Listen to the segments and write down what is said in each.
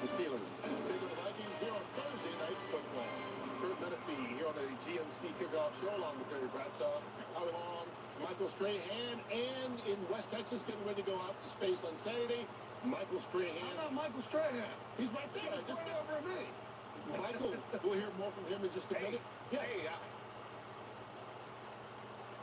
the Steelers. Take the Vikings here on Thursday Night Football. Kurt Menefee here on the GMC Kickoff Show along with Terry Bradshaw. Howie Long, Michael Strahan, and in West Texas getting ready to go out to space on Saturday, Michael Strahan. How about Michael Strahan? He's right there. He's right over me. Michael, we'll hear more from him in just a minute. Yes. Hey,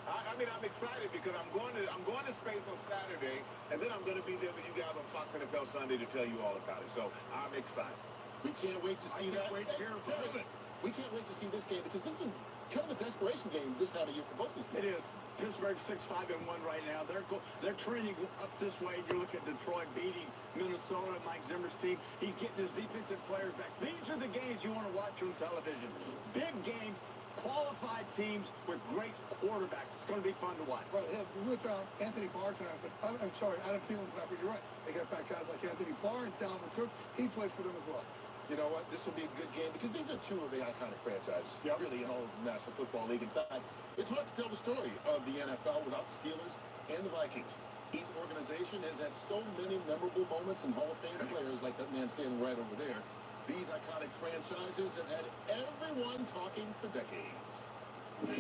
I mean, I'm excited because I'm going to space on Saturday, and then I'm going to be there with you guys on Fox NFL Sunday to tell you all about it. So I'm excited. We can't wait to see that. Wait to hear about it. We can't wait to see this game because this is kind of a desperation game this time of year for both these teams. It is. Pittsburgh 6-5-1 right now. They're trending up this way. You look at Detroit beating Minnesota, Mike Zimmer's team. He's getting his defensive players back. These are the games you want to watch on television. Big games, qualified teams with great quarterbacks. It's going to be fun to watch. Well, yeah, without Anthony Barr tonight, but I'm sorry, Adam Thielen tonight, but you're right. They got back guys like Anthony Barr and Dalvin Cook. He plays for them as well. You know what? This will be a good game because these are two of the iconic franchises, really, in all of the National Football League. In fact, it's hard to tell the story of the NFL without the Steelers and the Vikings. Each organization has had so many memorable moments and Hall of Fame players like that man standing right over there. These iconic franchises have had everyone talking for decades. I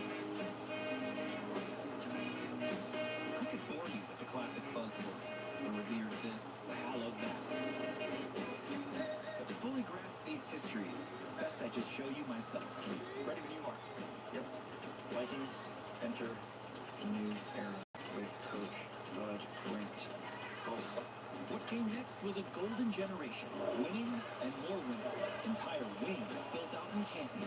could bore you with the classic buzzwords, the revered this, the hallowed that. But to fully grasp these histories, it's best I just show you myself. Ready when you are. Yep. Vikings enter a new era with Coach Bud Grant. Golf. What came next was a golden generation, winning and more winning. Entire wings built out in Canton.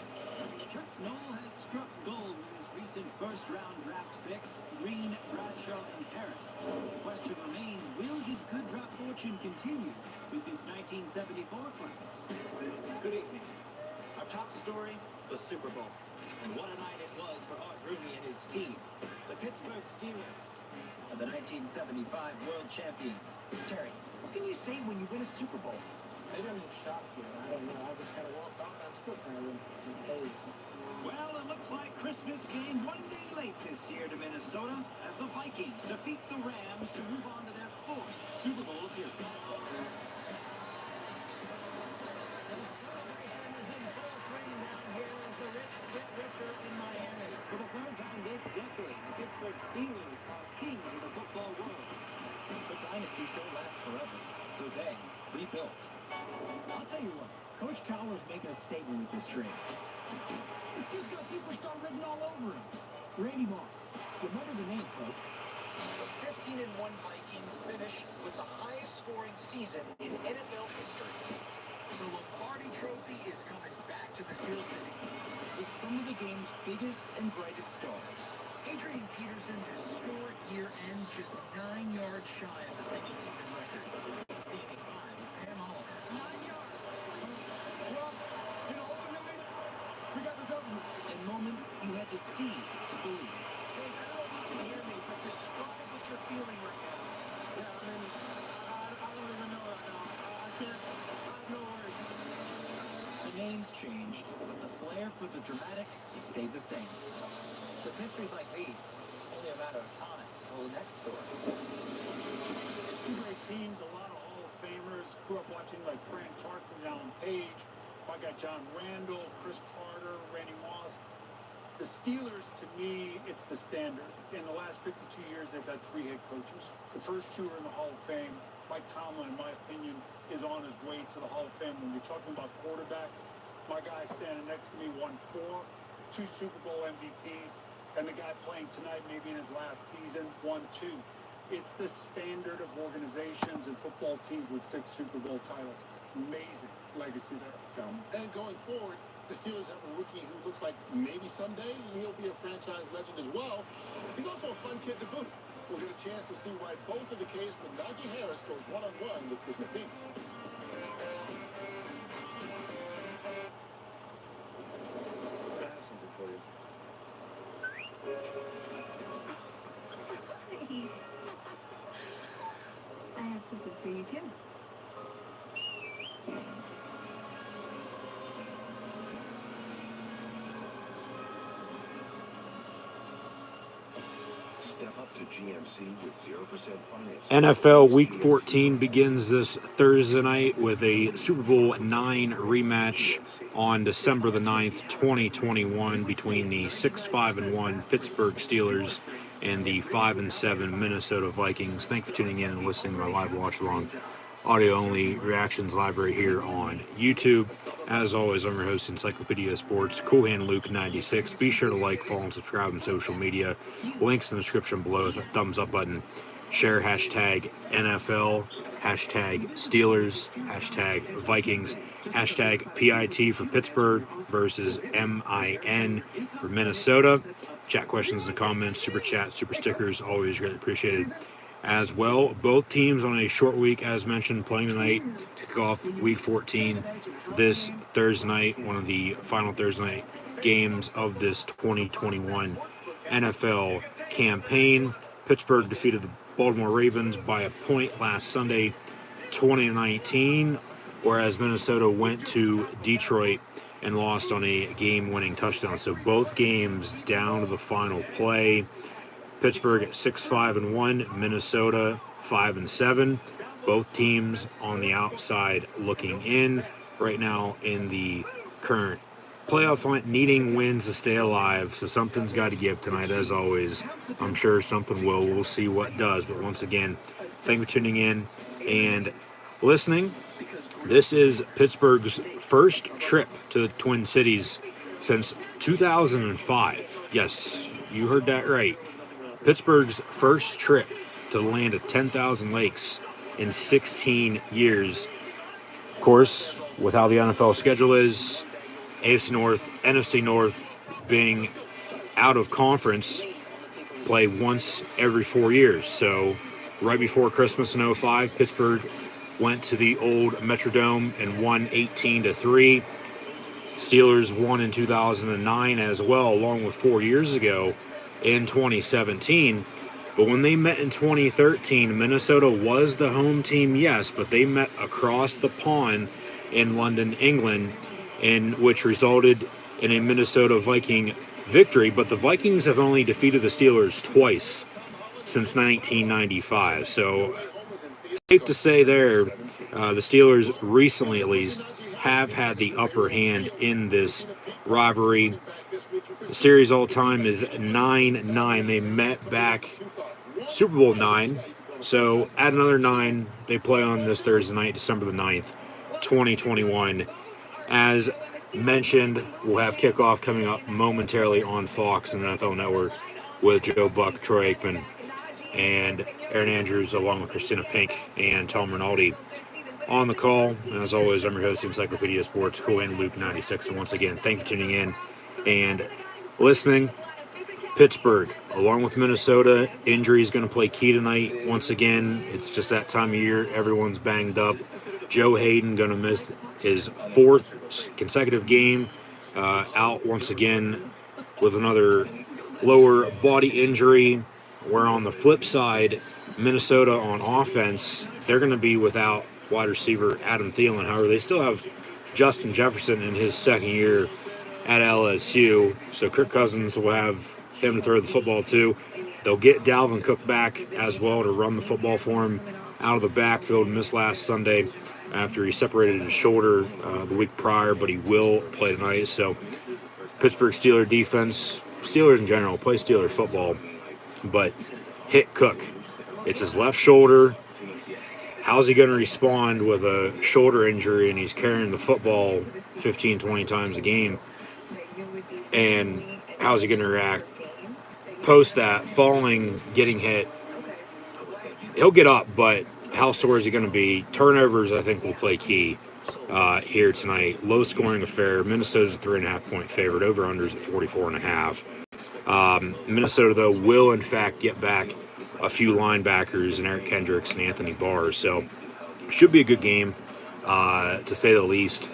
Trick Noll has struck gold with his recent first-round draft picks, Green, Bradshaw, and Harris. The question remains, will his good draft fortune continue with this 1974 class? Good evening. Our top story, the Super Bowl. And what a night it was for Art Rooney and his team. The Pittsburgh Steelers are the 1975 world champions. Terry, What can you say when you win a Super Bowl? Maybe I'm shocked here. I don't know. I just kind of walked on. I'm still kind of in phase. Well, it looks like Christmas came one day late this year to Minnesota as the Vikings defeat the Rams to move on to their fourth Super Bowl appearance. For the third time this decade, the Pittsburgh Steelers are kings of the football world. but dynasties don't last forever. So they rebuilt. I'll tell you what, Coach Cowler's making a statement with this trade. This kid's got superstar written all over him. Randy Moss. Remember the name, folks. The 15-1 Vikings finish with the highest scoring season in NFL history. The Lombardi Trophy is coming back to the Steel City. With some of the game's biggest and brightest stars. Adrian Peterson's historic year ends just 9 yards shy of the single-season record. Standing by with Pam Hall. 9 yards! Well, ultimately, we got the W. And moments you had to see to believe. Guys, I don't know if you can hear me, but describe what you're feeling right now. Yeah, I mean, I don't even know that now. I have no words. The names changed, but the flair for the dramatic stayed the same. With histories like these, it's only a matter of time until the next story. Two great teams, a lot of Hall of Famers. Grew up watching like Frank Tarkin, Alan Page. My guy John Randall, Chris Carter, Randy Moss. The Steelers, to me, it's the standard. In the last 52 years, they've had 3 head coaches. The first 2 are in the Hall of Fame. Mike Tomlin, in my opinion, is on his way to the Hall of Fame. When you're talking about quarterbacks, my guy standing next to me won 4, 2 Super Bowl MVPs, and the guy playing tonight, maybe in his last season, won 2. It's the standard of organizations and football teams with 6 Super Bowl titles. Amazing legacy there, gentlemen. And going forward, the Steelers have a rookie who looks like maybe someday he'll be a franchise legend as well. He's also a fun kid to boot. We'll get a chance to see why both are the case when Najee Harris goes one-on-one with Chris McNeil. I have something for you. I have something for you too. Step up NFL Week 14 begins this Thursday night with a Super Bowl IX rematch on December the 9th, 2021 between the 6-5-1 Pittsburgh Steelers and the 5-7 Minnesota Vikings. Thank you for tuning in and listening to my live watch-along audio-only reactions live right here on YouTube. As always, I'm your host, Encyclopedia Sports, Cool Hand Luke 96. Be sure to like, follow, and subscribe on social media. Links in the description below. The thumbs up button. Share hashtag NFL, hashtag Steelers, hashtag Vikings, hashtag PIT for Pittsburgh versus MIN for Minnesota. Chat questions in the comments, super chat, super stickers, always greatly appreciated. As well, both teams on a short week, as mentioned, playing tonight to kick off Week 14 this Thursday night, one of the final Thursday night games of this 2021 NFL campaign. Pittsburgh defeated the Baltimore Ravens by a point last Sunday, 20-19, whereas Minnesota went to Detroit and lost on a game-winning touchdown. So both games down to the final play. Pittsburgh at 6-5-1, Minnesota 5-7. Both teams on the outside looking in right now in the current playoff hunt, needing wins to stay alive. So something's got to give tonight, as always. I'm sure something will. We'll see what does. But once again, thank you for tuning in and listening. This is Pittsburgh's first trip to the Twin Cities since 2005. Yes, you heard that right. Pittsburgh's first trip to the land of 10,000 lakes in 16 years. Of course, with how the NFL schedule is, AFC North, NFC North being out of conference, play once every 4 years. So right before Christmas in 05, Pittsburgh went to the old Metrodome and won 18-3. Steelers won in 2009 as well, along with 4 years ago in 2017. But when they met in 2013, Minnesota was the home team, yes, but they met across the pond in London, England, in which resulted in a Minnesota Viking victory. But the Vikings have only defeated the Steelers twice since 1995. So safe to say there, the Steelers recently at least have had the upper hand in this rivalry. The series all time is 9-9. They met back Super Bowl 9. So add another 9. They play on this Thursday night, December the 9th, 2021. As mentioned, we'll have kickoff coming up momentarily on Fox and NFL Network with Joe Buck, Troy Aikman, and Aaron Andrews, along with Christina Pink and Tom Rinaldi on the call. And as always, I'm your host, Encyclopedia Sports, Cool and Luke 96. And once again, thank you for tuning in and listening. Pittsburgh, along with Minnesota, injury is going to play key tonight. Once again, it's just that time of year. Everyone's banged up. Joe Hayden going to miss his 4th consecutive game out once again with another lower body injury. Where on the flip side, Minnesota on offense, they're going to be without wide receiver Adam Thielen. However, they still have Justin Jefferson in his second year at LSU. So Kirk Cousins will have him to throw the football to. They'll get Dalvin Cook back as well to run the football for him out of the backfield. Missed last Sunday after he separated his shoulder the week prior, but he will play tonight. So Pittsburgh Steelers defense, Steelers in general, play Steelers football, but hit Cook. It's his left shoulder. How's he going to respond with a shoulder injury and he's carrying the football 15, 20 times a game? And how's he going to react? Post that, falling, getting hit. He'll get up, but how sore is he going to be? Turnovers, I think, will play key here tonight. Low-scoring affair. Minnesota's a 3.5-point favorite. Over-unders at 44.5. Minnesota, though, will, in fact, get back a few linebackers in Eric Kendricks and Anthony Barr. So should be a good game, to say the least.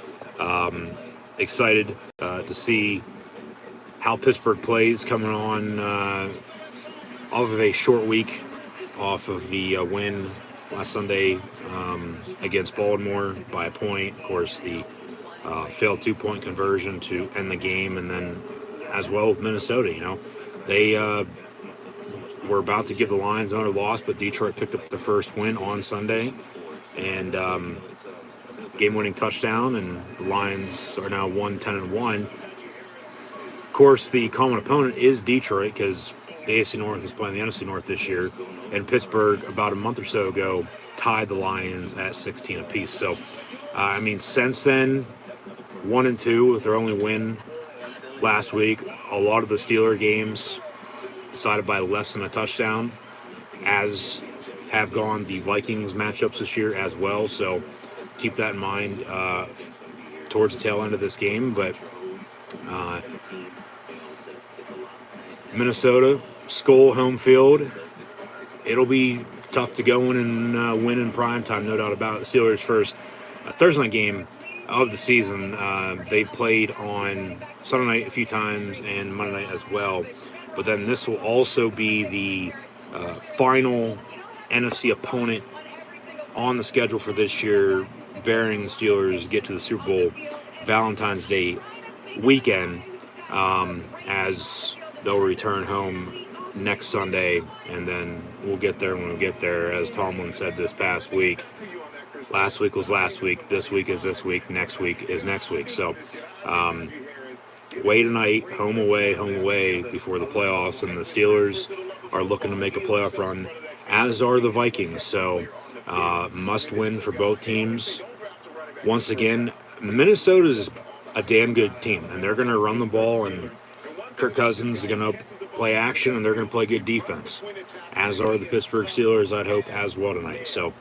Excited to see how Pittsburgh plays coming on off of a short week, off of the win last Sunday against Baltimore by a point. Of course, the failed 2-point conversion to end the game, and then as well with Minnesota, they were about to give the Lions another loss, but Detroit picked up the first win on Sunday, and game-winning touchdown, and the Lions are now 1-10-1. Of course, the common opponent is Detroit because the AFC North is playing the NFC North this year, and Pittsburgh, about a month or so ago, tied the Lions at 16 apiece. So, since then, 1-2 with their only win last week. A lot of the Steeler games decided by less than a touchdown, as have gone the Vikings matchups this year as well. So keep that in mind towards the tail end of this game. But Minnesota, Skull home field. It'll be tough to go in and win in prime time, no doubt about it. Steelers' first Thursday night game of the season. They've played on Sunday night a few times and Monday night as well. But then this will also be the final NFC opponent on the schedule for this year, bearing the Steelers get to the Super Bowl Valentine's Day weekend, as they'll return home next Sunday, and then we'll get there when we get there. As Tomlin said this past week, last week was last week, this week is this week, next week is next week. So away tonight, home away before the playoffs, and the Steelers are looking to make a playoff run, as are the Vikings. So must win for both teams. Once again, Minnesota's a damn good team, and they're going to run the ball, and Kirk Cousins is going to play action, and they're going to play good defense, as are the Pittsburgh Steelers, I'd hope, as well tonight. So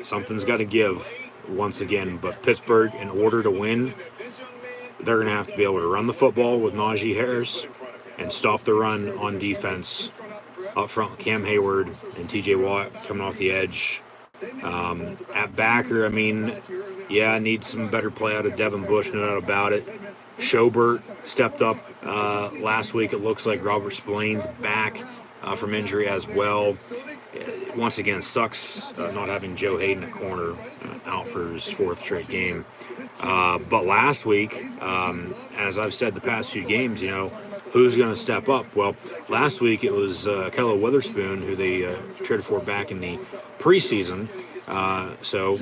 something's got to give once again, but Pittsburgh, in order to win, they're going to have to be able to run the football with Najee Harris and stop the run on defense up front. Cam Hayward and TJ Watt coming off the edge. At backer, need some better play out of Devin Bush, no doubt about it. Schobert stepped up last week. It looks like Robert Spillane's back from injury as well. Once again, sucks not having Joe Hayden at corner out for his fourth straight game. But last week, as I've said the past few games, who's going to step up? Well, last week it was Kelly Witherspoon, who they traded for back in the preseason. So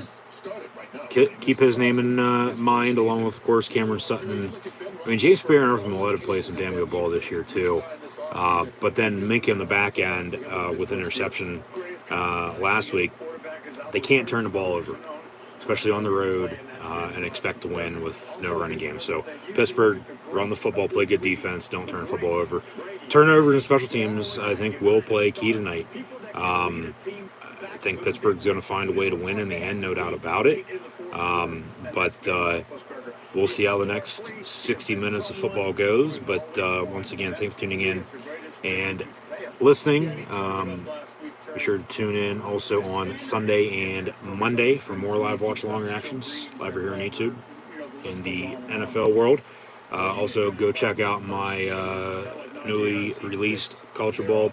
keep his name in mind, along with, of course, Cameron Sutton. James Pierre from Maleta played some damn good ball this year, too. But then Minka on the back end with an interception last week. They can't turn the ball over, especially on the road, and expect to win with no running game. So Pittsburgh, run the football, play good defense, don't turn the football over. Turnovers and special teams, I think, will play key tonight. I think Pittsburgh's going to find a way to win in the end, no doubt about it. But we'll see how the next 60 minutes of football goes. But once again, thanks for tuning in and listening. Be sure to tune in also on Sunday and Monday for more live watch-along reactions, live here on YouTube in the NFL world. Also, go check out my newly released Culture Bowl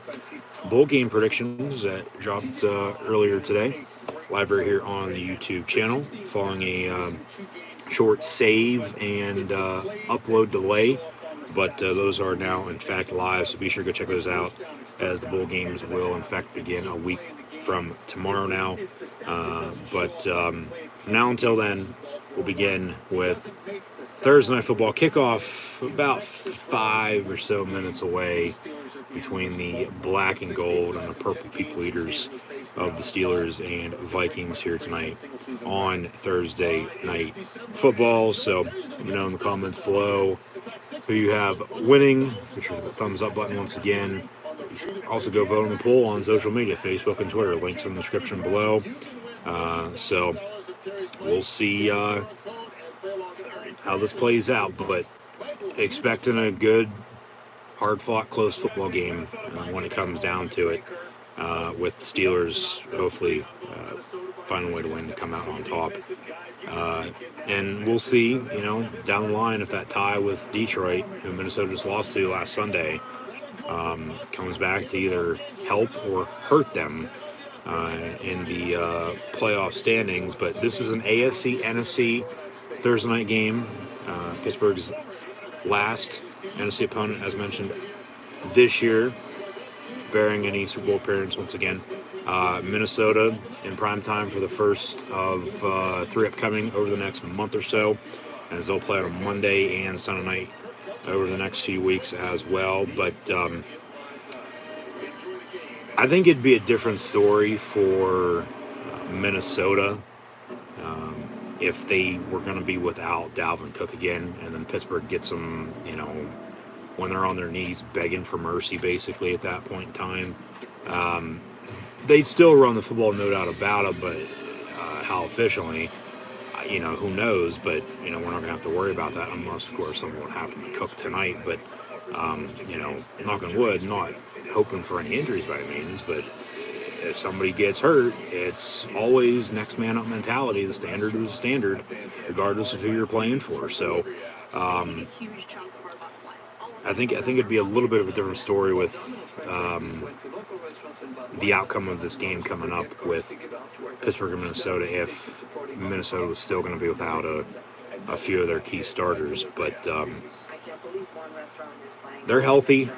bowl game predictions that dropped earlier today, live right here on the YouTube channel, following a short save and upload delay. But those are now, in fact, live, so be sure to go check those out, as the bowl games will, in fact, begin a week from tomorrow now. But from now until then, we'll begin with Thursday Night Football kickoff, about 5 or so minutes away, between the black and gold and the purple people eaters of the Steelers and Vikings here tonight on Thursday Night Football. So let me know in the comments below who you have winning. Be sure to hit the thumbs up button once again. You should also go vote on the poll on social media, Facebook and Twitter. Links in the description below. So we'll see how this plays out, but expecting a good, hard-fought, close football game when it comes down to it, with the Steelers hopefully find a way to win to come out on top. And we'll see, down the line, if that tie with Detroit, who Minnesota just lost to last Sunday, comes back to either help or hurt them in the playoff standings. But this is an AFC, NFC Thursday night game. Pittsburgh's last NFC opponent, as mentioned this year, bearing any Super Bowl appearance once again. Minnesota in prime time for the first of 3 upcoming over the next month or so, as they'll play on a Monday and Sunday night over the next few weeks as well. But I think it'd be a different story for Minnesota if they were going to be without Dalvin Cook again, and then Pittsburgh gets them, when they're on their knees begging for mercy, basically, at that point in time. They'd still run the football, no doubt about it, but how efficiently, who knows? But, we're not going to have to worry about that unless, of course, something would happen to Cook tonight. But, knock on wood, not hoping for any injuries by any means, but if somebody gets hurt, it's always next man up mentality. The standard is the standard, regardless of who you're playing for. So, I think it'd be a little bit of a different story with the outcome of this game coming up with Pittsburgh and Minnesota if Minnesota was still going to be without a few of their key starters. But they're healthy.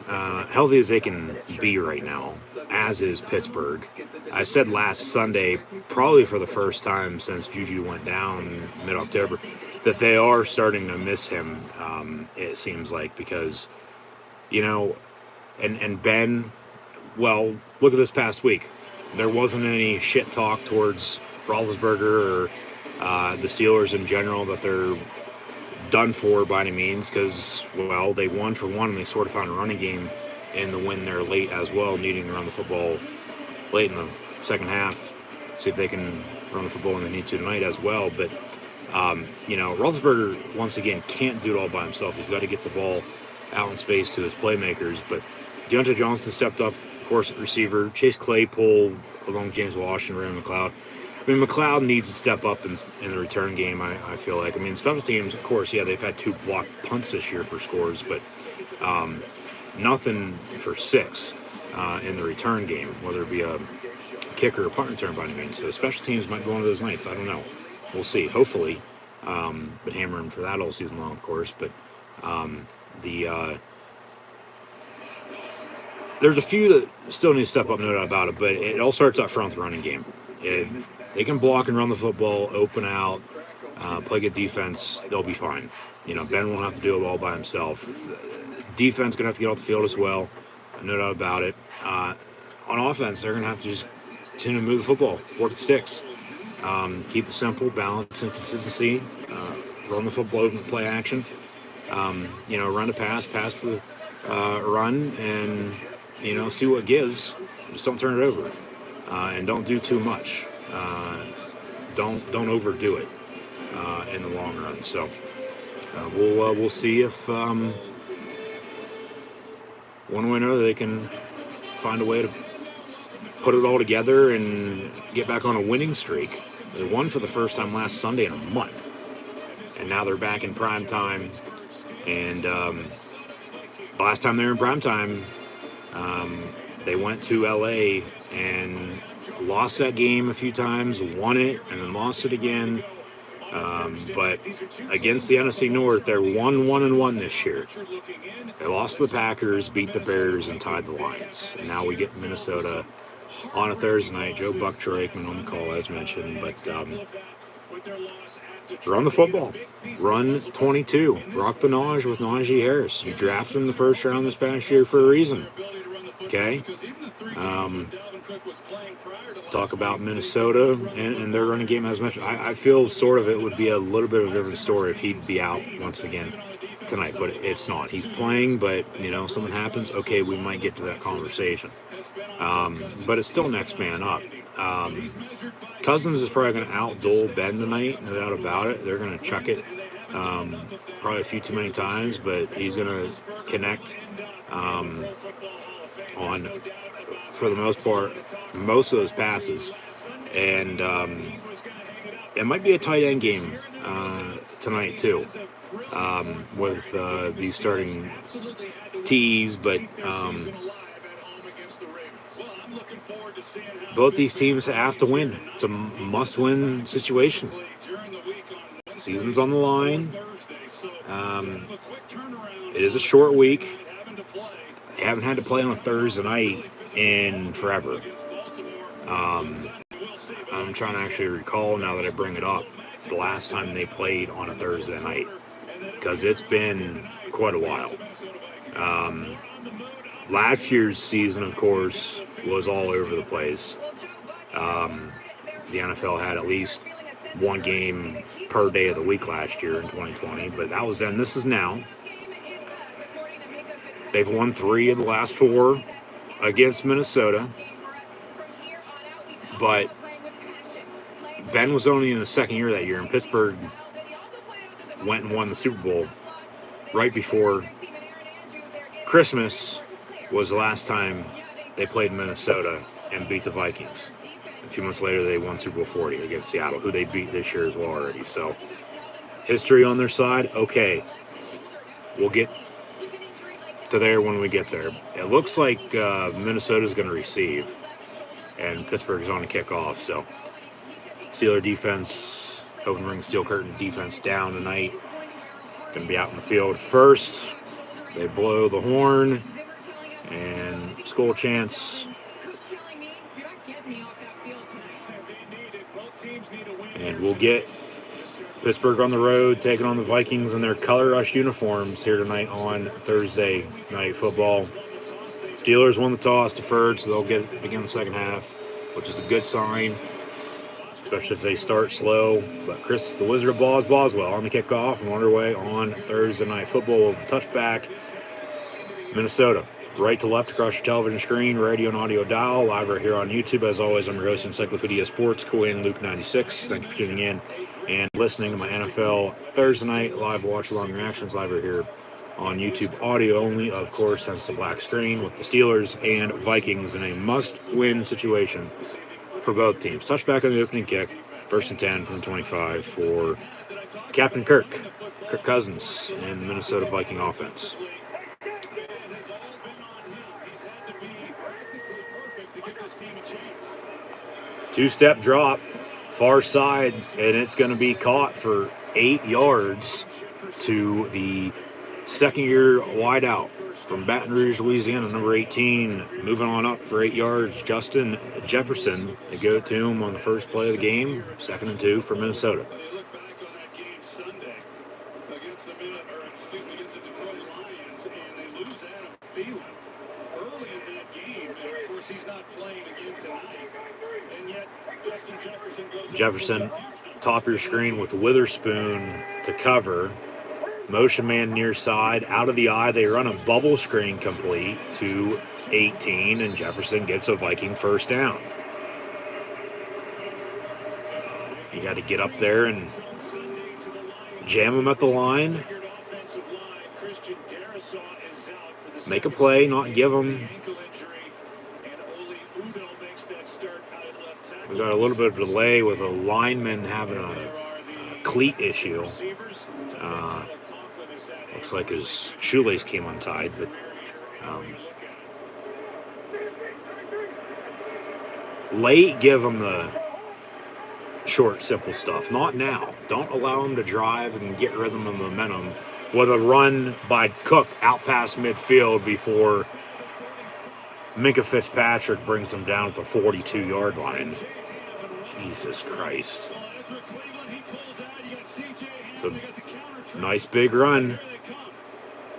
Healthy as they can be right now, as is Pittsburgh. I said last Sunday, probably for the first time since Juju went down mid-October, that they are starting to miss him, it seems like, because, and Ben, well, look at this past week. There wasn't any shit talk towards Roethlisberger or the Steelers in general that they're done for by any means, because, well, they won for one and they sort of found a running game in the win there late as well, needing to run the football late in the second half. See if they can run the football when they need to tonight as well. But, Roethlisberger, once again, can't do it all by himself. He's got to get the ball out in space to his playmakers. But Deontay Johnson stepped up, of course, at receiver. Chase Claypool, along with James Washington, Ray McLeod. I mean, McLeod needs to step up in the return game, I feel like. I mean, special teams, of course, yeah, they've had 2 blocked punts this year for scores, but nothing for 6 in the return game, whether it be a kicker or punt return by any means. So special teams might be one of those nights. I don't know. We'll see. Hopefully. Been hammering for that all season long, of course. But there's a few that still need to step up, no doubt about it. But it all starts up front with the running game. If they can block and run the football, open out, play good defense, they'll be fine. Ben won't have to do it all by himself. Defense going to have to get off the field as well, no doubt about it. On offense, they're going to have to just continue to move the football, work the sticks, keep it simple, balance and consistency, run the football, open play action, run to pass to run, and, see what gives. Just don't turn it over. And don't do too much. Don't overdo it in the long run. So we'll see if one way or another they can find a way to put it all together and get back on a winning streak. They won for the first time last Sunday in a month, and now they're back in prime time. And last time they were in prime time, they went to LA and lost that game a few times, won it, and then lost it again. But against the NFC North, they're 1-1-1 this year. They lost to the Packers, beat the Bears, and tied the Lions. And now we get Minnesota on a Thursday night. Joe Buck, Troy Aikman on the call, as mentioned. But run the football. Run 22. Rock the Naj with Najee Harris. You drafted him in the first round this past year for a reason. Okay? Talk about Minnesota and their running game, as mentioned. I feel sort of it would be a little bit of a different story if he'd be out once again tonight, but it's not. He's playing, but, something happens, okay, we might get to that conversation. But it's still next man up. Cousins is probably going to outduel Ben tonight, no doubt about it. They're going to chuck it probably a few too many times, but he's going to connect on, for the most part, most of those passes. And it might be a tight end game tonight, too, with these starting tees, but both these teams have to win. It's a must-win situation. Season's on the line. It is a short week. They haven't had to play on a Thursday night in forever. I'm trying to actually recall now that I bring it up the last time they played on a Thursday night, because it's been quite a while. Last year's season, of course, was all over the place. The NFL had at least one game per day of the week last year in 2020, but that was then. This is now. They've won 3 of the last 4 against Minnesota, but Ben was only in the second year that year, and Pittsburgh went and won the Super Bowl right before Christmas was the last time they played Minnesota and beat the Vikings. A few months later, they won Super Bowl 40 against Seattle, who they beat this year as well already. So, history on their side, okay. We'll get to there when we get there. It looks like Minnesota's going to receive, and Pittsburgh's on to kick off. So, Steeler defense, hoping to bring the Steel Curtain defense down tonight. Going to be out in the field first. They blow the horn, and score chance. And we'll get Pittsburgh on the road, taking on the Vikings in their color rush uniforms here tonight on Thursday Night Football. Steelers won the toss, deferred, so they'll begin the second half, which is a good sign, especially if they start slow. But Chris, the Wizard of Boswell, on the kickoff and underway on Thursday Night Football with a touchback. Minnesota, right to left across your television screen, radio and audio dial, live right here on YouTube. As always, I'm your host, Encyclopedia Sports, Quinn Luke 96. Thank you for tuning in and listening to my NFL Thursday Night live watch-along reactions live right here on YouTube, audio only, of course, hence the black screen with the Steelers and Vikings in a must-win situation for both teams. Touchback on the opening kick, 1st and 10 from the 25 for Captain Kirk Cousins and Minnesota Viking offense. Two-step drop, far side, and it's going to be caught for 8 yards to the second-year wideout from Baton Rouge, Louisiana, number 18. Moving on up for 8 yards, Justin Jefferson. They go to him on the first play of the game, 2nd and 2 for Minnesota. Jefferson, top of your screen with Witherspoon to cover. Motion man near side, out of the eye. They run a bubble screen complete to 18, and Jefferson gets a Viking first down. You got to get up there and jam him at the line. Make a play, not give them. We got a little bit of a delay with a lineman having a cleat issue. Looks like his shoelace came untied, but late, give him the short, simple stuff. Not now. Don't allow him to drive and get rhythm and momentum with a run by Cook out past midfield before Minkah Fitzpatrick brings them down at the 42-yard line. Jesus Christ. It's a nice big run.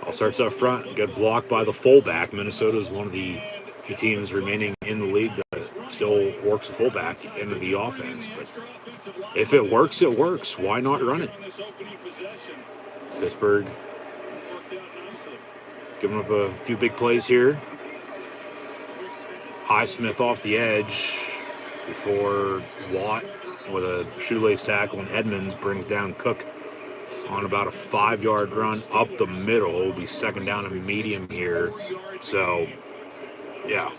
All starts up front. Good block by the fullback. Minnesota is one of the few teams remaining in the league that still works a fullback into the offense. But if it works, it works. Why not run it? Pittsburgh giving up a few big plays here. Highsmith off the edge before Watt with a shoelace tackle, and Edmonds brings down Cook on about a 5-yard run up the middle. It'll be second down and medium here. So, yeah.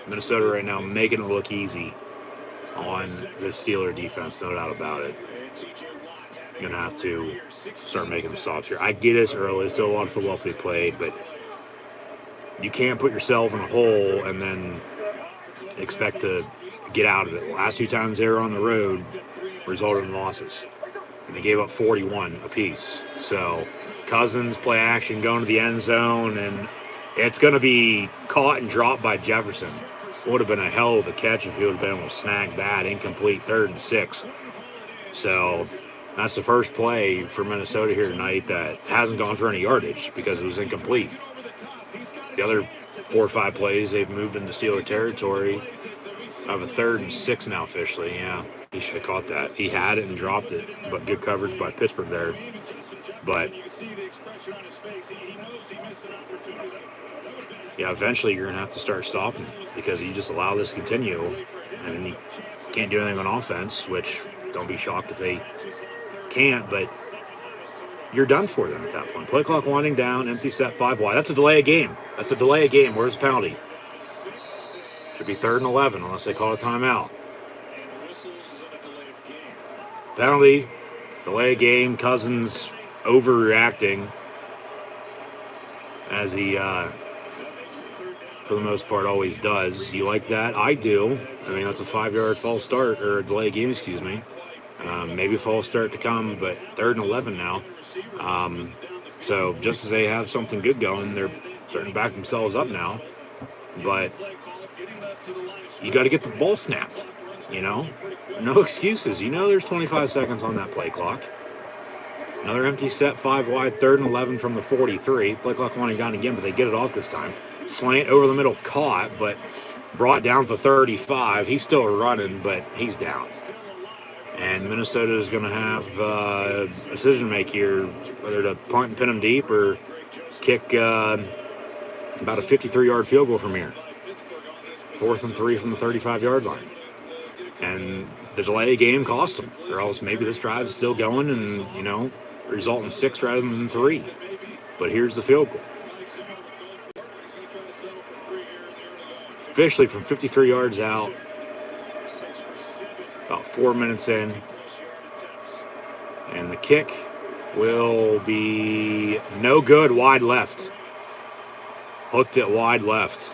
Minnesota right now making it look easy on the Steeler defense, no doubt about it. Going to have to start making some stops here. I get it's early. There's still a lot of football to be played, but you can't put yourself in a hole and then expect to get out of it. The last 2 times they were on the road resulted in losses. And they gave up 41 apiece. So Cousins play action going to the end zone, and It's going to be caught and dropped by Jefferson. Would have been a hell of a catch if he would have been able to snag that. Incomplete, 3rd and 6. So that's the first play for Minnesota here tonight that hasn't gone for any yardage because it was incomplete. The other 4 or 5 plays, they've moved into Steeler territory. I have a 3rd and 6 now officially. Yeah, he should have caught that. He had it and dropped it, but good coverage by Pittsburgh there. But yeah, eventually you're going to have to start stopping because you just allow this to continue, and then you can't do anything on offense, which don't be shocked if they can't, but you're done for them at that point. Play clock winding down, empty set, 5 wide. That's a delay of game. That's a delay of game. Where's the penalty? Should be 3rd and 11 unless they call a timeout. Penalty, delay of game. Cousins overreacting as he, for the most part, always does. You like that? I do. I mean, that's a 5-yard false start, or a delay of game, excuse me. Maybe a false start to come, but 3rd and 11 now. So just as they have something good going, they're starting to back themselves up now. But you got to get the ball snapped, you know? No excuses. You know there's 25 seconds on that play clock. Another empty set, 5 wide, 3rd and 11 from the 43. Play clock winding down again, but they get it off this time. Slant over the middle, caught, but brought down to the 35. He's still running, but he's down. And Minnesota is going to have a decision to make here, whether to punt and pin him deep or kick about a 53-yard field goal from here. 4th and 3 from the 35-yard line. And the delay of game cost them, or else maybe this drive is still going and, you know, result in 6 rather than 3. But here's the field goal. Officially from 53 yards out, about 4 minutes in, and the kick will be no good, wide left. Hooked it wide left.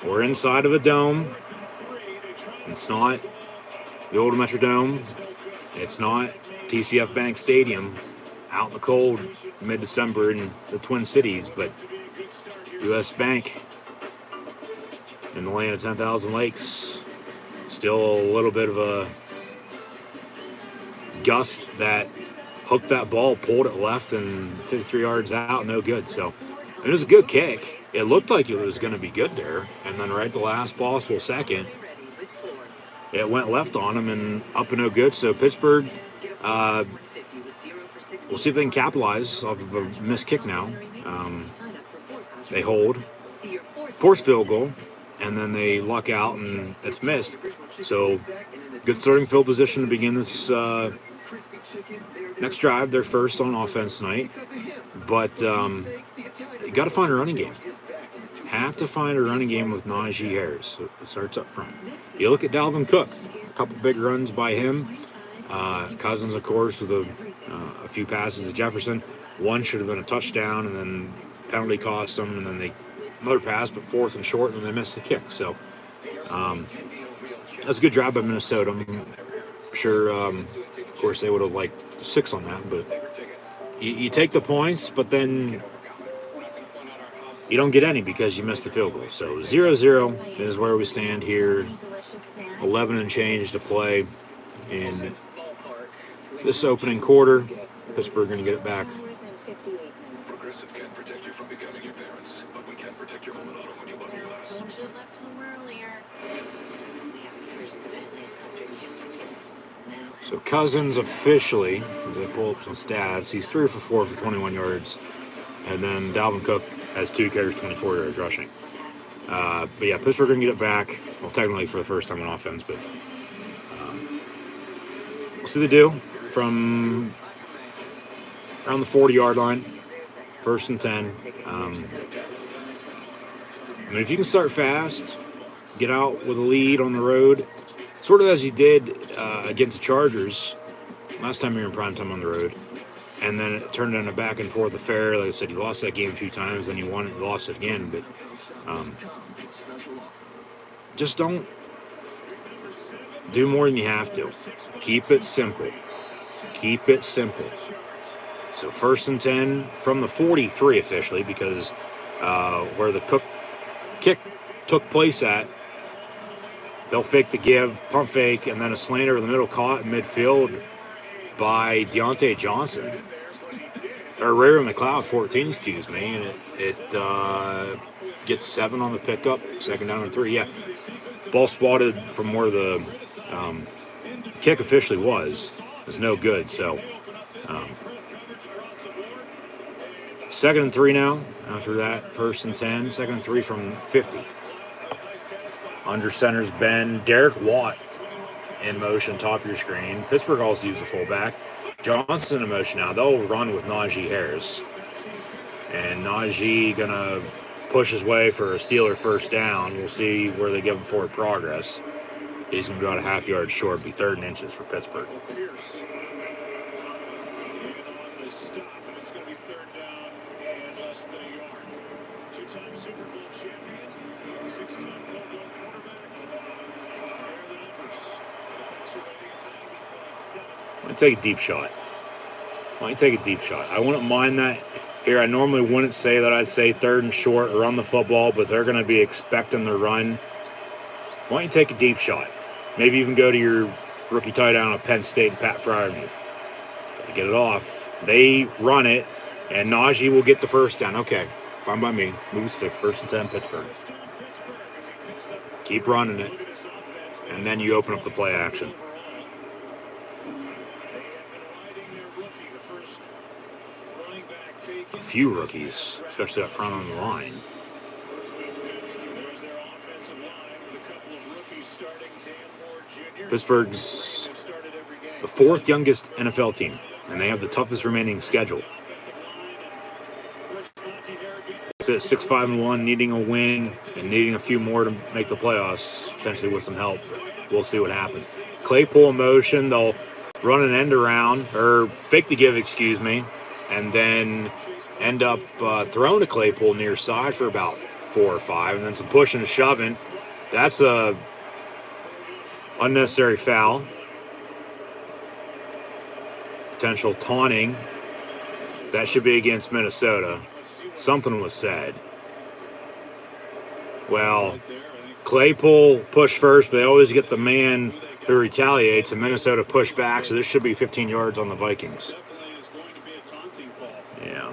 We're inside of a dome. It's not the old Metrodome. It's not TCF Bank Stadium out in the cold mid-December in the Twin Cities, but U.S. Bank in the land of 10,000 lakes. Still a little bit of a gust that hooked that ball, pulled it left, and 53 yards out, no good. So it was a good kick. It looked like it was going to be good there, and then right at the last possible second, it went left on him and up and no good. So Pittsburgh, we'll see if they can capitalize off of a missed kick now. They hold, force field goal, and then they luck out and it's missed. So good starting field position to begin this next drive. They're first on offense tonight, but you got to find a running game. Have to find a running game with Najee Harris. So it starts up front. You look at Dalvin Cook, a couple big runs by him. Cousins, of course, with a few passes to Jefferson. One should have been a touchdown, and then penalty cost them, and then another pass, but 4th and short, and they missed the kick. So that's a good job by Minnesota. I'm sure, of course, they would have liked 6 on that, but you take the points, but then you don't get any because you missed the field goal. So 0-0 is where we stand here. 11 and change to play in this opening quarter. Pittsburgh going to get it back. Progressive can't protect you from becoming your parents, but we can protect your home and auto when you bundle glass. Someone should have left home earlier. So Cousins officially, as I pull up some stats, he's 3 for 4 for 21 yards. And then Dalvin Cook has 2 carries, 24 yards rushing. But yeah, Pittsburgh going to get it back. Well, technically for the first time on offense, but we'll see what they do from around the 40-yard line. 1st and 10. I mean, if you can start fast, get out with a lead on the road, sort of as you did against the Chargers last time you were in primetime on the road, and then it turned into a back and forth affair. Like I said, you lost that game a few times, then you won it, you lost it again. But just don't do more than you have to. Keep it simple. Keep it simple. So 1st and 10 from the 43 officially, because where the kick took place at. They'll fake the give, pump fake, and then a slanter in the middle caught in midfield by Deontay Johnson. Or Ray McLeod, 14, excuse me. And it gets 7 on the pickup, 2nd down and 3. Yeah, ball spotted from where the kick officially was no good. So 2nd and 3 now. After that, 1st and 10, 2nd and 3 from 50. Under center's Ben. Derek Watt in motion, top of your screen. Pittsburgh also uses the fullback. Johnson in motion now. They'll run with Najee Harris. And Najee going to push his way for a Steeler 1st down. We'll see where they give him forward progress. He's going to be about a half yard short, be 3rd and inches for Pittsburgh. Take a deep shot. Why don't you take a deep shot? I wouldn't mind that here. I normally wouldn't say that. I'd say 3rd and short or run the football, but they're going to be expecting the run. Why don't you take a deep shot? Maybe even go to your rookie tight end at Penn State and Pat Freiermuth. Got to get it off. They run it, and Najee will get the 1st down. Okay, fine by me. Move the stick. 1st and 10, Pittsburgh. Keep running it, and then you open up the play action. A few rookies, especially up front on the line. Pittsburgh's the 4th youngest NFL team, and they have the toughest remaining schedule. It's at 6-5-1, needing a win and needing a few more to make the playoffs, potentially with some help. We'll see what happens. Claypool in motion, they'll run an end around, or fake the give, excuse me, and then end up throwing to Claypool near side for about 4 or 5, and then some pushing and shoving. That's a unnecessary foul. Potential taunting. That should be against Minnesota. Something was said. Well, Claypool pushed first, but they always get the man who retaliates, and Minnesota pushed back, so this should be 15 yards on the Vikings. Yeah.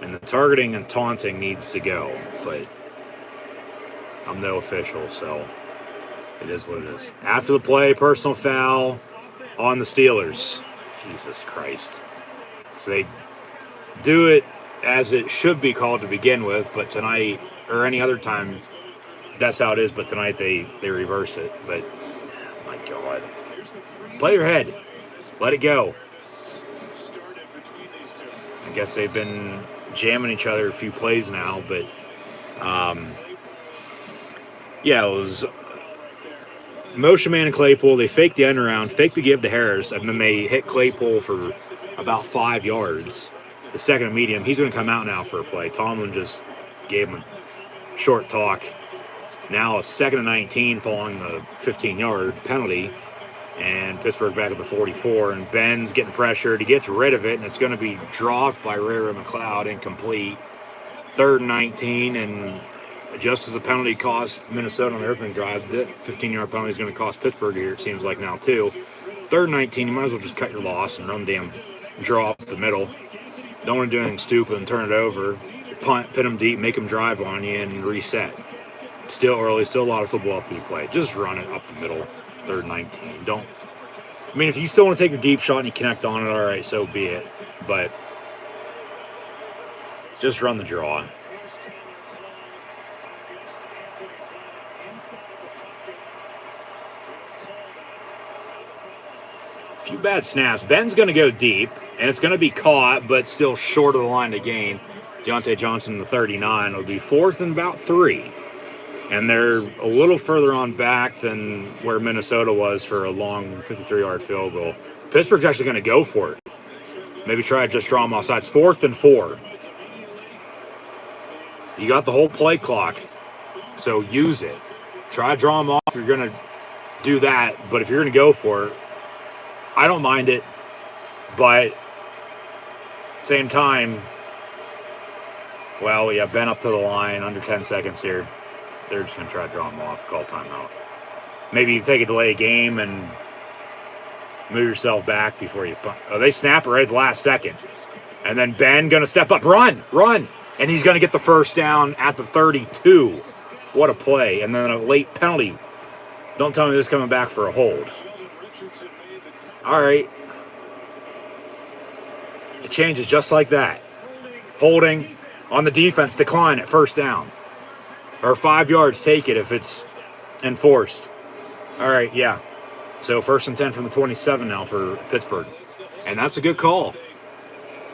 And the targeting and taunting needs to go, but I'm no official, so it is what it is. After the play, personal foul on the Steelers. Jesus Christ. So they do it as it should be called to begin with, but tonight, or any other time, that's how it is, but tonight they reverse it. But, my God. Play your head. Let it go. I guess they've been jamming each other a few plays now, but yeah, it was motion man and Claypool. They faked the end around, faked the give to Harris, and then they hit Claypool for about 5 yards. The 2nd and medium, he's going to come out now for a play. Tomlin just gave him a short talk. Now a 2nd and 19 following the 15-yard penalty. And Pittsburgh back at the 44, and Ben's getting pressured. He gets rid of it, and it's going to be dropped by Ray McLeod, incomplete. 3rd and 19, and just as the penalty cost Minnesota on the opening drive, the 15-yard penalty is going to cost Pittsburgh here, it seems like now, too. 3rd and 19, you might as well just cut your loss and run the damn draw up the middle. Don't want to do anything stupid and turn it over. Punt, pin them deep, make them drive on you, and reset. Still early, still a lot of football after you play. Just run it up the middle. 3rd and 19. I mean, if you still want to take the deep shot and you connect on it, all right, so be it. But just run the draw. A few bad snaps. Ben's going to go deep, and it's going to be caught, but still short of the line to gain. Deontay Johnson, the 39, will be 4th and about 3. And they're a little further on back than where Minnesota was for a long 53-yard field goal. Pittsburgh's actually going to go for it. Maybe try to just draw them off sides. 4th and 4. You got the whole play clock, so use it. Try to draw them off if you're going to do that. But if you're going to go for it, I don't mind it. But at the same time, Well, yeah, Ben up to the line, under 10 seconds here. They're just going to try to draw him off, call timeout. Maybe you take a delay game and move yourself back before you punt. Oh, they snap it right at the last second. And then Ben going to step up, run. And he's going to get the first down at the 32. What a play. And then a late penalty. Don't tell me this is coming back for a hold. All right. It changes just like that. Holding on the defense, decline at first down. Or 5 yards, take it if it's enforced. All right, yeah. So 1st and 10 from the 27 now for Pittsburgh. And that's a good call.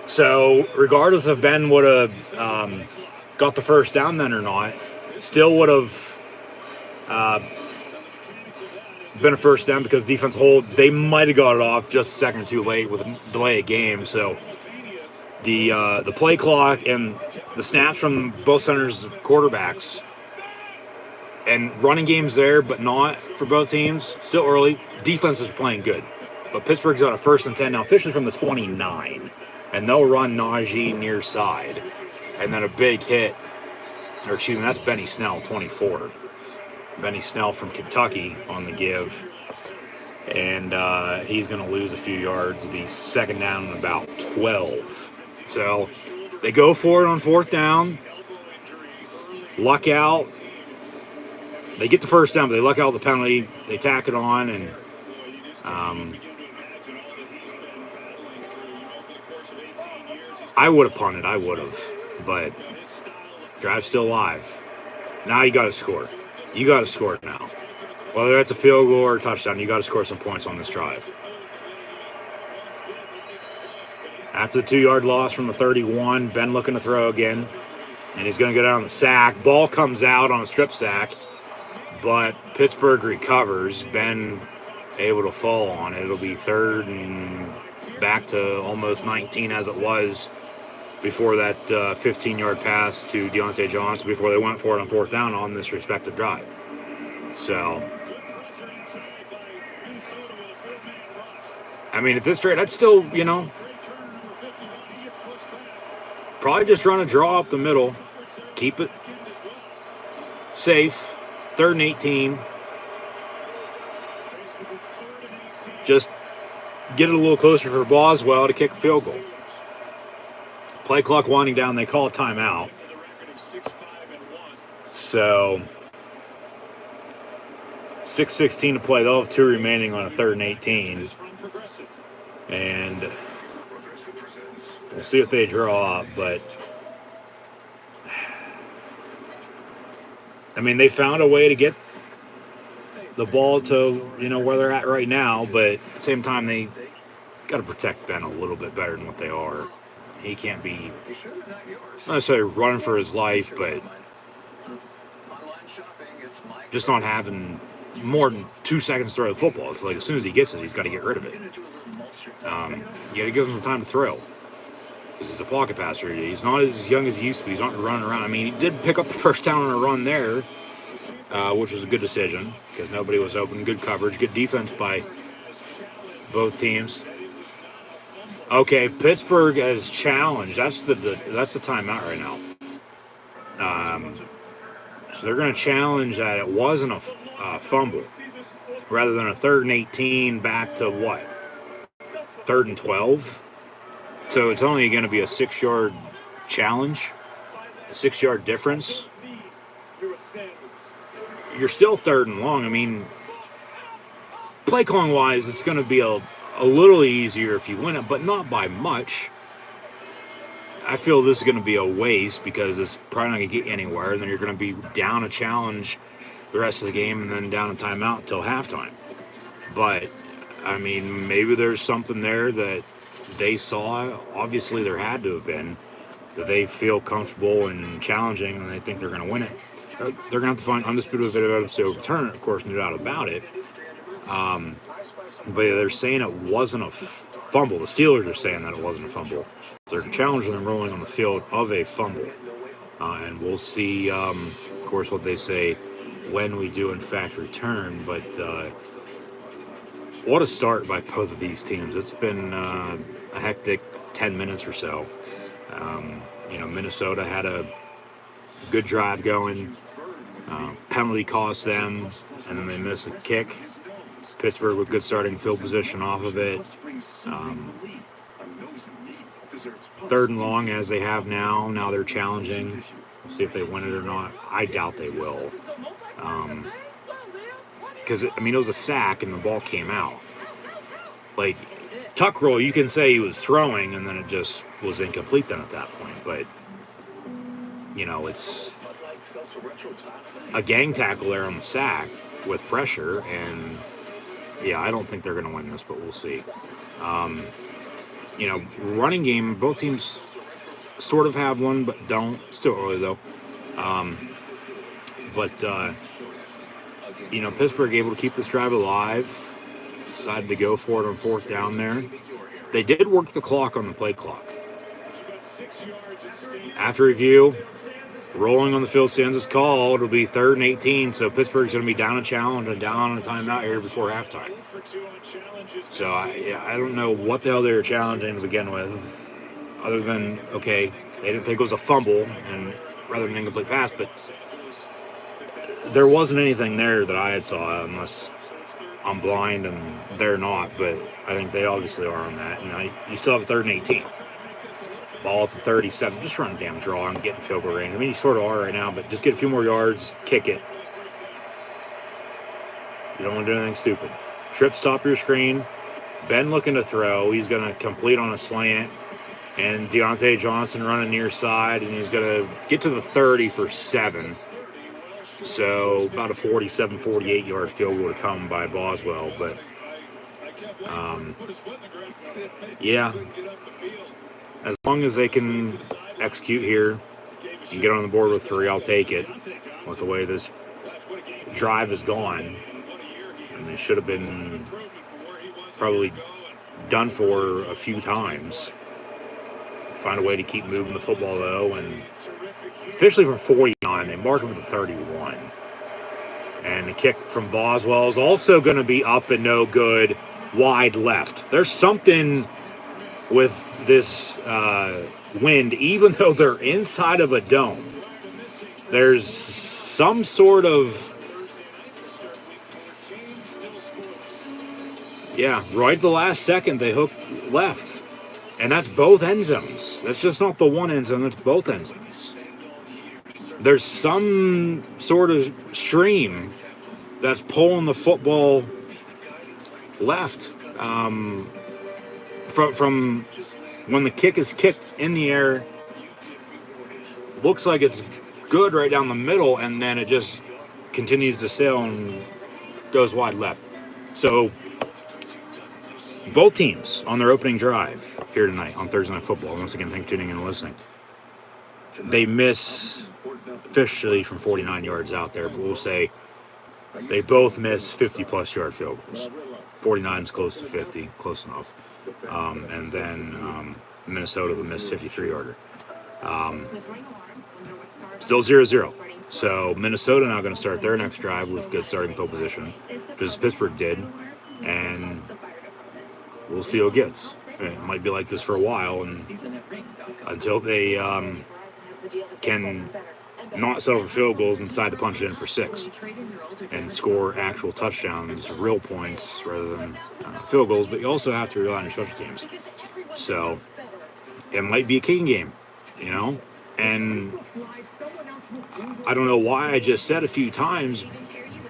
So regardless if Ben would have got the first down then or not, still would have been a first down because defense hold. They might have got it off just a second too late with a delay of game. So the play clock and the snaps from both centers quarterbacks and running games there, but not for both teams. Still early. Defense is playing good. But Pittsburgh's on a 1st and 10 now, officially from the 29. And they'll run Najee near side. And then a big hit. Or excuse me, that's Benny Snell, 24. Benny Snell from Kentucky on the give. And he's going to lose a few yards. It'll be 2nd down and about 12. So they go for it on 4th down. Luck out. They get the first down, but they luck out the penalty. They tack it on, and I would have punted. I would have, but drive's still alive. Now you got to score. You got to score it now. Whether that's a field goal or a touchdown, you got to score some points on this drive. After the 2-yard loss from the 31, Ben looking to throw again, and he's going to go down the sack. Ball comes out on a strip sack. But Pittsburgh recovers. Ben able to fall on it. It'll be 3rd and back to almost 19 as it was before that 15-yard pass to Deontay Johnson before they went for it on 4th down on this respective drive. So, I mean, at this rate, I'd still, probably just run a draw up the middle. Keep it safe. 3rd and 18. Just get it a little closer for Boswell to kick a field goal. Play clock winding down. They call a timeout. So 6:16 to play. They'll have 2 remaining on a 3rd and 18. And we'll see if they draw up, but I mean, they found a way to get the ball to, where they're at right now, but at the same time, they got to protect Ben a little bit better than what they are. He can't be, not necessarily running for his life, but just not having more than 2 seconds to throw the football. It's like as soon as he gets it, he's got to get rid of it. You got to give him the time to throw. Because he's a pocket passer. He's not as young as he used to be. He's not running around. I mean, he did pick up the first down on a run there, which was a good decision because nobody was open. Good coverage, good defense by both teams. Okay, Pittsburgh has challenged. That's the timeout right now. So they're going to challenge that it wasn't a fumble, rather than a 3rd and 18 back to what? 3rd and 12. So it's only going to be a 6-yard challenge, a 6-yard difference. You're still 3rd and long. I mean, play calling wise, it's going to be a little easier if you win it, but not by much. I feel this is going to be a waste because it's probably not going to get you anywhere. Then you're going to be down a challenge the rest of the game and then down a timeout until halftime. But, I mean, maybe there's something there that they saw. Obviously there had to have been, that they feel comfortable and challenging and they think they're going to win it. They're going to have to find undisputed evidence to overturn it, of course, no doubt about it. But they're saying it wasn't a fumble. The Steelers are saying that it wasn't a fumble. They're challenging them rolling on the field of a fumble. And we'll see, of course, what they say when we do in fact return. But what a start by both of these teams. It's been a hectic 10 minutes or so. Minnesota had a good drive going. Penalty cost them, and then they missed a kick. Pittsburgh with good starting field position off of it. 3rd and long as they have now. Now they're challenging. We'll see if they win it or not. I doubt they will. Because, it was a sack and the ball came out. Like, tuck roll, you can say he was throwing and then it just was incomplete then at that point. But, it's a gang tackle there on the sack with pressure. And, yeah, I don't think they're going to win this, but we'll see. Running game, both teams sort of have one, but don't. Still early, though. Pittsburgh able to keep this drive alive. Decided to go for it on 4th down there. They did work the clock on the play clock. After review, rolling on the field, stands is called. It'll be 3rd and 18, so Pittsburgh's going to be down a challenge and down on a timeout here before halftime. So I don't know what the hell they were challenging to begin with, other than, okay, they didn't think it was a fumble and rather than an incomplete pass, but there wasn't anything there that I had saw, unless I'm blind and they're not, but I think they obviously are on that. And you still have a 3rd and 18. Ball at the 37. Just run a damn draw and get in field goal range. You sort of are right now, but just get a few more yards, kick it. You don't want to do anything stupid. Trips top your screen. Ben looking to throw. He's going to complete on a slant. And Deontay Johnson running near side, and he's going to get to the 30 for 7. So about a 47, 48-yard field goal to come by Boswell. But, yeah, as long as they can execute here and get on the board with 3, I'll take it. With the way this drive is gone, it should have been probably done for a few times. Find a way to keep moving the football, though, and officially from 49, they mark him at the 31. And the kick from Boswell is also going to be up and no good, wide left. There's something with this wind, even though they're inside of a dome. There's some sort of... Yeah, right at the last second, they hook left. And that's both end zones. That's just not the one end zone, that's both end zones. There's some sort of stream that's pulling the football left. From when the kick is kicked in the air, looks like it's good right down the middle, and then it just continues to sail and goes wide left. So both teams on their opening drive here tonight on Thursday Night Football, once again, thanks for tuning in and listening, they miss officially from 49 yards out there, but we'll say they both miss 50-plus yard field goals. 49 is close to 50, close enough. And then Minnesota will miss 53-yarder. Still 0-0. So Minnesota now going to start their next drive with good starting field position, just as Pittsburgh did. And we'll see who it gets. It might be like this for a while, and until they can not settle for field goals and decide to punch it in for 6 and score actual touchdowns, real points, rather than field goals. But you also have to rely on your special teams. So it might be a kicking game, And I don't know why I just said a few times,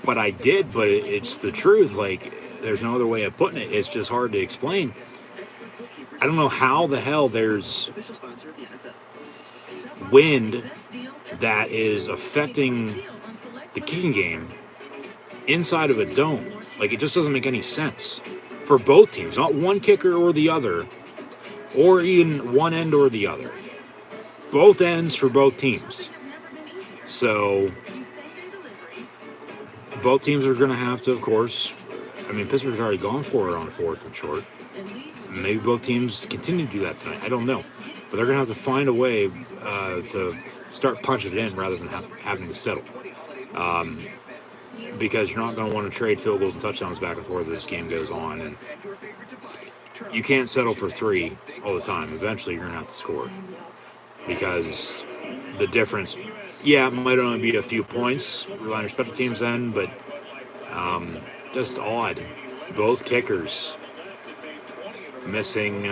but I did. But it's the truth. Like, there's no other way of putting it. It's just hard to explain. I don't know how the hell there's wind that is affecting the kicking game inside of a dome. Like, it just doesn't make any sense for both teams. Not one kicker or the other, or even one end or the other. Both ends for both teams. So both teams are going to have to, of course, Pittsburgh's already gone for it on 4th and short. Maybe both teams continue to do that tonight. I don't know. But they're going to have to find a way to start punching it in rather than having to settle. Because you're not going to want to trade field goals and touchdowns back and forth as this game goes on. And you can't settle for 3 all the time. Eventually, you're going to have to score. because the difference, yeah, it might only be a few points relying on special teams end, but just odd. Both kickers missing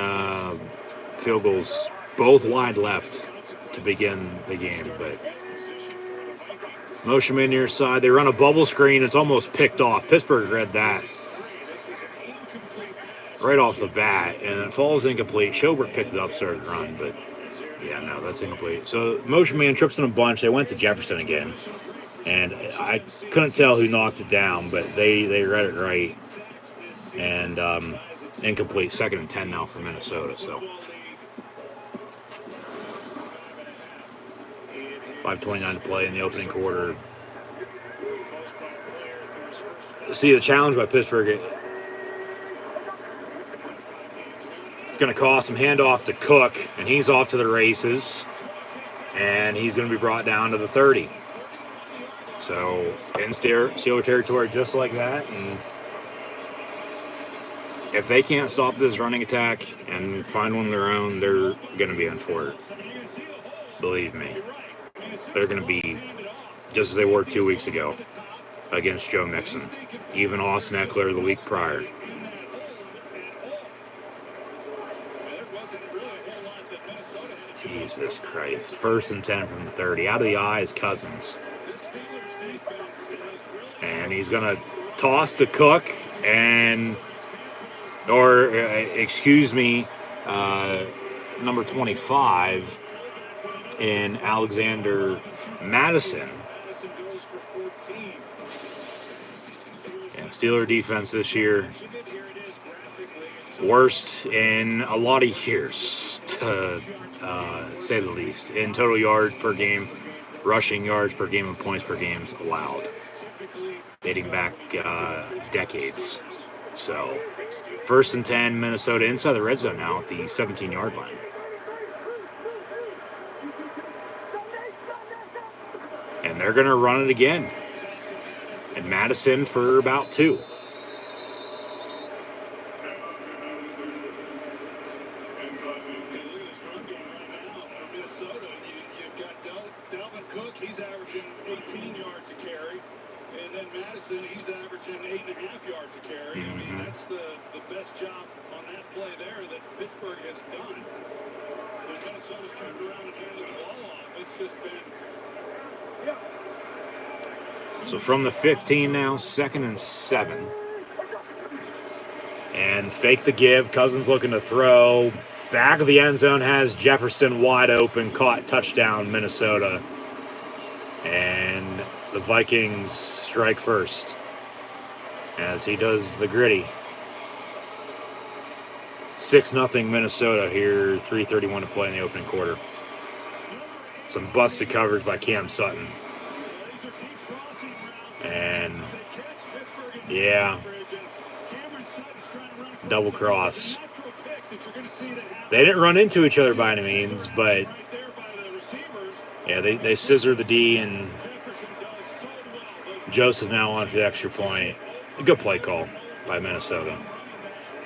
field goals, both wide left to begin the game. But motion man near side, they run a bubble screen. It's almost picked off. Pittsburgh read that right off the bat, and it falls incomplete. Schobert picked it up, started to run, but yeah, no, that's incomplete. So motion man trips in a bunch. They went to Jefferson again, and I couldn't tell who knocked it down, but they read it right. And incomplete, 2nd and 10 now for Minnesota. So 5:29 to play in the opening quarter. See, the challenge by Pittsburgh, it's going to cost him handoff to Cook, and he's off to the races, and he's going to be brought down to the 30. So in Steeler territory just like that, and if they can't stop this running attack and find one of their own, they're going to be in for it. Believe me. They're going to be just as they were 2 weeks ago against Joe Mixon. Even Austin Eckler the week prior. Jesus Christ. 1st and 10 from the 30. Out of the eye is Cousins. And he's going to toss to Cook and... number 25 in Alexander Madison. Yeah, Steeler defense this year, worst in a lot of years, to say the least. In total yards per game, rushing yards per game, and points per game allowed, dating back decades. So 1st and 10, Minnesota inside the red zone now at the 17-yard line. And they're going to run it again. And Madison for about 2. Dalvin Cook, he's averaging 18 yards a carry. And then Madison, he's averaging 8.5 yards a carry. I mean, that's the best job on that play there that Pittsburgh has done. And Minnesota's turned around and handed the ball off. It's just been... So from the 15 now, 2nd and 7. And fake the give. Cousins looking to throw. Back of the end zone has Jefferson wide open. Caught, touchdown, Minnesota. And the Vikings strike first as he does the gritty. 6-0 Minnesota here. 3:31 to play in the opening quarter. Some busted coverage by Cam Sutton. And, yeah, double cross. They didn't run into each other by any means, but, yeah, they scissor the D, and Joseph now on for the extra point. A good play call by Minnesota.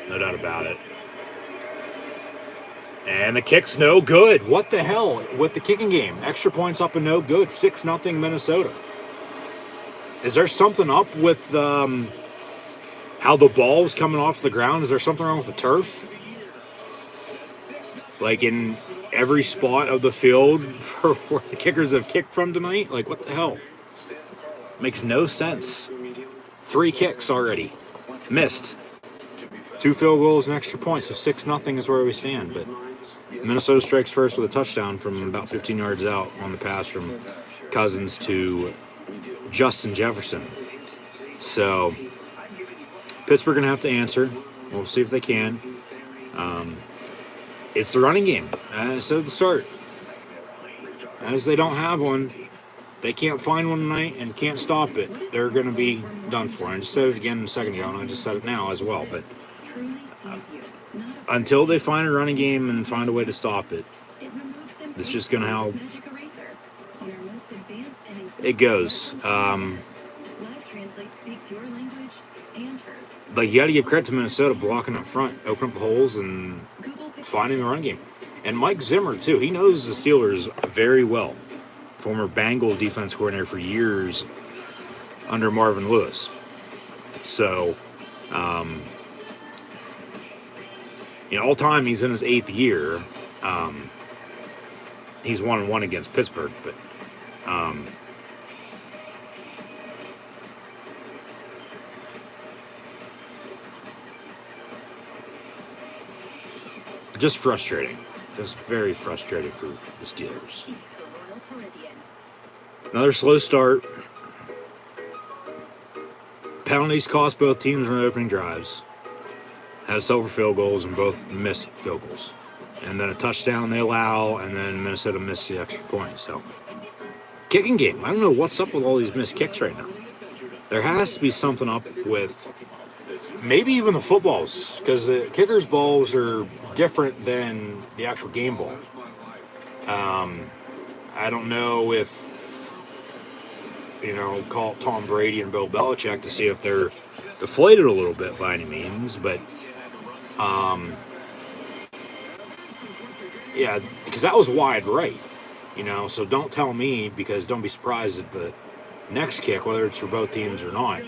No doubt about it. And the kick's no good. What the hell with the kicking game? Extra points up and no good. 6-0 Minnesota. Is there something up with how the ball's coming off the ground? Is there something wrong with the turf? Like in every spot of the field for where the kickers have kicked from tonight? Like, what the hell? Makes no sense. 3 kicks already. Missed. 2 field goals and extra points. So 6-0 is where we stand. But Minnesota strikes first with a touchdown from about 15 yards out on the pass from Cousins to Justin Jefferson. So Pittsburgh going to have to answer. We'll see if they can. It's the running game. As I said at the start. As they don't have one, they can't find one tonight and can't stop it. They're going to be done for. I just said it again a second ago, and I just said it now as well. But until they find a running game and find a way to stop it, it's just going to help. It goes. But you got to give credit to Minnesota blocking up front, opening up the holes, and finding the run game. And Mike Zimmer, too. He knows the Steelers very well. Former Bengal defense coordinator for years under Marvin Lewis. So, all time he's in his 8th year. He's 1-1 against Pittsburgh, but just frustrating. Just very frustrating for the Steelers. Another slow start. Penalties cost both teams on the opening drives. Had several field goals and both missed field goals. And then a touchdown they allow, and then Minnesota missed the extra point. So, kicking game. I don't know what's up with all these missed kicks right now. There has to be something up with maybe even the footballs, because the kickers' balls are different than the actual game ball. I don't know if, call Tom Brady and Bill Belichick to see if they're deflated a little bit by any means, but yeah, because that was wide right, so don't tell me, because don't be surprised at the next kick, whether it's for both teams or not.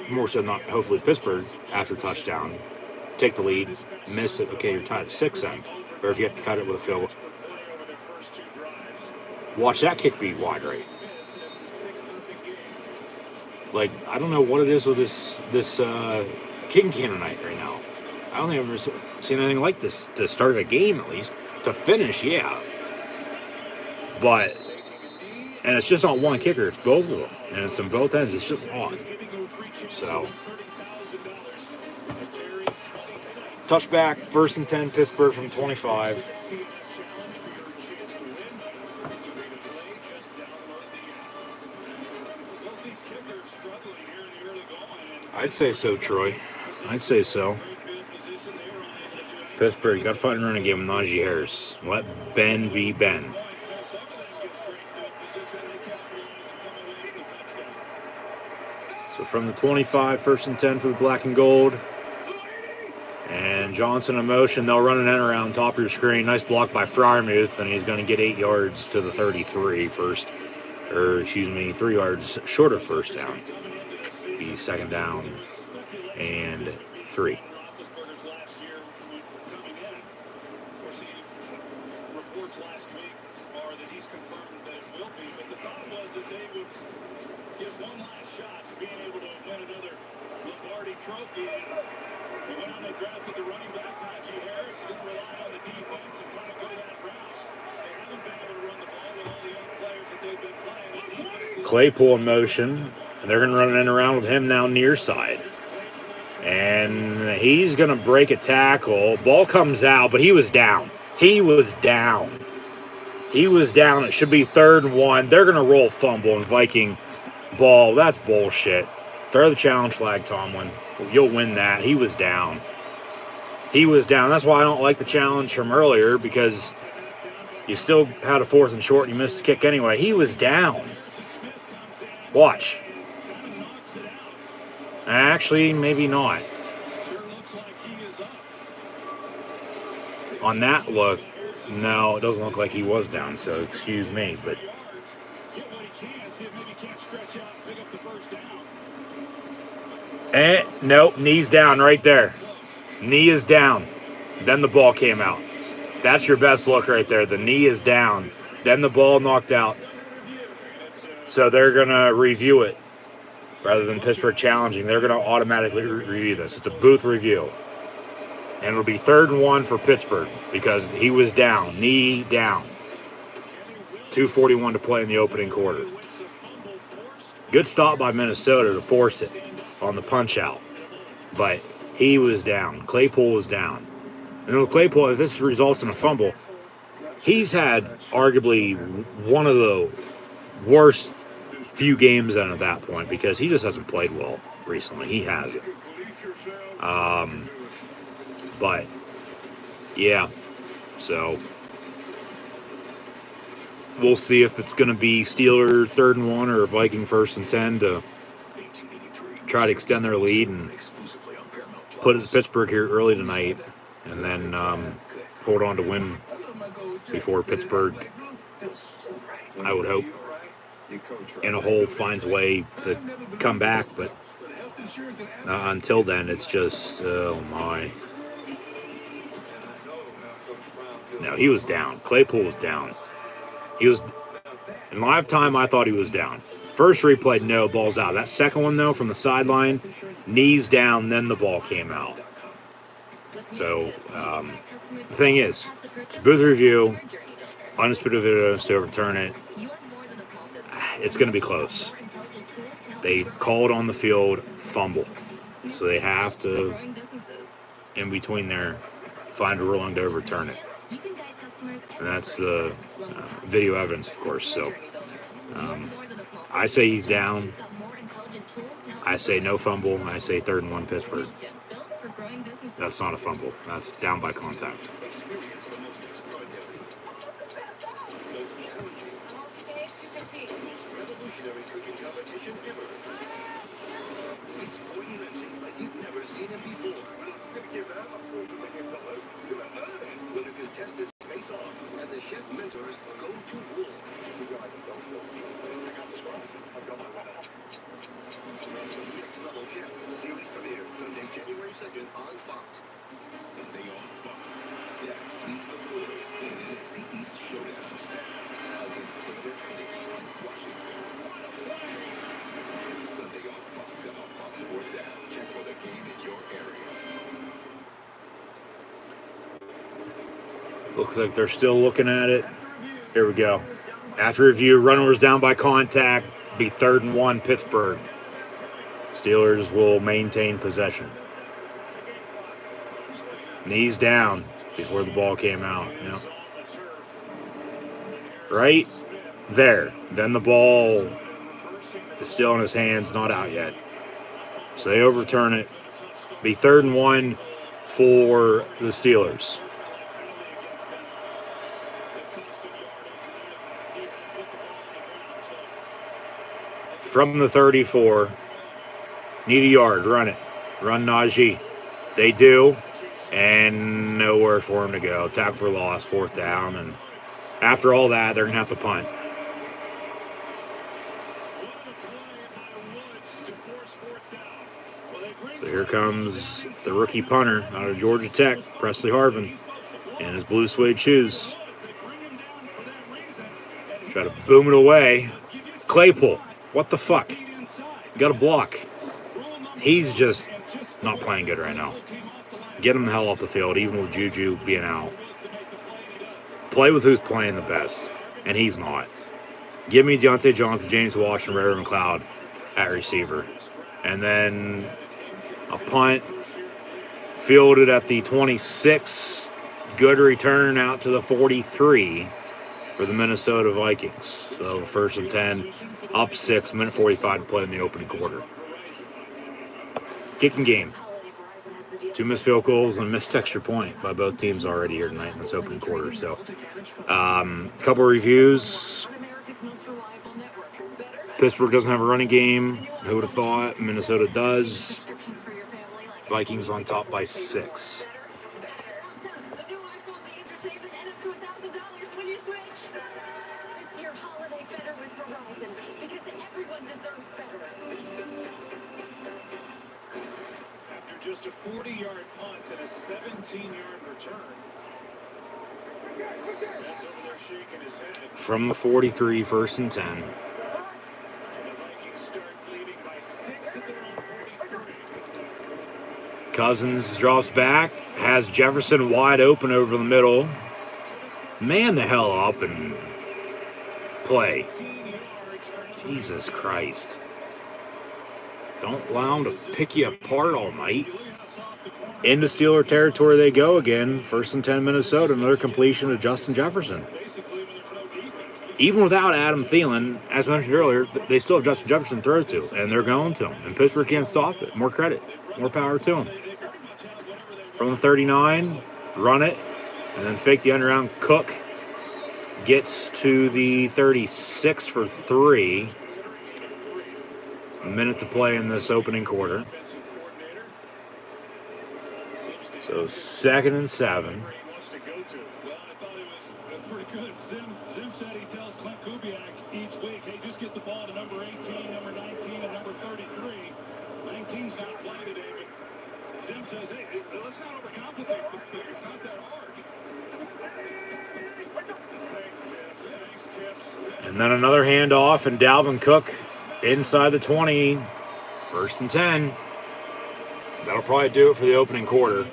More so not, hopefully, Pittsburgh, after touchdown, take the lead, miss it, okay, you're tied at 6 then. Or if you have to cut it with a field goal. Watch that kick be wide right. Like, I don't know what it is with this kicking game tonight right now. I don't think I've ever seen anything like this to start a game, at least. To finish, yeah. But, and it's just not one kicker, it's both of them. And it's on both ends, it's just odd. So, touchback, 1st and 10, Pittsburgh from 25. I'd say so, Troy. I'd say so. Pittsburgh, you got to find a running game with Najee Harris. Let Ben be Ben. So from the 25, 1st and 10 for the black and gold. And Johnson in motion. They'll run an end around top of your screen. Nice block by Freiermuth, and he's going to get 8 yards to the 33 first. 3 yards short of first down. Be 2nd down and 3. Claypool in motion. And they're going to run an end around with him now near side. And he's going to break a tackle. Ball comes out, but he was down. He was down. It should be 3rd and 1. They're going to roll fumble and Viking ball. That's bullshit. Throw the challenge flag, Tomlin. You'll win that. He was down. That's why I don't like the challenge from earlier, because you still had a 4th and short and you missed the kick anyway. He was down. Watch. Actually, maybe not. On that look, no, it doesn't look like he was down, so excuse me, but... Nope, knee's down right there. Knee is down. Then the ball came out. That's your best look right there. The knee is down. Then the ball knocked out. So they're going to review it. Rather than Pittsburgh challenging, they're going to automatically review this. It's a booth review. And it'll be 3rd and 1 for Pittsburgh because he was down, knee down. 2:41 to play in the opening quarter. Good stop by Minnesota to force it on the punch out. But he was down. Claypool was down. And Claypool, if this results in a fumble, he's had arguably one of the worst few games at that point because he just hasn't played well recently. He hasn't. But, yeah. So, we'll see if it's going to be Steeler 3rd and 1 or Viking 1st and 10 to try to extend their lead and put it to Pittsburgh here early tonight. And then hold on to win before Pittsburgh, I would hope, in a hole finds a way to come back. But until then, it's just, oh my. No, he was down. Claypool was down. He was, in live time, I thought he was down. First replay, no, ball's out. That second one, though, from the sideline, knees down, then the ball came out. So, the thing is, it's a booth review, undisputed evidence to overturn it. It's going to be close. They called on the field fumble. So they have to, in between there, find a ruling to overturn it. And that's the video evidence, of course. So I say he's down. I say no fumble. I say 3rd and 1 Pittsburgh. That's not a fumble. That's down by contact. Looks like they're still looking at it. Here we go. After review, runner was down by contact. Be 3rd and 1 Pittsburgh. Steelers will maintain possession. Knees down before the ball came out. Yep. Right there. Then the ball is still in his hands, not out yet. So they overturn it. Be 3rd and 1 for the Steelers. From the 34, need a yard, run it. Run Najee. They do, and nowhere for him to go. Tackle for loss, 4th down, and after all that, they're going to have to punt. So here comes the rookie punter out of Georgia Tech, Presley Harvin, in his blue suede shoes. Try to boom it away. Claypool. What the fuck? You got to block. He's just not playing good right now. Get him the hell off the field, even with Juju being out. Play with who's playing the best, and he's not. Give me Deontay Johnson, James Washington, Ray McLeod at receiver. And then a punt fielded at the 26. Good return out to the 43 for the Minnesota Vikings. So 1st and 10. Up 6, minute 45 to play in the opening quarter. Kicking game. 2 missed field goals and a missed extra point by both teams already here tonight in this opening quarter. So, couple reviews. Pittsburgh doesn't have a running game. Who would have thought? Minnesota does. Vikings on top by 6. Just a 40-yard punt and a 17-yard return. That's over there shaking his head. From the 43, 1st and 10. And the Vikings start leading by 6 at their own 43. Cousins drops back, has Jefferson wide open over the middle. Man the hell up and play. Jesus Christ. Don't allow them to pick you apart all night. Into Steeler territory they go again. 1st and 10 Minnesota. Another completion of Justin Jefferson. Even without Adam Thielen, as mentioned earlier, they still have Justin Jefferson to throw to, and they're going to him. And Pittsburgh can't stop it. More credit. More power to him. From the 39, run it, and then fake the underround. Cook gets to the 36 for 3. A minute to play in this opening quarter. So 2nd and 7. let's not overcomplicate this thing. It's not that hard. Thanks, Tips. And then another handoff, and Dalvin Cook inside the 20. 1st and 10. That'll probably do it for the opening quarter.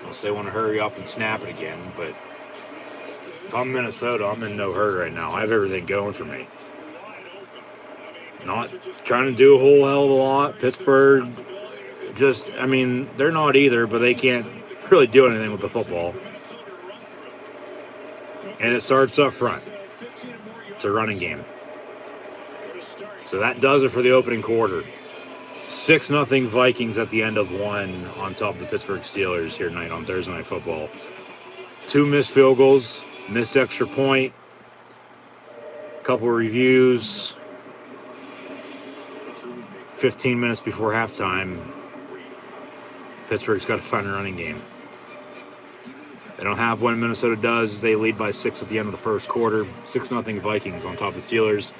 Unless they want to hurry up and snap it again. But if I'm Minnesota, I'm in no hurry right now. I have everything going for me. Not trying to do a whole hell of a lot. Pittsburgh, they're not either, but they can't really do anything with the football. And it starts up front. It's a running game. So that does it for the opening quarter. 6-0 Vikings at the end of one on top of the Pittsburgh Steelers here tonight on Thursday Night Football. 2 missed field goals, missed extra point, couple of reviews. 15 minutes before halftime, Pittsburgh's got to find a running game. They don't have one. Minnesota does. They lead by 6 at the end of the first quarter. 6-0 Vikings on top of the Steelers.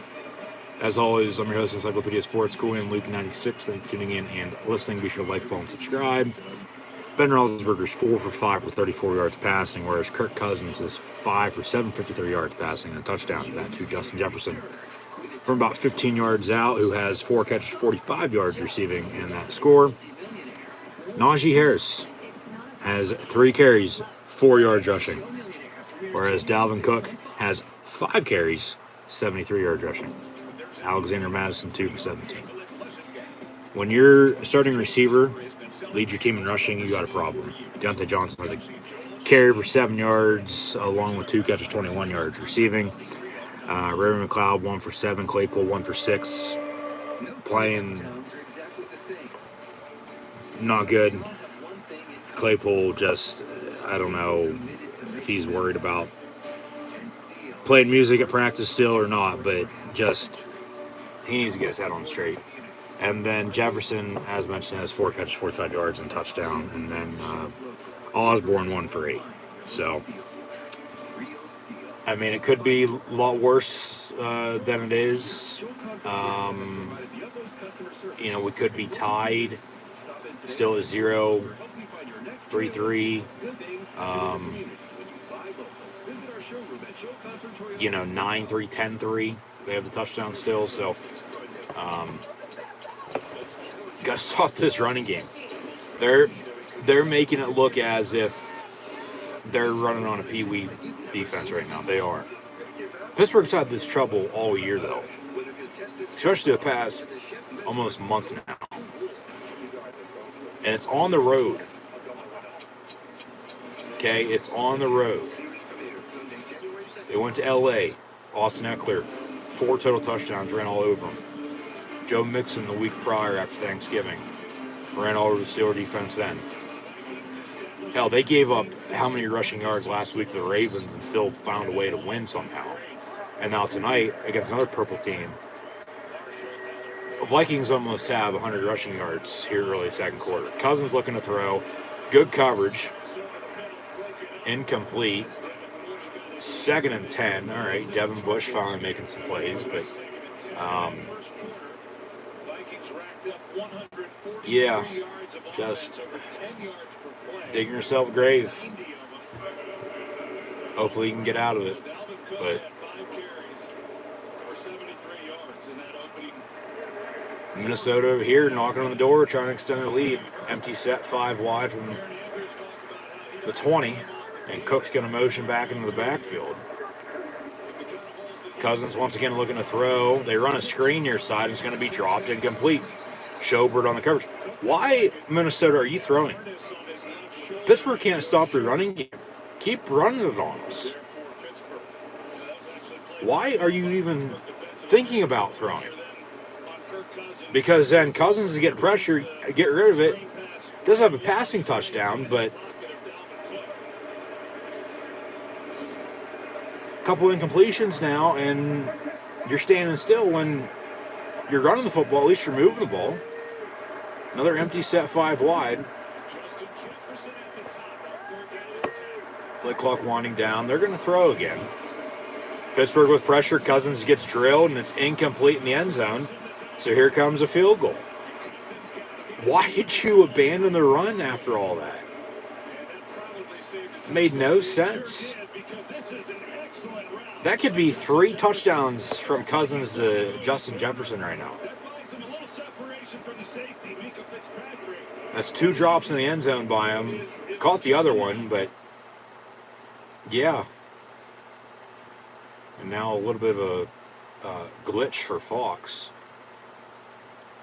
As always, I'm your host, Encyclopedia Sports, Cooley and Luke 96. Thank you for tuning in and listening. Be sure to like, follow, and subscribe. Ben Roethlisberger's 4 for 5 for 34 yards passing, whereas Kirk Cousins is 5 for 7, 53 yards passing, and a touchdown to that to Justin Jefferson from about 15 yards out, who has 4 catches, 45 yards receiving in that score. Najee Harris has 3 carries, 4 yards rushing, whereas Dalvin Cook has 5 carries, 73 yards rushing. Alexander Madison, 2 for 17. When your starting receiver leads your team in rushing, you got a problem. Deontay Johnson has a carry for 7 yards, along with 2 catches, 21 yards receiving. Ray McLeod, 1 for 7. Claypool, 1 for 6. Playing not good. Claypool just, I don't know if he's worried about playing music at practice still or not, but just he needs to get his head on straight. And then Jefferson, as mentioned, has 4 catches, 45 yards and touchdown. And then Osborne, 1 for 8. So, I mean, it could be a lot worse than it is. We could be tied still at 0, 3-3. 9-3, 10-3. They have the touchdown still, so got to stop this running game. They're making it look as if they're running on a pee-wee defense right now. They are. Pittsburgh's had this trouble all year, though, especially the past almost month now. And it's on the road. Okay, it's on the road. They went to L.A., Austin Eckler, 4 total touchdowns, ran all over them. Joe Mixon the week prior after Thanksgiving ran all over the Steelers defense then. Hell, they gave up how many rushing yards last week to the Ravens and still found a way to win somehow. And now tonight, against another purple team, the Vikings almost have 100 rushing yards here early second quarter. Cousins looking to throw. Good coverage. Incomplete. 2nd and 10. All right, Devin Bush finally making some plays, but yeah, just digging yourself a grave. Hopefully you can get out of it, but Minnesota here knocking on the door, trying to extend the lead. Empty set 5 wide from the 20. And Cook's going to motion back into the backfield. Cousins once again looking to throw. They run a screen near side. It's going to be dropped incomplete. Schobert on the coverage. Why, Minnesota, are you throwing? Pittsburgh can't stop your running game. Keep running it on us. Why are you even thinking about throwing? Because then Cousins is getting pressure, get rid of it. Does have a passing touchdown, but couple incompletions now, and you're standing still when you're running the football. At least you're moving the ball. Another empty set 5 wide. Play clock winding down. They're going to throw again. Pittsburgh with pressure. Cousins gets drilled, and it's incomplete in the end zone. So here comes a field goal. Why did you abandon the run after all that? Made no sense. That could be 3 touchdowns from Cousins to Justin Jefferson right now. That's 2 drops in the end zone by him. Caught the other one, but yeah. And now a little bit of a glitch for Fox.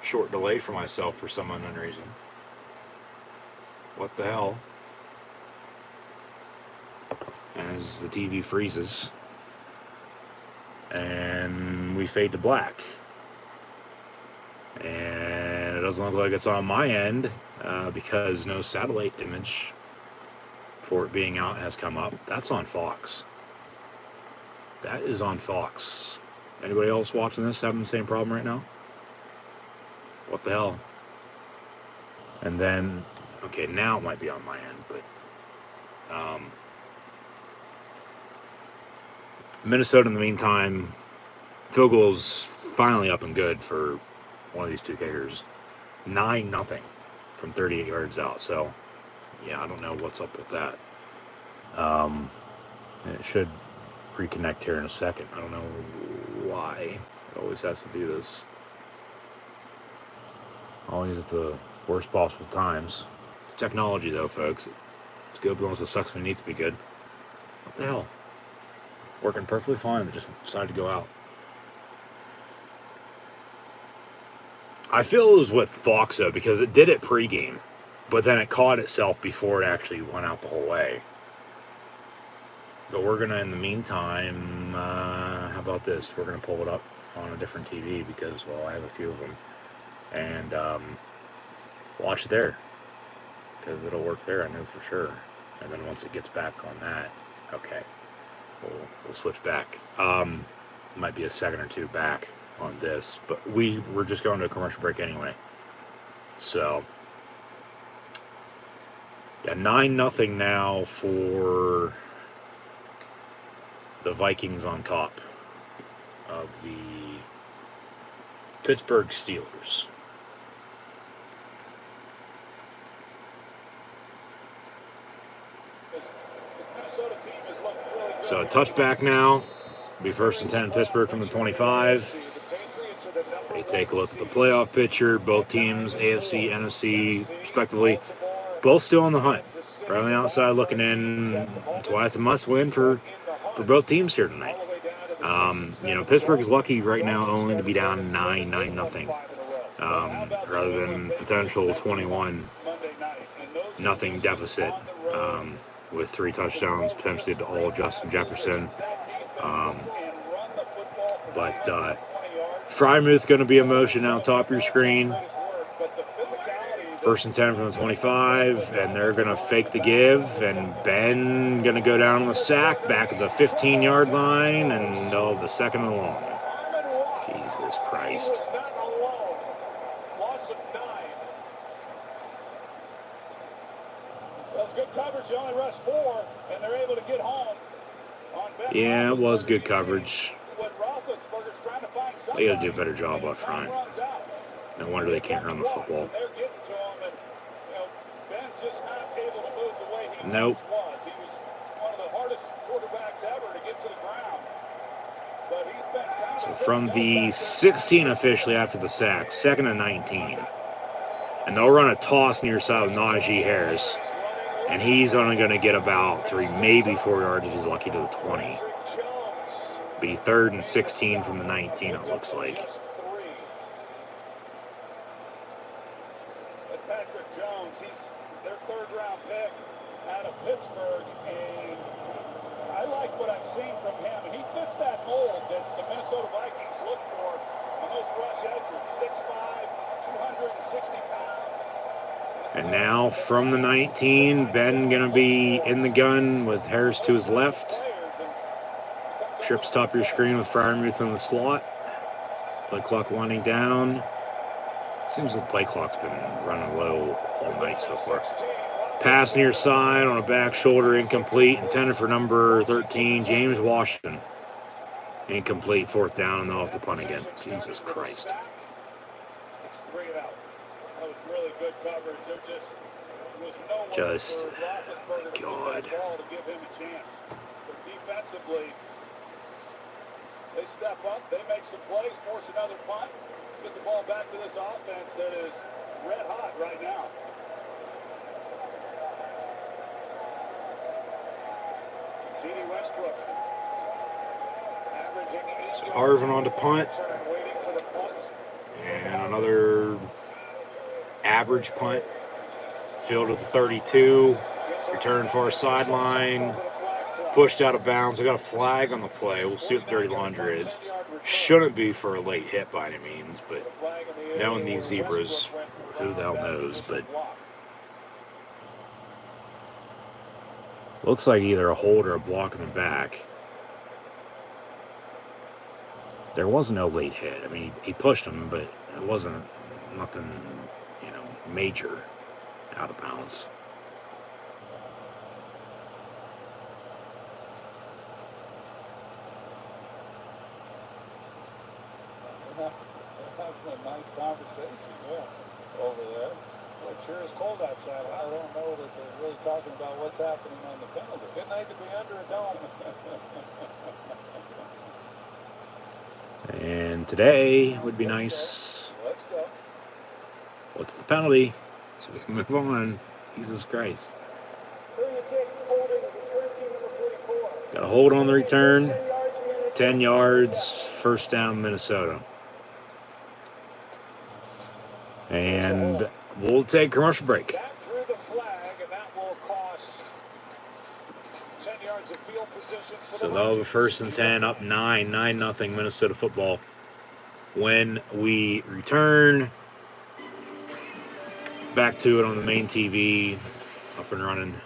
Short delay for myself for some unknown reason. What the hell? As the TV freezes. And we fade to black. And it doesn't look like it's on my end because no satellite image for it being out has come up. That's on Fox. That is on Fox. Anybody else watching this having the same problem right now? What the hell? And then, okay, now it might be on my end, but Minnesota, in the meantime, field goal's finally up and good for one of these 2 kickers. 9-0 from 38 yards out. So, yeah, I don't know what's up with that. It should reconnect here in a second. I don't know why it always has to do this. Always at the worst possible times. Technology, though, folks. It's good, but it also sucks when it needs to be good. What the hell? Working perfectly fine. They just decided to go out. I feel it was with Fox, though, because it did it pregame, but then it caught itself before it actually went out the whole way. But we're going to, in the meantime, how about this? We're going to pull it up on a different TV because, well, I have a few of them. And watch it there because it'll work there, I know for sure. And then once it gets back on that, okay, we'll switch back. Might be a second or 2 back on this, but we're just going to a commercial break anyway. So, yeah, 9-0 now for the Vikings on top of the Pittsburgh Steelers. So a touchback now. Be 1st and 10 Pittsburgh from the 25. They take a look at the playoff picture. Both teams, AFC, NFC, respectively, both still on the hunt. Right on the outside looking in. That's why it's a must-win for both teams here tonight. Pittsburgh is lucky right now only to be down 9-0, rather than potential 21-0 deficit with 3 touchdowns potentially to all Justin Jefferson. But Frymouth going to be in motion now, top of your screen. 1st and 10 from the 25, and they're going to fake the give, and Ben going to go down on the sack, back at the 15-yard line, and they'll have the 2nd and long. Jesus Christ. Yeah, it was good coverage. They got to do a better job up front. No wonder they can't run the football. Nope. So from the 16 officially after the sack, 2nd and 19. And they'll run a toss near side with Najee Harris. And he's only going to get about 3, maybe 4 yards if he's lucky to the 20. Be 3rd and 16 from the 19, it looks like. Patrick Jones, he's their 3rd-round pick out of Pittsburgh, and I like what I've seen from him. And he fits that mold that the Minnesota Vikings look for on those rush edges, 6'5", 260 pounds. And now from the 19, Ben going to be in the gun with Harris to his left. Trips top of your screen with Freiermuth in the slot. Play clock winding down. Seems like the play clock's been running low all night so far. Pass near side on a back shoulder, incomplete. Intended for number 13, James Washington. Incomplete, 4th down, and they'll have to punt again. Jesus Christ. It's 3 and out. That was really good coverage. There was no way Just, for Roethlisberger to God. get that ball to give him a chance. But defensively, they step up, they make some plays, force another punt, get the ball back to this offense that is red hot right now. Genie Westbrook averaging 8 So yards Harvin on to punt. waiting for the punt. And another average punt. Field at the 32. Return far sideline. Pushed out of bounds. We got a flag on the play. We'll see what the dirty laundry is. Shouldn't be for a late hit by any means, but knowing these zebras, who the hell knows, but looks like either a hold or a block in the back. There was no late hit. I mean, he pushed him, but it wasn't nothing, major out of bounds. Having a nice conversation, over there. Well, it sure is cold outside. I don't know that they're really talking about what's happening on the penalty. Good night to be under a dome. And today would be nice. Let's go. What's the penalty? So we can move on. Jesus Christ. Got a hold on the return. 10 yards. First down, Minnesota. And we'll take commercial break. That threw the flag, and that will cost 10 yards of field position for So they'll have a first and 10, up 9-0 Minnesota football. When we return, back to it on the main TV, up and running.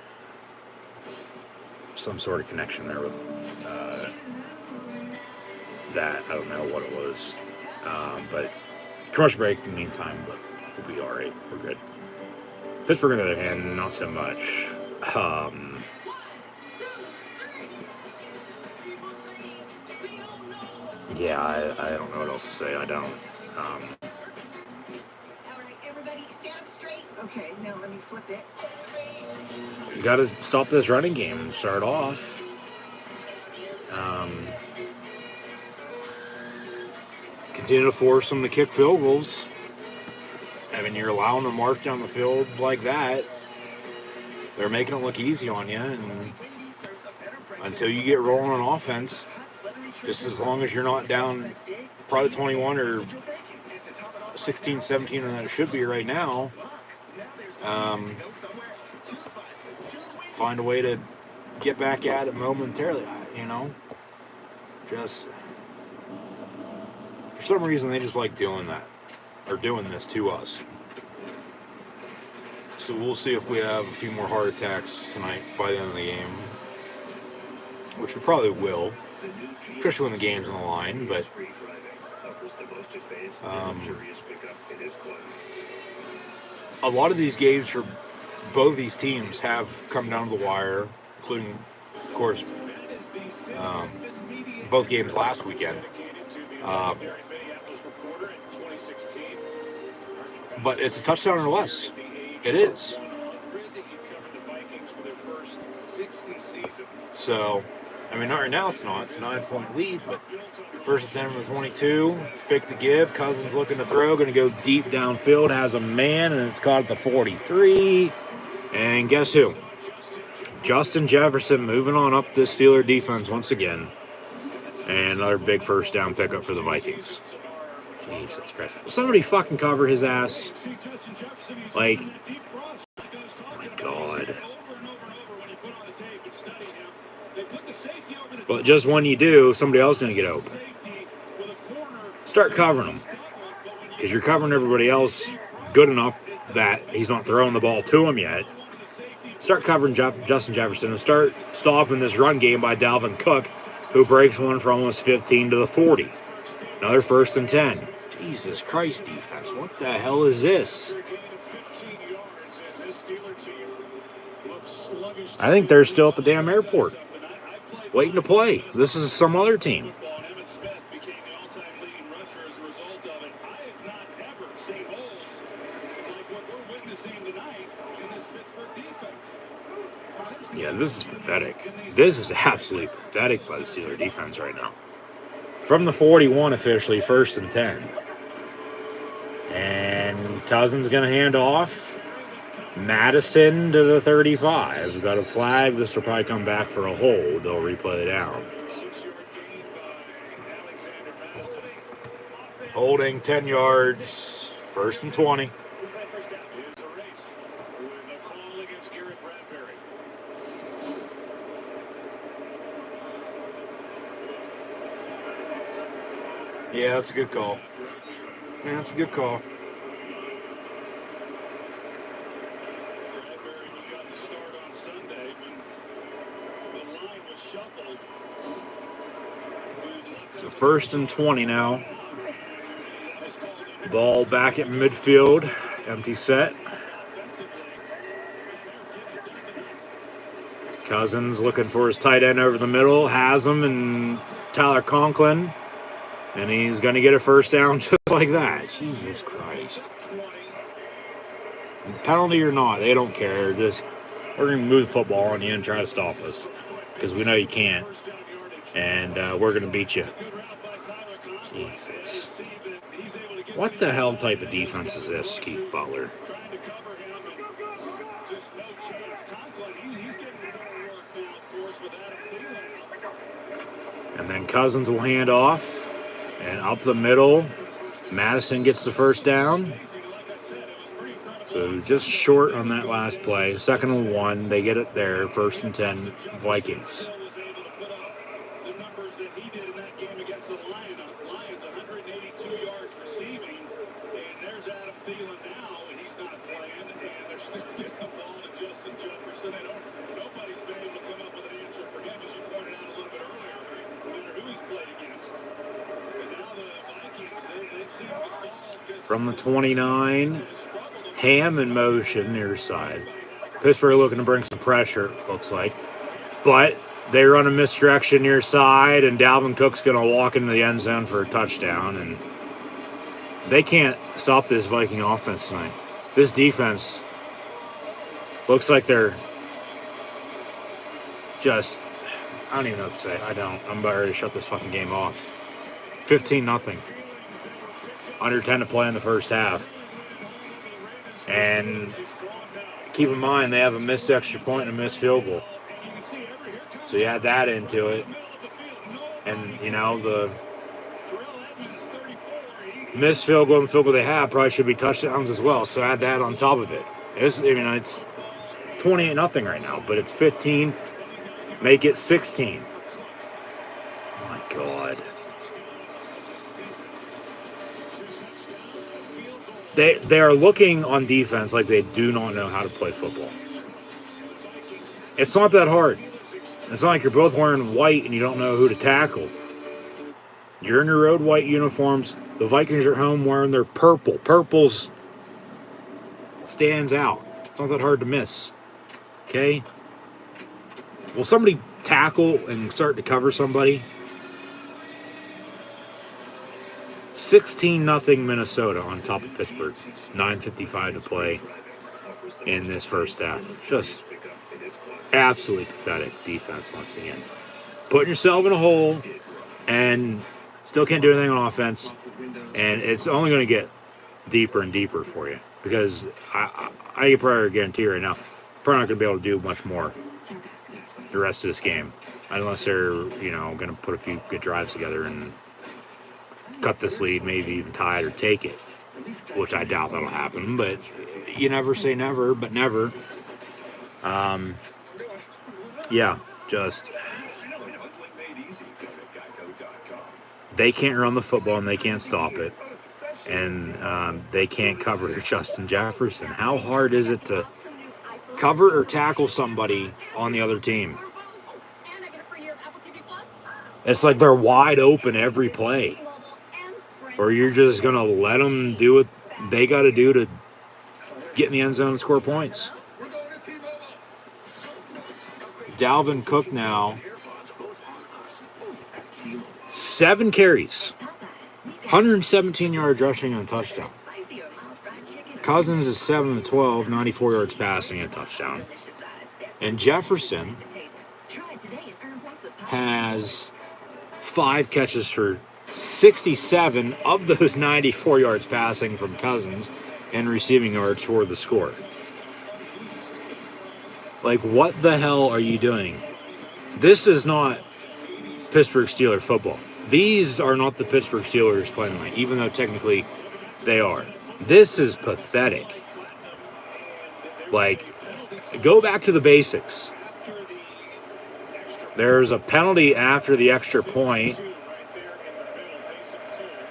Some sort of connection there with that. I don't know what it was. But commercial break in the meantime, but we'll be all right. We're good. Pittsburgh, on the other hand, not so much. Yeah, I don't know what else to say. I don't. All right, everybody stand up straight. Okay, now let me flip it. You got to stop this running game and start off. Continue to force them to kick field goals. I mean, you're allowing them to march down the field like that. They're making it look easy on you, and until you get rolling on offense, just as long as you're not down probably 21 or 16, 17, and that it should be right now, find a way to get back at it momentarily, Just, for some reason, they just like doing that, or doing this to us. So we'll see if we have a few more heart attacks tonight by the end of the game, which we probably will, especially when the game's on the line, but a lot of these games for both of these teams have come down to the wire, including, of course, both games last weekend. But it's a touchdown or less. It is. So, I mean, not right now it's not. It's a 9-point lead, but first and 10 with 22. Fake the give. Cousins looking to throw. Going to go deep downfield. Has a man, and it's caught at the 43. And guess who? Justin Jefferson moving on up the Steeler defense once again. And another big first down pickup for the Vikings. Jesus Christ. Will somebody fucking cover his ass? Like, oh my God. But just when you do, somebody else is going to get open. Start covering them. Because you're covering everybody else good enough that he's not throwing the ball to him yet. Start covering Justin Jefferson and start stopping this run game by Dalvin Cook, who breaks one for almost 15 to the 40. Another first and 10. Jesus Christ, defense. What the hell is this? I think they're still at the damn airport, waiting to play. This is some other team. Yeah, this is pathetic. This is absolutely pathetic by the Steeler defense right now. From the 41 officially, 1st and 10. And Cousins going to hand off. Madison to the 35. Got a flag. This will probably come back for a hold. They'll replay it down. Holding 10 yards. 1st and 20. Yeah, that's a good call. Yeah, that's a good call. So 1st and 20 now. Ball back at midfield. Empty set. Cousins looking for his tight end over the middle. Has him, and Tyler Conklin. And he's going to get a first down just like that. Jesus Christ. Penalty or not, they don't care. Just, we're going to move the football on you and try to stop us. Because we know you can't. And we're going to beat you. Jesus. What the hell type of defense is this, Keith Butler? And then Cousins will hand off. And up the middle, Madison gets the first down. So just short on that last play. 2nd and 1, they get it there. 1st and 10, Vikings. From the 29, Ham in motion near side. Pittsburgh looking to bring some pressure, looks like. But they run a misdirection near side, and Dalvin Cook's going to walk into the end zone for a touchdown. And they can't stop this Viking offense tonight. This defense looks like they're just, I don't even know what to say. I'm about ready to shut this fucking game off. 15-0. Under 10 to play in the first half. And keep in mind, they have a missed extra point and a missed field goal. So you add that into it. And, you know, the missed field goal and the field goal they have probably should be touchdowns as well. So add that on top of it. It's 28-0 right now, but it's 15. Make it 16. My God. They are looking on defense like they do not know how to play football. It's not that hard. It's not like you're both wearing white and you don't know who to tackle. You're in your road white uniforms. The Vikings are home wearing their purple. Purple's stands out. It's not that hard to miss. Okay? Will somebody tackle and start to cover somebody? 16-0 Minnesota on top of Pittsburgh. 9:55 to play in this first half. Just absolutely pathetic defense once again. Putting yourself in a hole and still can't do anything on offense. And it's only going to get deeper and deeper for you. Because I can probably guarantee right now, probably not going to be able to do much more the rest of this game. Unless they're, going to put a few good drives together and cut this lead, maybe even tie it or take it, which I doubt that'll happen, but you never say never, but never. Just they can't run the football and they can't stop it, and they can't cover Justin Jefferson. How hard is it to cover or tackle somebody on the other team? It's like they're wide open every play. Or you're just going to let them do what they got to do to get in the end zone and score points. Dalvin Cook now, 7 carries, 117 yards rushing and a touchdown. Cousins is 7 of 12, 94 yards passing and a touchdown. And Jefferson has 5 catches for 67 of those 94 yards passing from Cousins and receiving yards for the score. Like, what the hell are you doing? This is not Pittsburgh Steelers football. These are not the Pittsburgh Steelers playing tonight, even though technically they are. This is pathetic. Like, go back to the basics. There's a penalty after the extra point,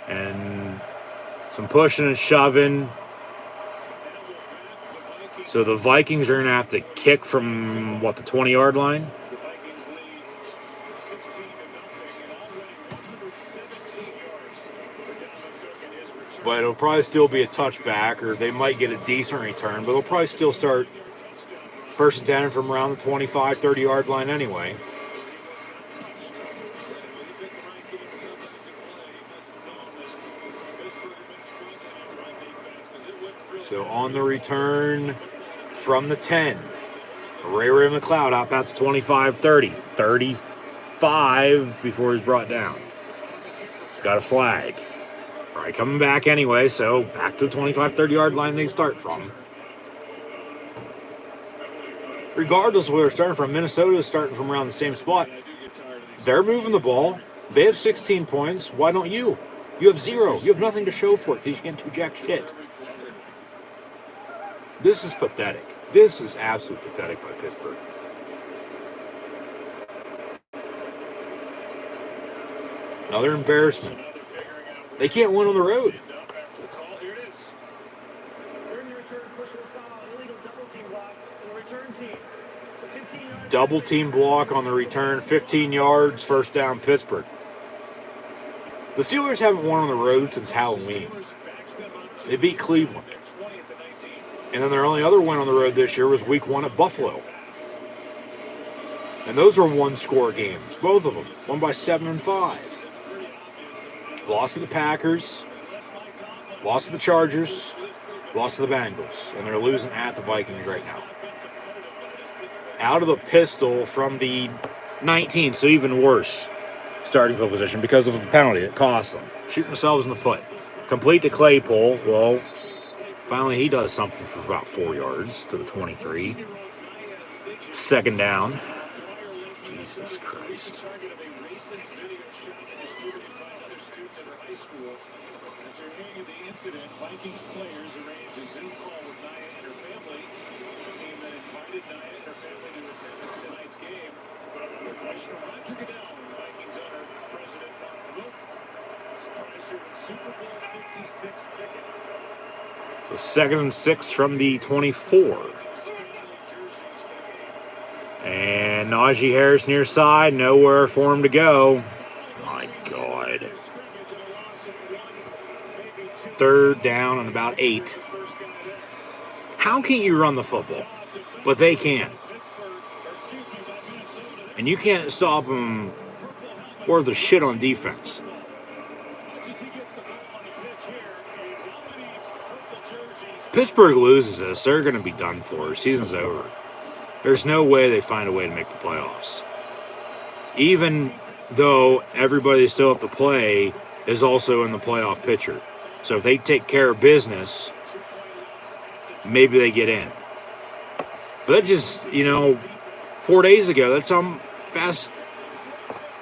and some pushing and shoving. So the Vikings are going to have to kick from, what, the 20-yard line? But it'll probably still be a touchback, or they might get a decent return, but they'll probably still start 1st and 10 from around the 25, 30-yard line anyway. So on the return from the 10, Ray McLeod out past the 25, 30, 35 before he's brought down. Got a flag. All right, coming back anyway, so back to the 25, 30-yard line they start from. Regardless of where they're starting from, Minnesota is starting from around the same spot. They're moving the ball. They have 16 points. Why don't you? You have 0. You have nothing to show for it because you can't do jack shit. This is pathetic. This is absolutely pathetic by Pittsburgh. Another embarrassment. They can't win on the road. Double team block on the return, 15 yards, first down, Pittsburgh. The Steelers haven't won on the road since Halloween. They beat Cleveland. And then their only other win on the road this year was week 1 at Buffalo. And those were one-score games, both of them. Won by 7 and 5. Lost to the Packers, lost to the Chargers, lost to the Bengals. And they're losing at the Vikings right now. Out of the pistol from the 19, so even worse starting field position because of the penalty it cost them. Shooting themselves in the foot. Complete to Claypool. Well, finally he does something for about 4 yards to the 23. Second down. Jesus Christ. Vikings players arranged a Zoom call with Nia and her family. The team that invited Nia and her family to attend tonight's game. Commissioner Roger Goodell, Vikings owner, President Mark Wolf, surprised her with Super Bowl 56 tickets. So 2nd and 6 from the 24. And Najee Harris near side, nowhere for him to go. My God. 3rd down and about 8. How can't you run the football? But they can. And you can't stop them or the shit on defense. Pittsburgh loses this, they're going to be done for. Season's over. There's no way they find a way to make the playoffs. Even though everybody they still have to play is also in the playoff picture. So if they take care of business, maybe they get in. But that just, 4 days ago, that's how fast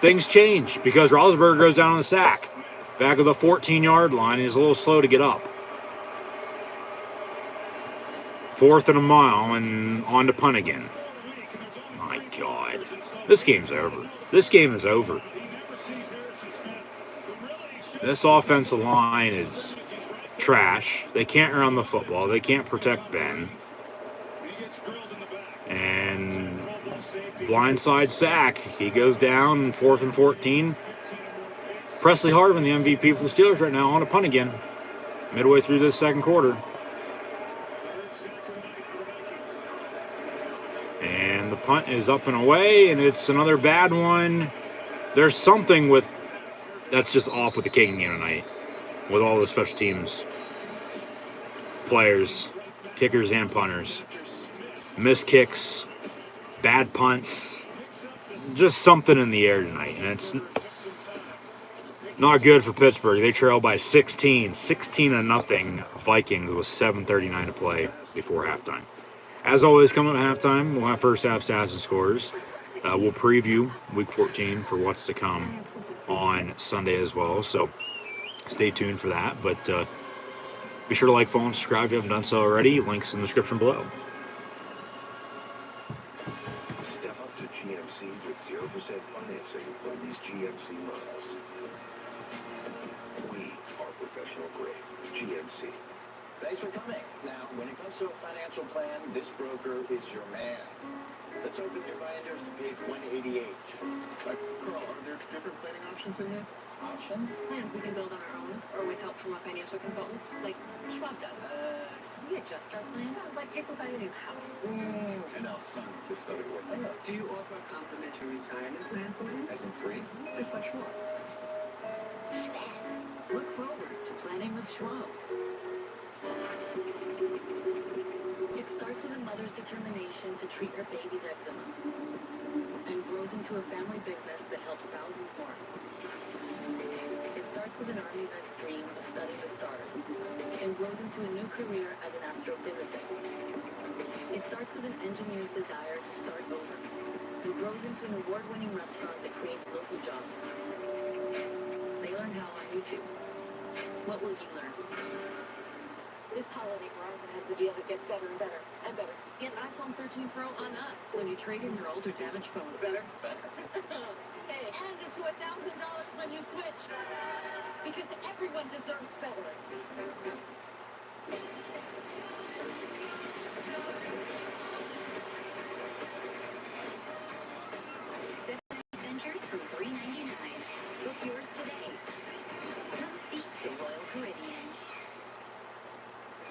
things change. Because Roethlisberger goes down on the sack. Back of the 14-yard line, he's a little slow to get up. 4th and a mile, and on to punt again. My God. This game's over. This game is over. This offensive line is trash. They can't run the football. They can't protect Ben. And blindside sack. He goes down, 4th and 14. Presley Harvin, the MVP for the Steelers right now, on a punt again. Midway through this second quarter. And the punt is up and away, and it's another bad one. There's something that's just off with the kicking game tonight. With all the special teams players, kickers and punters. Missed kicks, bad punts, just something in the air tonight, and it's not good for Pittsburgh. They trail by 16-0 Vikings with 7:39 to play before halftime. As always, coming up at halftime, we'll have first half stats and scores. We'll preview Week 14 for what's to come on Sunday as well, so stay tuned for that. But be sure to like, follow, and subscribe if you haven't done so already. Links in the description below. Step up to GMC with 0% financing on these GMC models. We are professional grade. GMC. Thanks for coming. Now, when it comes to a financial plan, this broker is your man. Let's open your binders to page 188. Carl, are there different planning options in here? Options? Plans we can build on our own or with help from a financial consultant, like Schwab does. We adjust our plan, like if we buy a new house. And now, son, just so it works. Do you offer a complimentary retirement plan for them? As in free? Just like Schwab. Look forward to planning with Schwab. It starts with a mother's determination to treat her baby's eczema and grows into a family business that helps thousands more. It starts with an Army vet's dream of studying the stars and grows into a new career as an astrophysicist. It starts with an engineer's desire to start over and grows into an award-winning restaurant that creates local jobs. They learn how on YouTube. What will you learn? This holiday, Verizon has the deal that gets better and better and better. Get iPhone 13 Pro on us when you trade in your old or damaged phone. Better? Hey, and up to $1,000 when you switch. Because everyone deserves better. Adventures from $3.99. Book yours today. Come see the Royal Caribbean.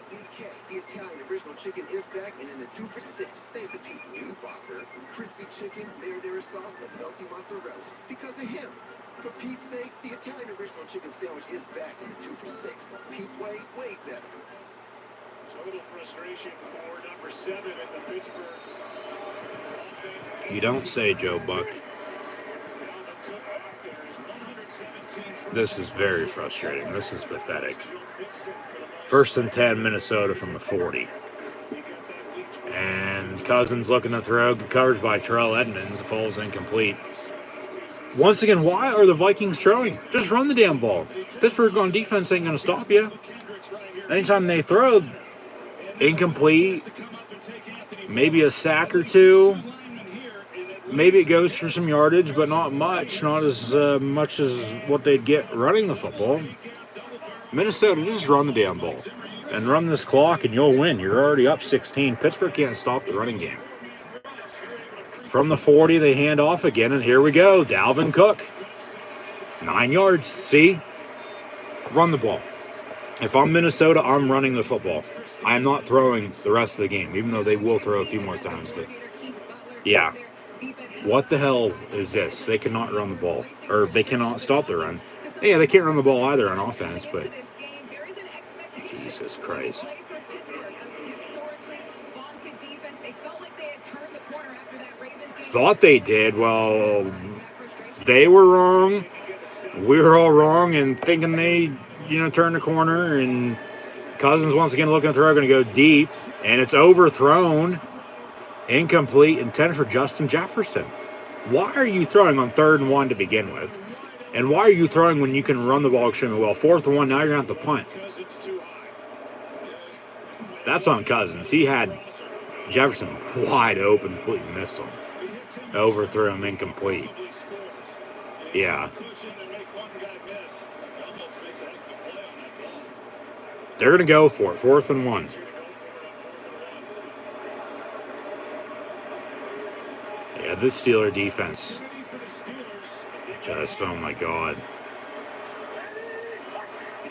BK, the Italian original chicken is back and in the 2 for $6. Thanks to Pete Newbacher. Crispy chicken, marinara sauce, and melty mozzarella. Because of him. For Pete's sake, the Italian original chicken sandwich is back in the 2 for $6. Pete's way, way better. Total frustration for number 7 at the Pittsburgh offense. You don't say, Joe Buck. This is very frustrating. This is pathetic. 1st and 10, Minnesota from the 40. And Cousins looking to throw. Good coverage by Terrell Edmonds. It falls incomplete. Once again, why are the Vikings throwing? Just run the damn ball. Pittsburgh on defense ain't going to stop you. Anytime they throw, incomplete, maybe a sack or two. Maybe it goes for some yardage, but not much. Not as much as what they'd get running the football. Minnesota, just run the damn ball. And run this clock and you'll win. You're already up 16. Pittsburgh can't stop the running game. From the 40, they hand off again, and here we go. Dalvin Cook. 9 yards. See? Run the ball. If I'm Minnesota, I'm running the football. I'm not throwing the rest of the game, even though they will throw a few more times. But yeah. What the hell is this? They cannot run the ball. Or they cannot stop the run. Yeah, they can't run the ball either on offense, but Jesus Christ. Thought they did. Well, they were wrong. We were all wrong and thinking they, turned the corner. And Cousins once again looking to throw, going to go deep. And it's overthrown. Incomplete, intended for Justin Jefferson. Why are you throwing on 3rd and 1 to begin with? And why are you throwing when you can run the ball extremely well? 4th and 1, now you're going to have to punt. That's on Cousins. He had Jefferson wide open, completely missed him. Overthrew him, incomplete. Yeah. They're going to go for it. 4th and 1. Yeah, this Steeler defense. Just, oh my God.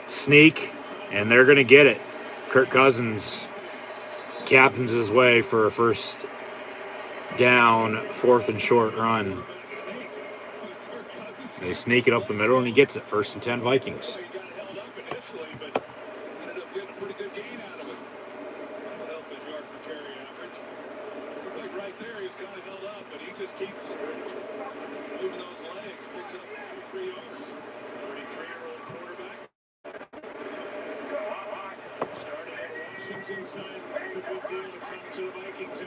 Sneak, and they're going to get it. Kirk Cousins captains his way for a first down, 4th and short run. They sneak it up the middle, and he gets it. 1st and 10 Vikings. Right there, he's kind of held up.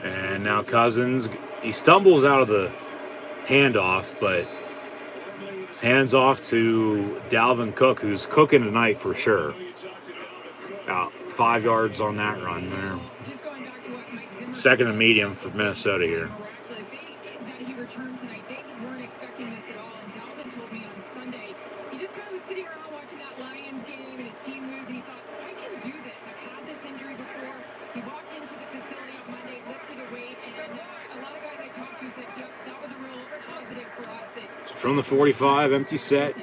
And now Cousins, he stumbles out of the handoff, but hands off to Dalvin Cook, who's cooking tonight for sure. About 5 yards on that run there. Second and medium for Minnesota here. That he returned tonight. They weren't expecting this at all. And Dalvin told me on Sunday, he just kind of was sitting around watching that Lions game and his team lose, and he thought, I can do this. I've had this injury before. He walked into the facility on Monday, lifted a weight, and a lot of guys I talked to said, yep, that was a real positive for us. From the 45, empty set.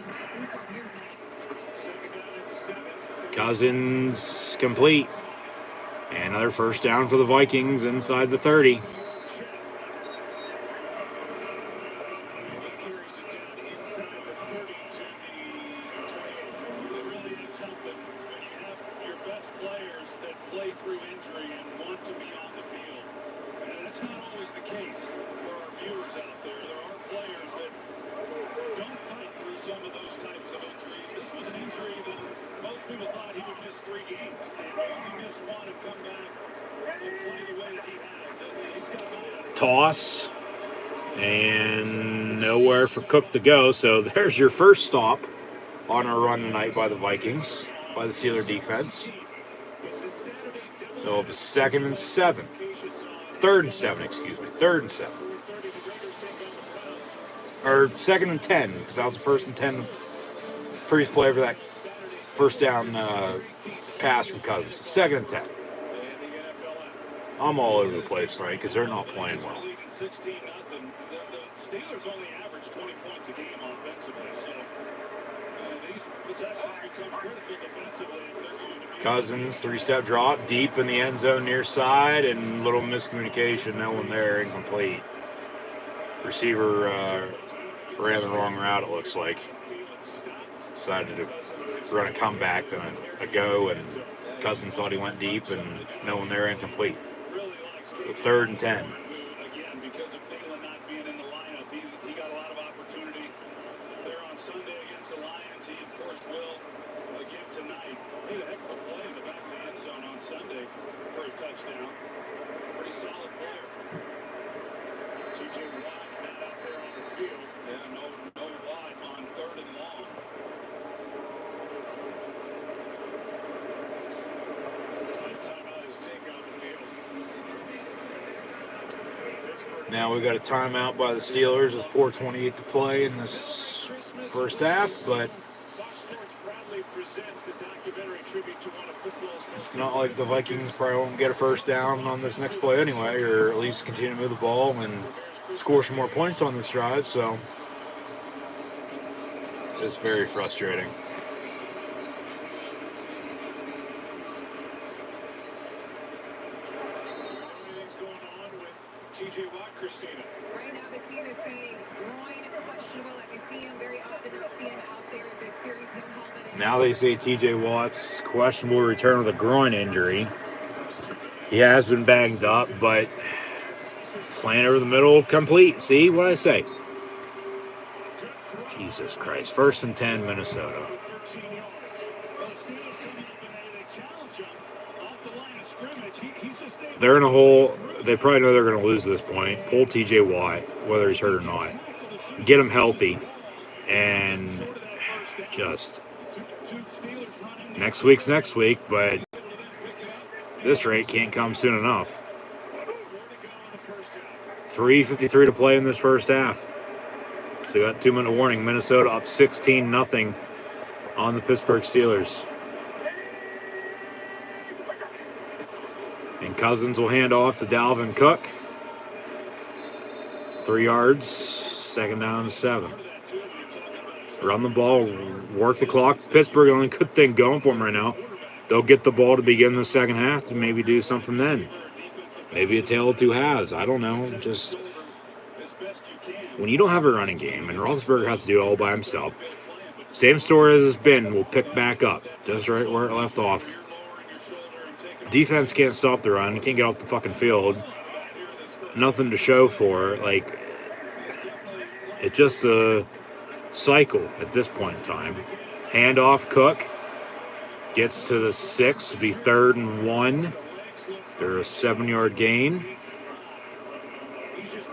Cousins complete. And another first down for the Vikings inside the 30. Toss, and nowhere for Cook to go. So there's your first stop on our run tonight by the Vikings, by the Steeler defense. So it's 2nd and 7. 3rd and 7, excuse me. 3rd and 7. Or 2nd and 10, because that was the 1st and 10 previous play for that first down pass from Cousins. 2nd and 10. I'm all over the place, right? Because they're not playing well. 16-0. The Steelers only average 20 points a game offensively, so these possessions become critical defensively if they're going to be. Cousins, 3-step drop, deep in the end zone near side, and little miscommunication. No one there, incomplete. Receiver ran the wrong route, it looks like. Decided to run a comeback, then a go, and Cousins thought he went deep, and no one there, incomplete. So 3rd and 10. Again, because of Thielen not being in the lineup, he got a lot of opportunity there on Sunday against the Lions. He, of course, will again tonight. He had a heck of a play in the back of the end zone on Sunday for a touchdown. Pretty solid player. T.J. Watt not out there on the field. And no Watt on 3rd and long. Timeout is taken on the field. Now we got a timeout by the Steelers with 4:28 to play in this first half, but it's not like the Vikings probably won't get a first down on this next play anyway, or at least continue to move the ball and score some more points on this drive, so it's very frustrating. T.J. Watt, Christina. Right now, the team is saying groin questionable. As you see him very often, don't see him out there this series, no helmet. Now they say T.J. Watt's questionable return with a groin injury. He has been banged up, but slant over the middle, complete. See what I say? Jesus Christ. 1st and 10, Minnesota. They're in a hole. They probably know they're going to lose at this point. Pull T.J. Watt, whether he's hurt or not. Get him healthy. And just next week's next week, but this rate can't come soon enough. 3:53 to play in this first half. So got 2-minute warning. Minnesota up 16-0 on the Pittsburgh Steelers. And Cousins will hand off to Dalvin Cook. 3 yards, 2nd down and 7. Run the ball, work the clock. Pittsburgh, only good thing going for them right now. They'll get the ball to begin the second half to maybe do something then. Maybe a tale of two halves. I don't know. Just when you don't have a running game and Roethlisberger has to do it all by himself, same story as it's been, we'll pick back up just right where it left off. Defense can't stop the run. You can't get off the fucking field. Nothing to show for it. Like, it's just a cycle at this point in time. Handoff, Cook gets to the 6, be 3rd and 1. After a 7-yard gain.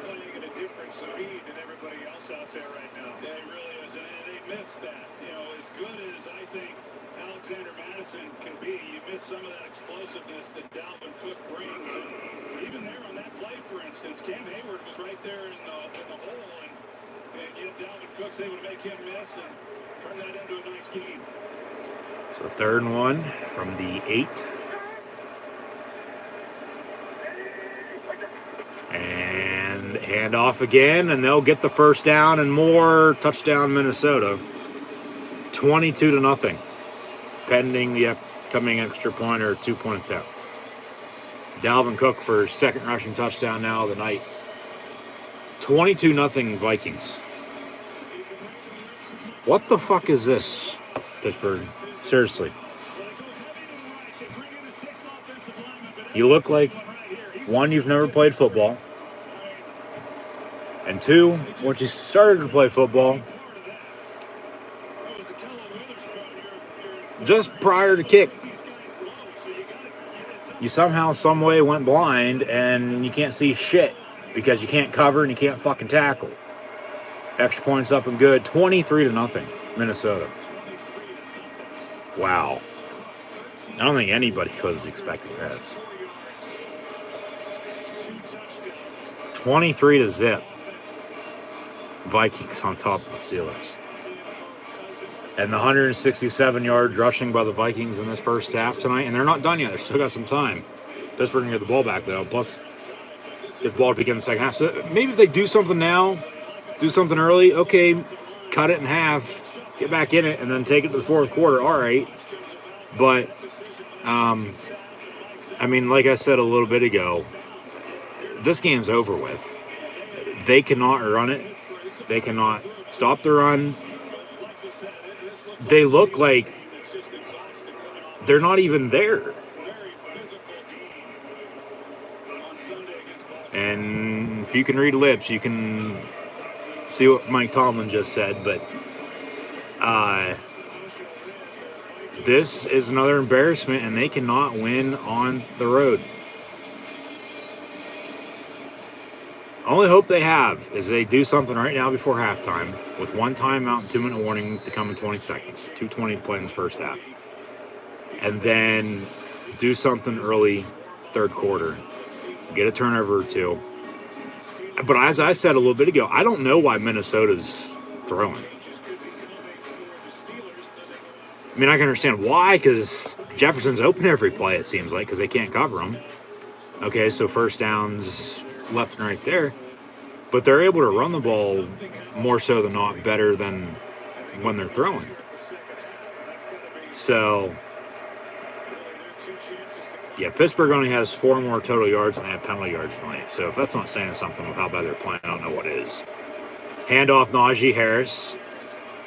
playing at a different speed than everybody else out there right now. Yeah, he really is, and they missed that. You know, as good as I think Alexander Madison can be, you miss some of that explosiveness that Dalvin Cook brings. And even there on that play, for instance, Cam Hayward was right there in the hole, and yet Dalvin Cook's able to make him miss and turn that into a nice game. So 3rd and 1 from the 8. And hand off again, and they'll get the first down and more. Touchdown, Minnesota. 22-0, pending the upcoming extra point or 2-point attempt. Dalvin Cook for 2nd rushing touchdown now of the night. 22-0 Vikings. What the fuck is this, Pittsburgh? Seriously. You look like, 1, you've never played football. And 2, once you started to play football, just prior to kick, you somehow, some way went blind and you can't see shit because you can't cover and you can't fucking tackle. Extra points up and good. 23-0, Minnesota. Wow. I don't think anybody was expecting this. 23-0. Vikings on top of the Steelers. And the 167 yards rushing by the Vikings in this first half tonight. And they're not done yet. They still got some time. Pittsburgh can get the ball back, though. Plus, get the ball to begin the second half. So maybe if they do something now, do something early, okay, cut it in half, get back in it, and then take it to the 4th quarter. All right. But, I mean, like I said a little bit ago, this game's over with. They cannot run it. They cannot stop the run. They look like they're not even there. And if you can read lips, you can see what Mike Tomlin just said. But this is another embarrassment, and they cannot win on the road. Only hope they have is they do something right now before halftime with 1 timeout and 2-minute warning to come in 20 seconds. 2:20 to play in the first half. And then do something early 3rd quarter. Get a turnover or 2. But as I said a little bit ago, I don't know why Minnesota's throwing. I mean, I can understand why, because Jefferson's open every play, it seems like, because they can't cover him. Okay, so first downs left and right there. But they're able to run the ball more so than not better than when they're throwing. So, yeah, Pittsburgh only has 4 more total yards than they have penalty yards tonight. So if that's not saying something with how bad they're playing, I don't know what is. Handoff, Najee Harris.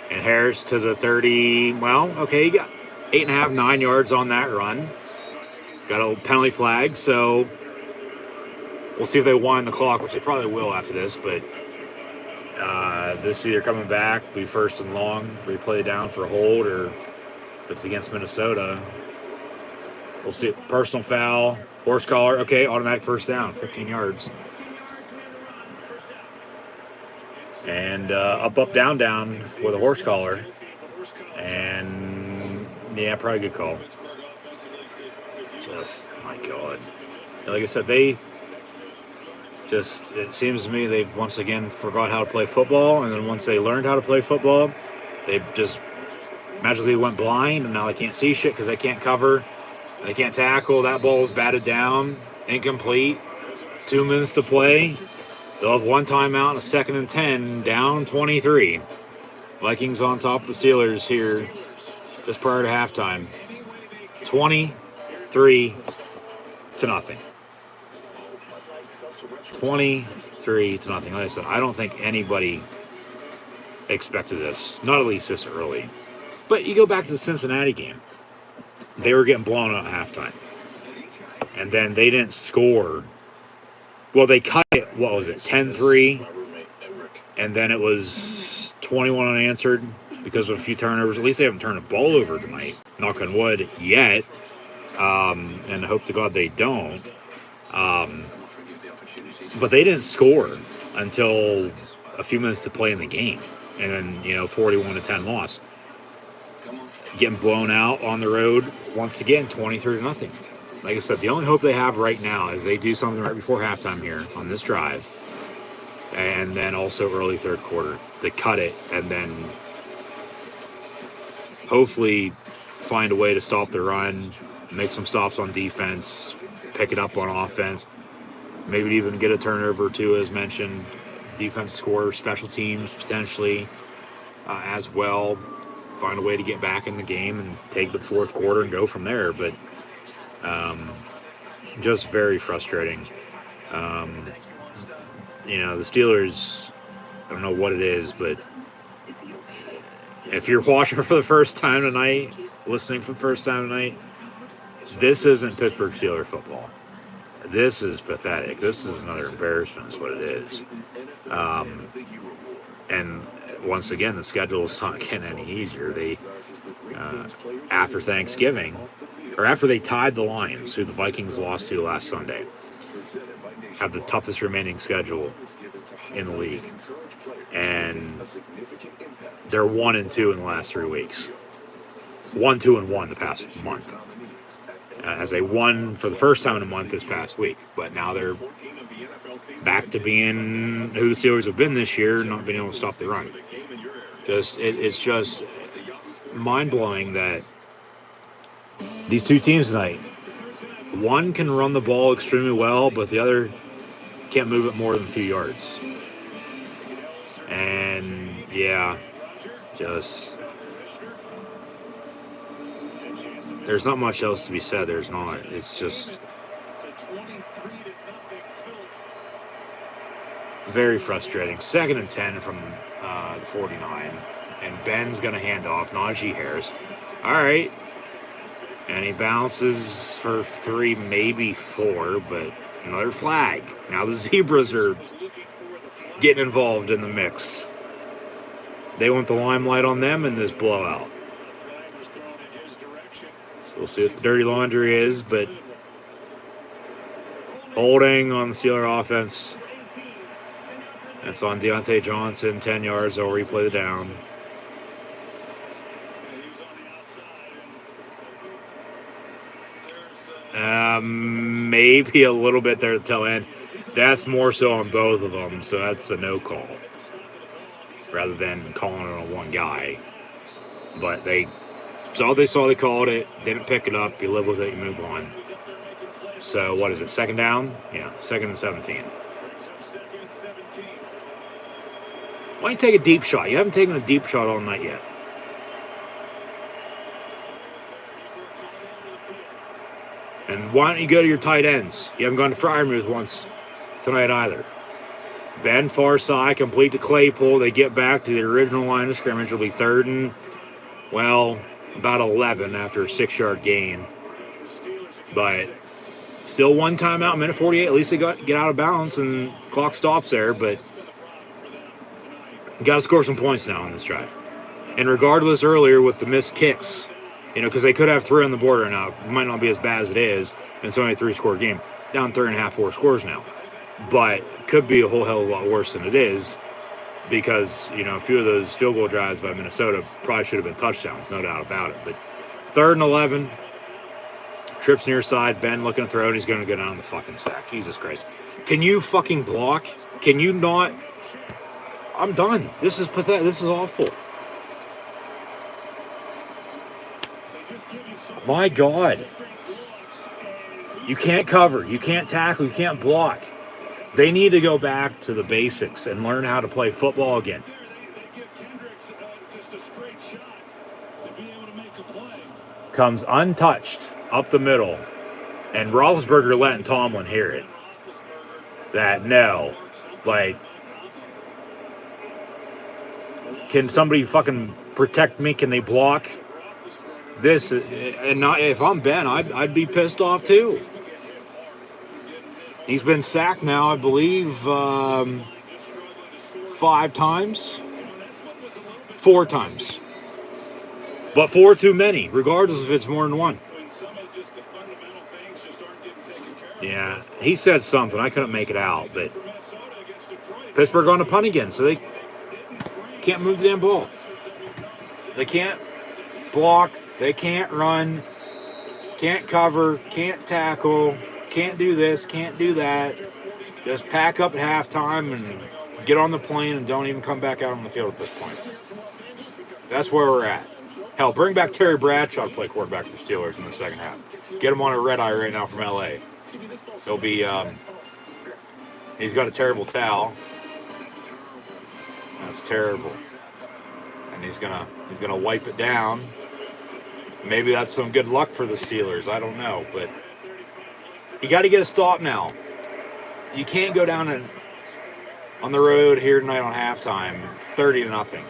And Harris to the 30. Well, okay, he got 8.5, 9 yards on that run. Got a penalty flag, so we'll see if they wind the clock, which they probably will after this. But this either coming back, be 1st and long, replay down for a hold, or if it's against Minnesota, we'll see. Personal foul, horse collar, okay, automatic first down, 15 yards. And up, down with a horse collar. And, yeah, probably a good call. Just, my God. Like I said, it seems to me they've once again forgot how to play football. And then once they learned how to play football, they just magically went blind. And now they can't see shit because they can't cover. They can't tackle. That ball's batted down. Incomplete. 2 minutes to play. They'll have 1 timeout and a 2nd and 10, down 23. Vikings on top of the Steelers here just prior to halftime. 23-0. 23-0. Like I said, I don't think anybody expected this. Not at least this early. But you go back to the Cincinnati game. They were getting blown out at halftime. And then they didn't score. Well, they cut it, 10-3, and then it was 21 unanswered because of a few turnovers. At least they haven't turned the ball over tonight, knock on wood, yet, and hope to God they don't. But they didn't score until a few minutes to play in the game. And then, 41-10 loss. Getting blown out on the road once again, 23-0. Like I said, the only hope they have right now is they do something right before halftime here on this drive, and then also early third quarter to cut it, and then hopefully find a way to stop the run, make some stops on defense, pick it up on offense, maybe even get a turnover or two, as mentioned. Defense score, special teams potentially as well. Find a way to get back in the game and take the fourth quarter and go from there. But just very frustrating. The Steelers, I don't know what it is, but if you're watching for the first time tonight, listening for the first time tonight, this isn't Pittsburgh Steelers football. This is pathetic. This is another embarrassment is what it is. And once again, the schedule is not getting any easier. They, after Thanksgiving, or after they tied the Lions, who the Vikings lost to last Sunday, have the toughest remaining schedule in the league. And they're 1-2 in the last 3 weeks. 1-2-1 the past month. As they won for the first time in a month this past week. But now they're back to being who the Steelers have been this year, not being able to stop the run. It's just mind-blowing that these two teams tonight, one can run the ball extremely well, but the other can't move it more than a few yards. And, yeah, just... there's not much else to be said. There's not. It's just very frustrating. 2nd and 10 from the 49. And Ben's going to hand off. Najee Harris. All right. And he bounces for 3, maybe 4, but another flag. Now the Zebras are getting involved in the mix. They want the limelight on them in this blowout. So we'll see what the dirty laundry is, but holding on the Steeler offense. That's on Deontay Johnson, 10 yards. They'll replay the down. Maybe a little bit there at the tail end. That's more so on both of them, so that's a no call rather than calling it on one guy. But they saw they called it, didn't pick it up, you live with it, you move on. So what is it, 2nd down? Yeah, 2nd and 17. Why don't you take a deep shot? You haven't taken a deep shot all night yet. And why don't you go to your tight ends? You haven't gone to Freiermuth once tonight either. Ben far side, complete to Claypool. They get back to the original line of scrimmage. It'll be 3rd and, well, about 11 after a 6-yard gain. But still one timeout, minute 48. At least they get out of bounds and clock stops there. But you got to score some points now on this drive. And regardless earlier with the missed kicks, because they could have 3 on the border now. It might not be as bad as it is. And it's only a 3-score game. Down 3.5, 4 scores now. But it could be a whole hell of a lot worse than it is because, a few of those field goal drives by Minnesota probably should have been touchdowns, no doubt about it. But 3rd and 11, trips near side, Ben looking to throw, and he's going to go down the fucking sack. Jesus Christ. Can you fucking block? Can you not? I'm done. This is pathetic. This is awful. My God. You can't cover. You can't tackle. You can't block. They need to go back to the basics and learn how to play football again. Comes untouched up the middle. And Roethlisberger letting Tomlin hear it. That no. Can somebody fucking protect me? Can they block? This, and not, if I'm Ben, I'd be pissed off too. He's been sacked now, I believe, 5 times. 4 times. But 4 too many, regardless if it's more than 1. Yeah, he said something. I couldn't make it out, but Pittsburgh on the punt again, so they can't move the damn ball. They can't block. They can't run. Can't cover. Can't tackle. Can't do this. Can't do that. Just pack up at halftime and get on the plane and don't even come back out on the field at this point. That's where we're at. Hell, bring back Terry Bradshaw to play quarterback for the Steelers in the second half. Get him on a red eye right now from L.A. He'll be, he's got a terrible towel. That's terrible. And he's gonna wipe it down. Maybe that's some good luck for the Steelers. I don't know, but you got to get a stop now. You can't go down on the road here tonight on halftime, 30-0.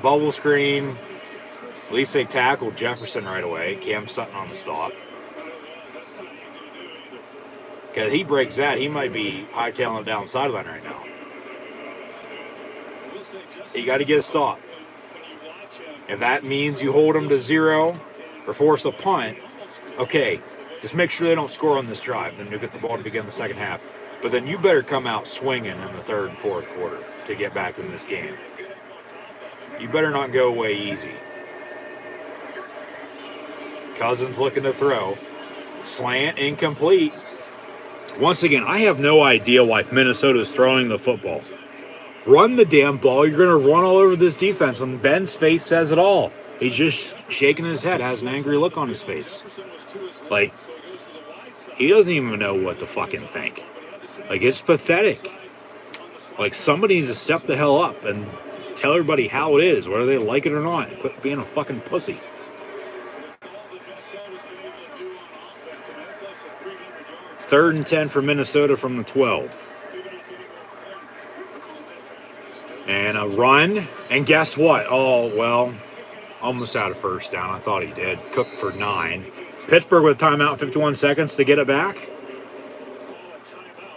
Bubble screen. At least they tackled Jefferson right away. Cam Sutton on the stop. Because he breaks that, he might be hightailing it down the sideline right now. You got to get a stop. If that means you hold them to 0 or force a punt, okay, just make sure they don't score on this drive. Then you'll get the ball to begin the second half. But then you better come out swinging in the third and fourth quarter to get back in this game. You better not go away easy. Cousins looking to throw. Slant, incomplete. Once again, I have no idea why Minnesota is throwing the football. Run the damn ball. You're going to run all over this defense. And Ben's face says it all. He's just shaking his head, has an angry look on his face. Like, he doesn't even know what to fucking think. Like, it's pathetic. Like, somebody needs to step the hell up and tell everybody how it is, whether they like it or not. Quit being a fucking pussy. Third and 10 for Minnesota from the 12. And a run. And guess what? Oh, well, almost out of first down. I thought he did. Cook for 9. Pittsburgh with a timeout, 51 seconds to get it back.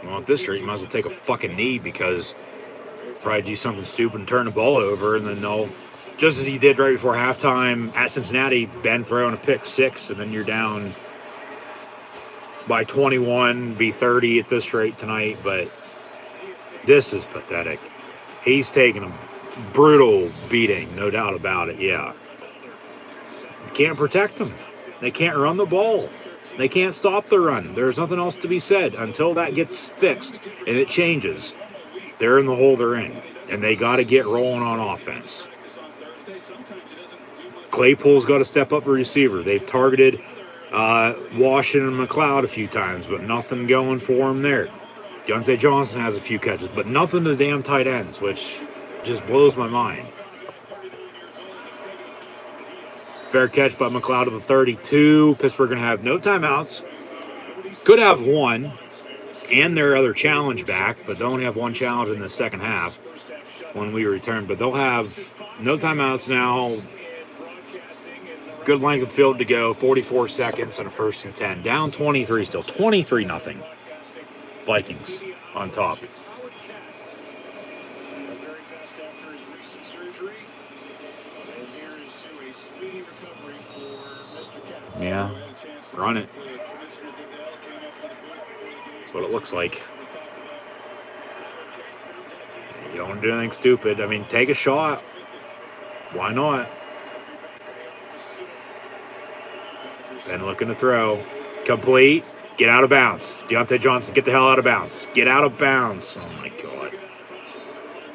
Well, at this rate, you might as well take a fucking knee because probably do something stupid and turn the ball over, and then they'll, just as he did right before halftime at Cincinnati, Ben throwing a pick 6, and then you're down by 21, be 30 at this rate tonight. But this is pathetic. He's taking a brutal beating, no doubt about it, yeah. Can't protect him. They can't run the ball. They can't stop the run. There's nothing else to be said until that gets fixed and it changes. They're in the hole they're in, and they got to get rolling on offense. Claypool's got to step up a receiver. They've targeted Washington and McLeod a few times, but nothing going for him there. Deontay Johnson has a few catches, but nothing to damn tight ends, which just blows my mind. Fair catch by McLeod to the 32. Pittsburgh going to have no timeouts. Could have one and their other challenge back, but they only have one challenge in the second half when we return. But they'll have no timeouts now. Good length of field to go. 44 seconds and a 1st and 10. Down 23 still. 23-0. Vikings on top. Yeah, run it. That's what it looks like. You don't do anything stupid. I mean, take a shot. Why not? Ben looking to throw. Complete. Get out of bounds. Deontay Johnson, get the hell out of bounds. Get out of bounds. Oh, my God.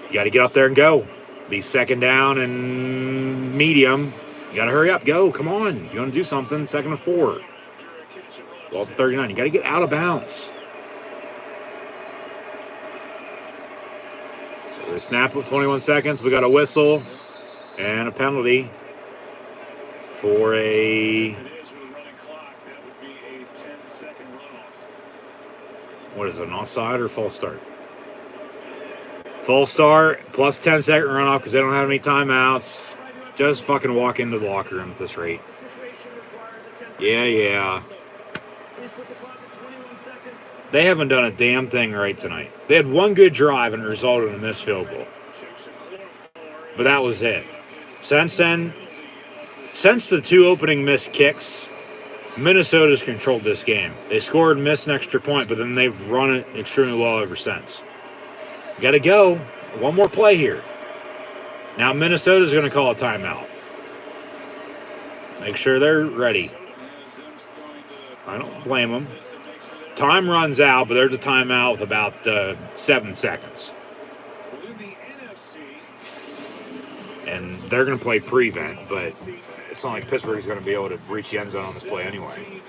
You got to get up there and go. Be second down and medium. You got to hurry up. Go. Come on. If you want to do something, 2nd and 4. Ball to 39. You got to get out of bounds. So they snap with 21 seconds. We got a whistle and a penalty for a... What is it, an offside or false start? False start plus 10-second runoff because they don't have any timeouts. Just fucking walk into the locker room at this rate. Yeah. They haven't done a damn thing right tonight. They had one good drive and it resulted in a missed field goal. But that was it. Since then, since the 2 opening missed kicks, Minnesota's controlled this game. They scored, missed an extra point, but then they've run it extremely well ever since. Got to go. One more play here. Now Minnesota's going to call a timeout. Make sure they're ready. I don't blame them. Time runs out, but there's a timeout with about 7 seconds. And they're going to play prevent, but it's not like Pittsburgh's going to be able to reach the end zone on this play anyway.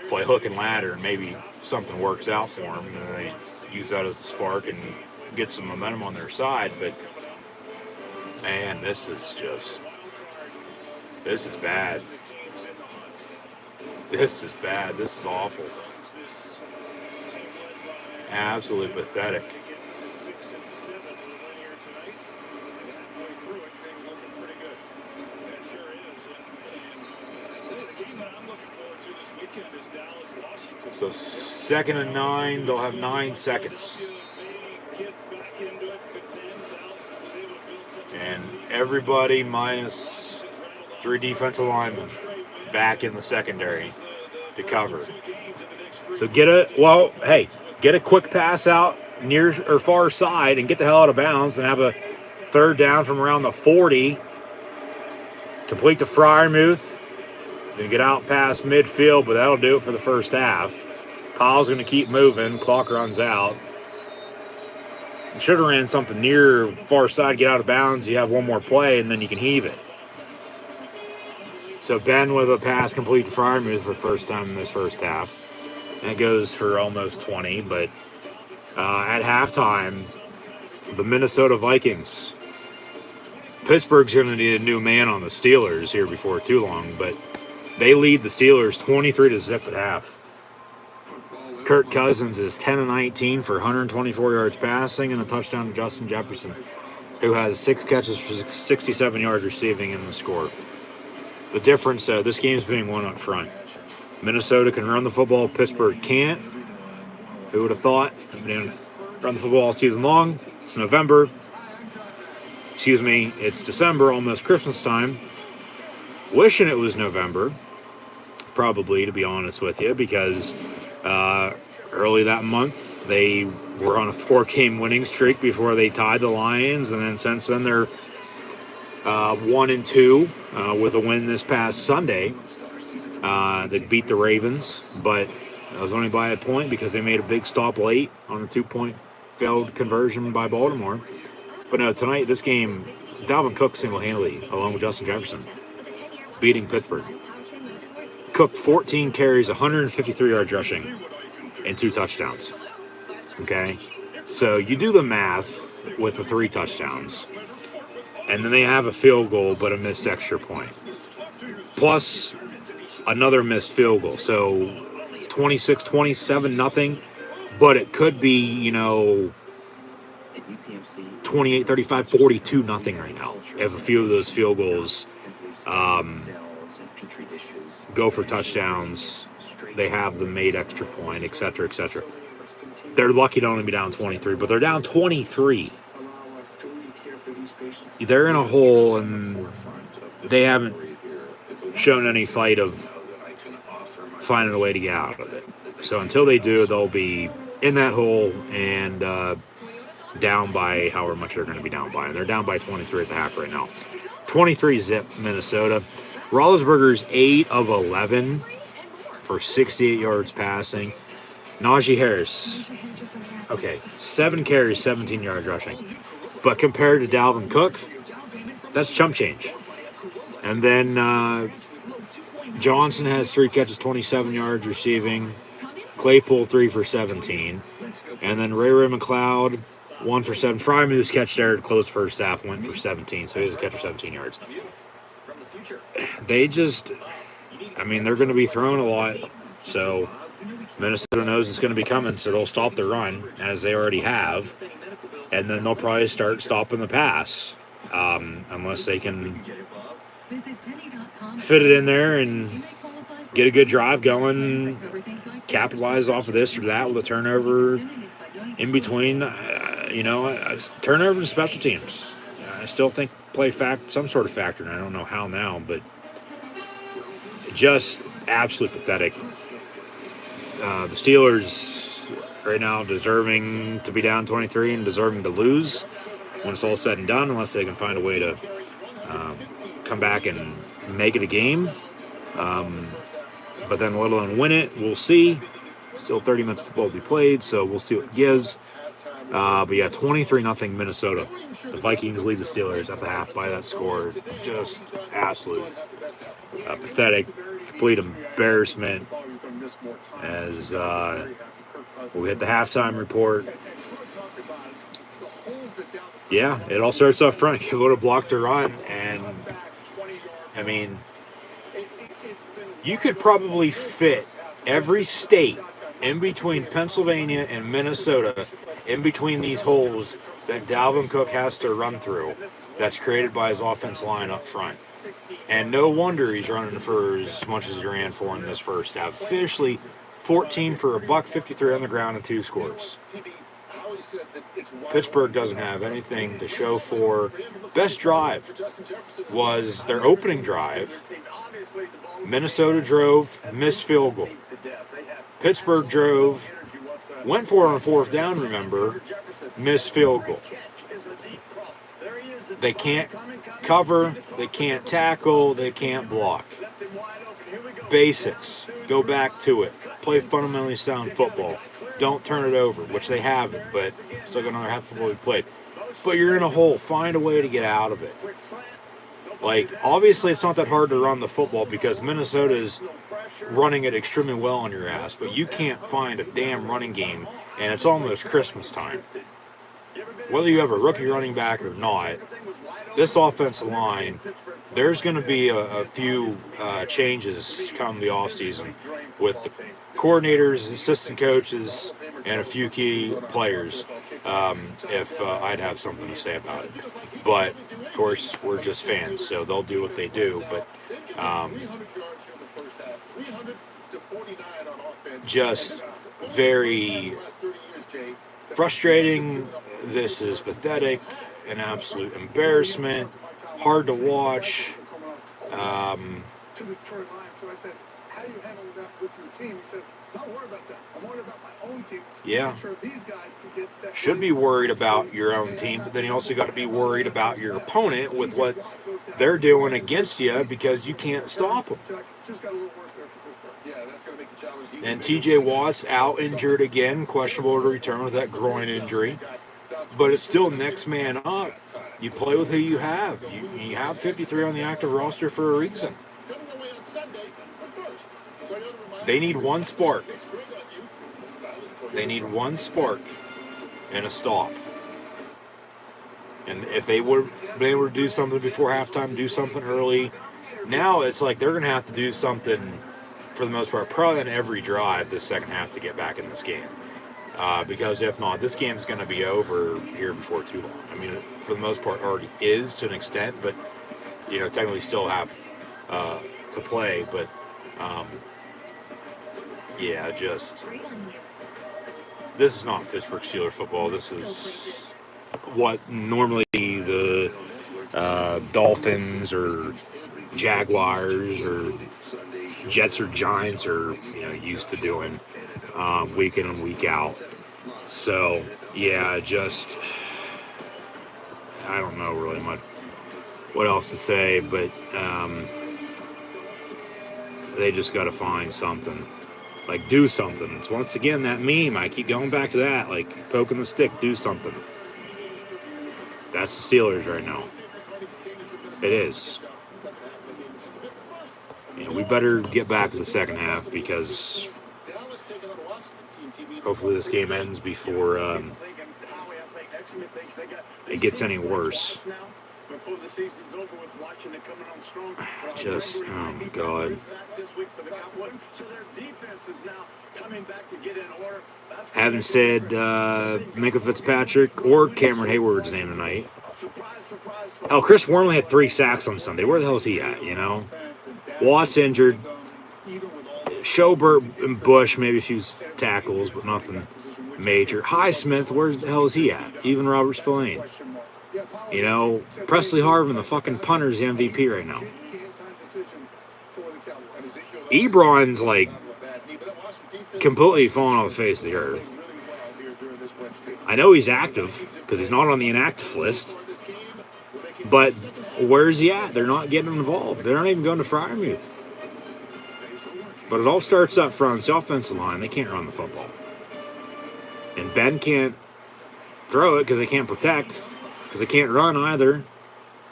Play hook and ladder, and maybe something works out for them, and they use that as a spark and get some momentum on their side. But, man, this is bad. This is bad. This is awful. Absolutely pathetic. So 2nd and 9, they'll have 9 seconds. And everybody minus 3 defensive linemen back in the secondary to cover. So get a quick pass out near or far side and get the hell out of bounds and have a 3rd down from around the 40. Complete to Freiermuth. Going to get out past midfield, but that'll do it for the first half. Kyle's going to keep moving. Clock runs out. Should have ran something near far side, get out of bounds. You have one more play, and then you can heave it. So Ben with a pass complete to Freiermuth for the first time in this first half. That goes for almost 20, but at halftime, the Minnesota Vikings. Pittsburgh's going to need a new man on the Steelers here before too long, but they lead the Steelers 23-0 at half. Kirk Cousins is 10-19 for 124 yards passing and a touchdown to Justin Jefferson, who has 6 catches for 67 yards receiving in the score. The difference, this game's being won up front. Minnesota can run the football, Pittsburgh can't. Who would have thought? Run the football all season long. It's November. It's December, almost Christmas time. Wishing it was November, probably, to be honest with you, because early that month they were on a 4-game winning streak before they tied the Lions, and then since then they're 1-2 with a win this past Sunday. They beat the Ravens, but it was only by a point because they made a big stop late on a 2-point failed conversion by Baltimore. But no, tonight, this game, Dalvin Cook single-handedly, along with Justin Jefferson, beating Pittsburgh. Cook 14 carries, 153 yards rushing, and 2 touchdowns. Okay? So you do the math with the 3 touchdowns, and then they have a field goal but a missed extra point. Plus another missed field goal. So 26-27, nothing. But it could be, 28, 35, 42, nothing right now. If a few of those field goals go for touchdowns, they have the made extra point, et cetera, et cetera. They're lucky to only be down 23, but they're down 23. They're in a hole, and they haven't shown any fight of finding a way to get out of it. So until they do, they'll be in that hole and down by however much they're going to be down by. And they're down by 23 at the half right now. 23-0 Minnesota. Roethlisberger's 8 of 11 for 68 yards passing. Najee Harris, 7 carries, 17 yards rushing. But compared to Dalvin Cook, that's chump change. And then Johnson has 3 catches, 27 yards receiving. Claypool 3 for 17. And then Ray McLeod 1 for 7. Freiermuth's catch there to close first half went for 17, so he has a catch for 17 yards. They just, they're going to be throwing a lot, so Minnesota knows it's going to be coming, so they'll stop the run, as they already have, and then they'll probably start stopping the pass, unless they can fit it in there and get a good drive going, capitalize off of this or that with a turnover in between. Turnover to special teams. I still think play some sort of factor, and I don't know how now, but just absolutely pathetic. The Steelers right now deserving to be down 23 and deserving to lose when it's all said and done, unless they can find a way to come back and make it a game. But then let alone win it, we'll see. Still 30 minutes of football to be played, so we'll see what it gives. But yeah, 23-0 Minnesota. The Vikings lead the Steelers at the half by that score. Just absolute pathetic, complete embarrassment as we hit the halftime report. Yeah, it all starts up front. Kubota blocked a run, and I mean, you could probably fit every state in between Pennsylvania and Minnesota, in between these holes that Dalvin Cook has to run through, that's created by his offense line up front. And no wonder he's running for as much as he ran for in this first half. Officially 14 for $153 on the ground and 2 scores. Pittsburgh doesn't have anything to show for. Best drive was their opening drive. Minnesota drove, missed field goal. Pittsburgh drove, went for it on 4th down, remember, missed field goal. They can't cover, they can't tackle, they can't block. Basics. Go back to it. Play fundamentally sound football. Don't turn it over, which they haven't, but still got another half of football we played. But you're in a hole. Find a way to get out of it. Like, obviously it's not that hard to run the football because Minnesota's running it extremely well on your ass, but you can't find a damn running game, and it's almost Christmas time. Whether you have a rookie running back or not, this offensive line, there's going to be a few changes come the offseason with the coordinators, assistant coaches, and a few key players, if I'd have something to say about it. But, of course, we're just fans, so they'll do what they do. But just very frustrating. This is pathetic, an absolute embarrassment, hard to watch. To the Detroit Lions, so I said, how you handle that with your team? He said, not worried about that. I'm worried about my own team. Yeah. Sure these guys can get set. Should be worried about your own team, but then you also got to be worried about your opponent with what they're doing against you because you can't stop them. Just got a little worse there for Pittsburgh. Yeah, that's going to make the challenge. And T.J. Watt's out injured again, questionable to return with that groin injury. But it's still next man up. You play with who you have. You have 53 on the active roster for a reason. They need one spark. They need one spark and a stop. And if they would be able to do something before halftime, do something early, now it's like they're going to have to do something for the most part, probably on every drive this second half to get back in this game. Because if not, this game's going to be over here before too long. I mean, for the most part, already is to an extent, but, technically still have to play. But, yeah, just, this is not Pittsburgh Steelers football. This is what normally the Dolphins or Jaguars or Jets or Giants are, used to doing week in and week out. So, yeah, just, I don't know really much what else to say, but they just got to find something. Like, do something. It's once again that meme. I keep going back to that. Like, poking the stick, do something. That's the Steelers right now. It is. We better get back to the second half because hopefully this game ends before it gets any worse. Just, oh my God. Haven't said Minka Fitzpatrick or Cameron Hayward's name tonight. Oh, Chris Wormley had 3 sacks on Sunday. Where the hell is he at, Watt's injured. Schobert and Bush, maybe a few tackles, but nothing major. Highsmith, where the hell is he at? Even Robert Spillane. Presley Harvin, the fucking punter's the MVP right now. Ebron's, completely falling off the face of the earth. I know he's active because he's not on the inactive list. But where's he at? They're not getting him involved. They're not even going to Freiermuth. But it all starts up front. It's the offensive line. They can't run the football. And Ben can't throw it because they can't protect, because they can't run either.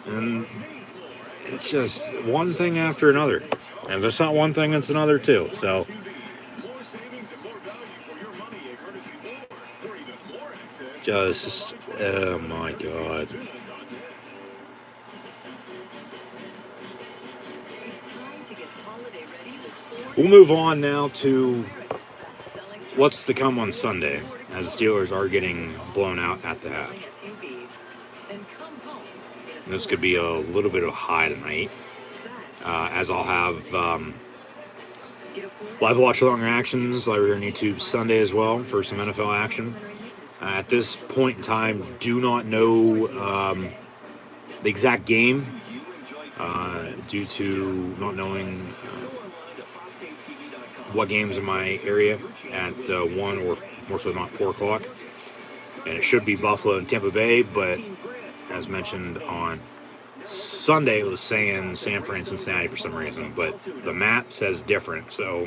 And it's just one thing after another. And if it's not one thing, it's another too. So just, oh my God. We'll move on now to what's to come on Sunday, as the Steelers are getting blown out at the half. This could be a little bit of a high tonight, as I'll have live watch along reactions live here on YouTube Sunday as well for some NFL action. At this point in time, do not know the exact game due to not knowing what games in my area at 1 or more so not 4 o'clock. And it should be Buffalo and Tampa Bay, but as mentioned on Sunday, it was saying San Fran, Cincinnati for some reason, but the map says different, so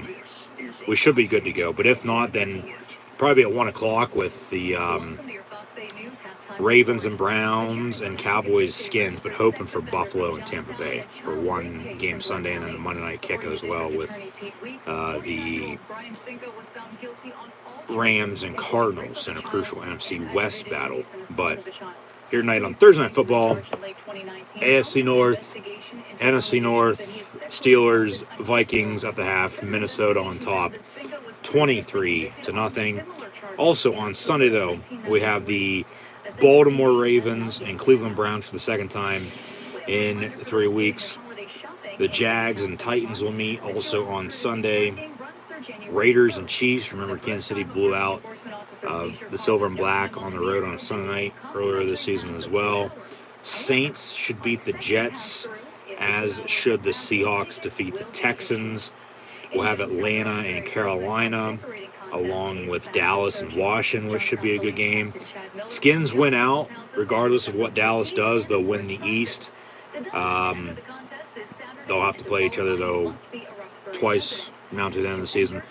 we should be good to go. But if not, then probably at 1 o'clock with the Ravens and Browns and Cowboys Skins, but hoping for Buffalo and Tampa Bay for one game Sunday, and then the Monday night kick as well with the Rams and Cardinals in a crucial NFC West battle. But here tonight on Thursday Night Football, AFC North, NFC North, Steelers, Vikings at the half, Minnesota on top, 23-0. Also on Sunday, though, we have the Baltimore Ravens and Cleveland Browns for the second time in 3 weeks. The Jags and Titans will meet also on Sunday. Raiders and Chiefs. Remember, Kansas City blew out the Silver and Black on the road on a Sunday night earlier this season as well. Saints should beat the Jets, as should the Seahawks defeat the Texans. We'll have Atlanta and Carolina, along with Dallas and Washington, which should be a good game. Skins win out, regardless of what Dallas does. They'll win the East. They'll have to play each other, though, twice now to the end of the season.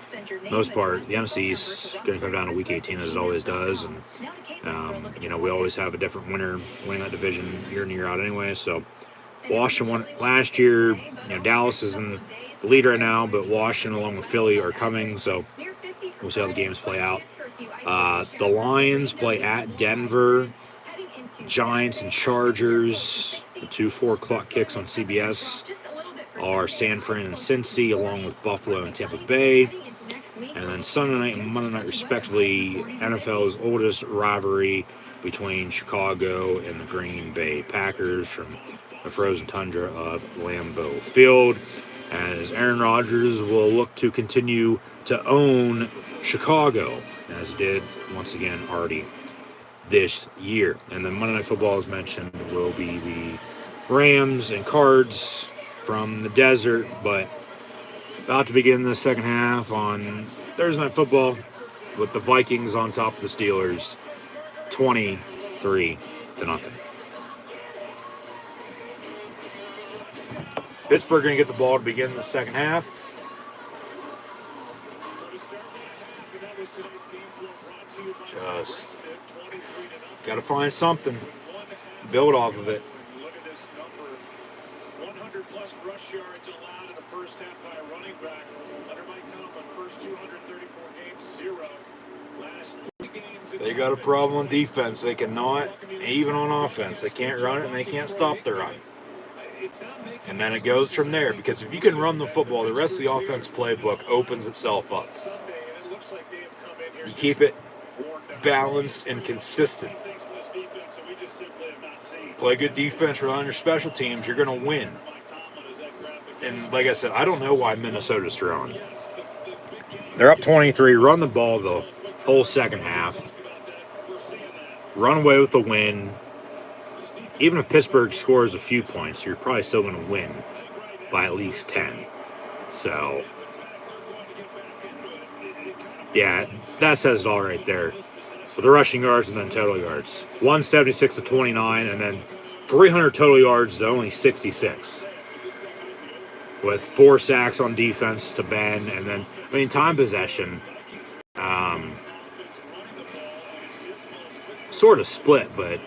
Most part, the NFC East is going to come down to Week 18, as it always does. And, we always have a different winner winning that division year in, year out anyway. So Washington won last year. Dallas is in the lead right now, but Washington, along with Philly, are coming. So we'll see how the games play out. The Lions play at Denver. Giants and Chargers, the 2 4 o'clock kicks on CBS, are San Fran and Cincy, along with Buffalo and Tampa Bay. And then Sunday night and Monday night, respectively, NFL's oldest rivalry between Chicago and the Green Bay Packers from the frozen tundra of Lambeau Field, as Aaron Rodgers will look to continue to own Chicago, as it did once again already this year. And then Monday Night Football, as mentioned, will be the Rams and Cards from the desert, but about to begin the second half on Thursday Night Football with the Vikings on top of the Steelers, 23-0. Pittsburgh going to get the ball to begin the second half. Just got to find something, build off of it. Look at this number. 100-plus rush yards allowed in the first half by a running back. Under Mike Tomlin, first 234 games, 0. Last 3 games. They got a problem on defense. They cannot, even on offense, they can't run it and they can't stop the run. And then it goes from there, because if you can run the football, the rest of the offense playbook opens itself up. You keep it balanced and consistent. Play good defense, rely on your special teams, you're going to win. And like I said, I don't know why Minnesota's throwing. They're up 23, run the ball the whole second half. Run away with the win. Even if Pittsburgh scores a few points, you're probably still going to win by at least 10. So, yeah, that says it all right there. with the rushing yards and then total yards. 176 to 29, and then 300 total yards to only 66. With 4 sacks on defense to Ben, and then, I mean, time possession, sort of split, but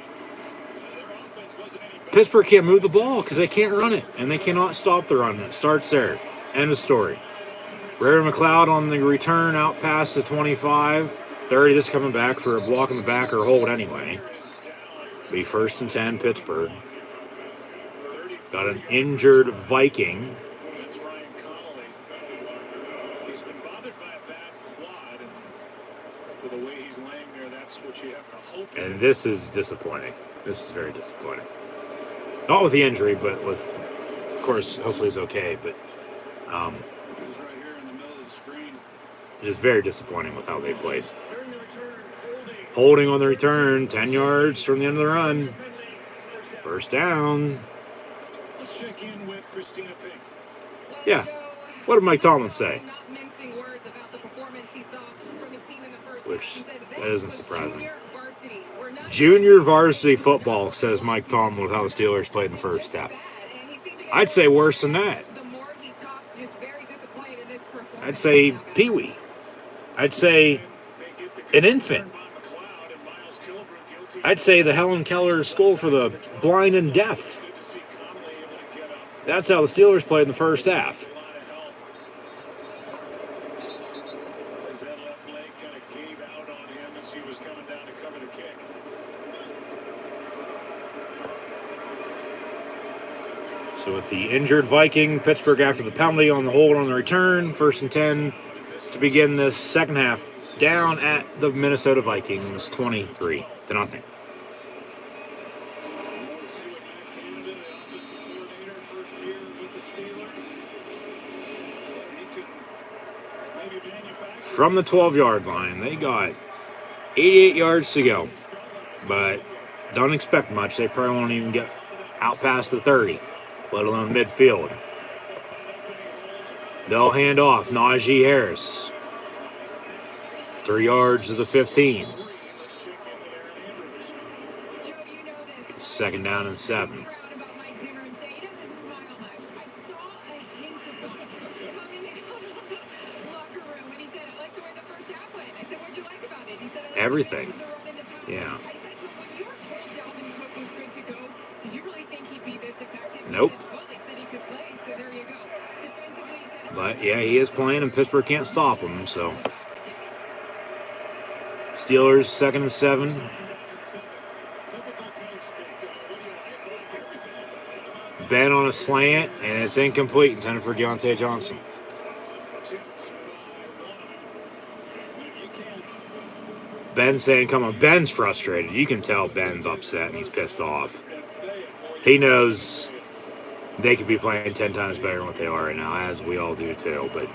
Pittsburgh can't move the ball because they can't run it, and they cannot stop the run. It starts there. End of story. Ray McLeod on the return out past the 25. 30, this coming back for a block in the back or a hold anyway. Be 1st and 10, Pittsburgh. Got an injured Viking. And this is disappointing. This is very disappointing. Not with the injury, but with, of course, hopefully he's okay, but just very disappointing with how they played. Holding on the return, 10 yards from the end of the run. 1st down. Yeah. What did Mike Tomlin say? Which, that isn't surprising. Junior varsity football, says Mike Tomlin, with how the Steelers played in the first half. I'd say worse than that. I'd say peewee. I'd say an infant. I'd say the Helen Keller School for the Blind and Deaf. That's how the Steelers played in the first half. So with the injured Viking, Pittsburgh after the penalty on the hold on the return, 1st and 10 to begin this second half, down at the Minnesota Vikings, 23-0. From the 12-yard line, they got 88 yards to go, but don't expect much. They probably won't even get out past the 30. Let alone midfield. They'll hand off Najee Harris. 3 yards to the 15. 2nd down and 7. Everything. Yeah. Nope. But, yeah, he is playing, and Pittsburgh can't stop him, so. Steelers, 2nd and 7. Ben on a slant, and it's incomplete, intended for Deontay Johnson. Ben's saying, come on. Ben's frustrated. You can tell Ben's upset, and he's pissed off. He knows they could be playing 10 times better than what they are right now, as we all do too. But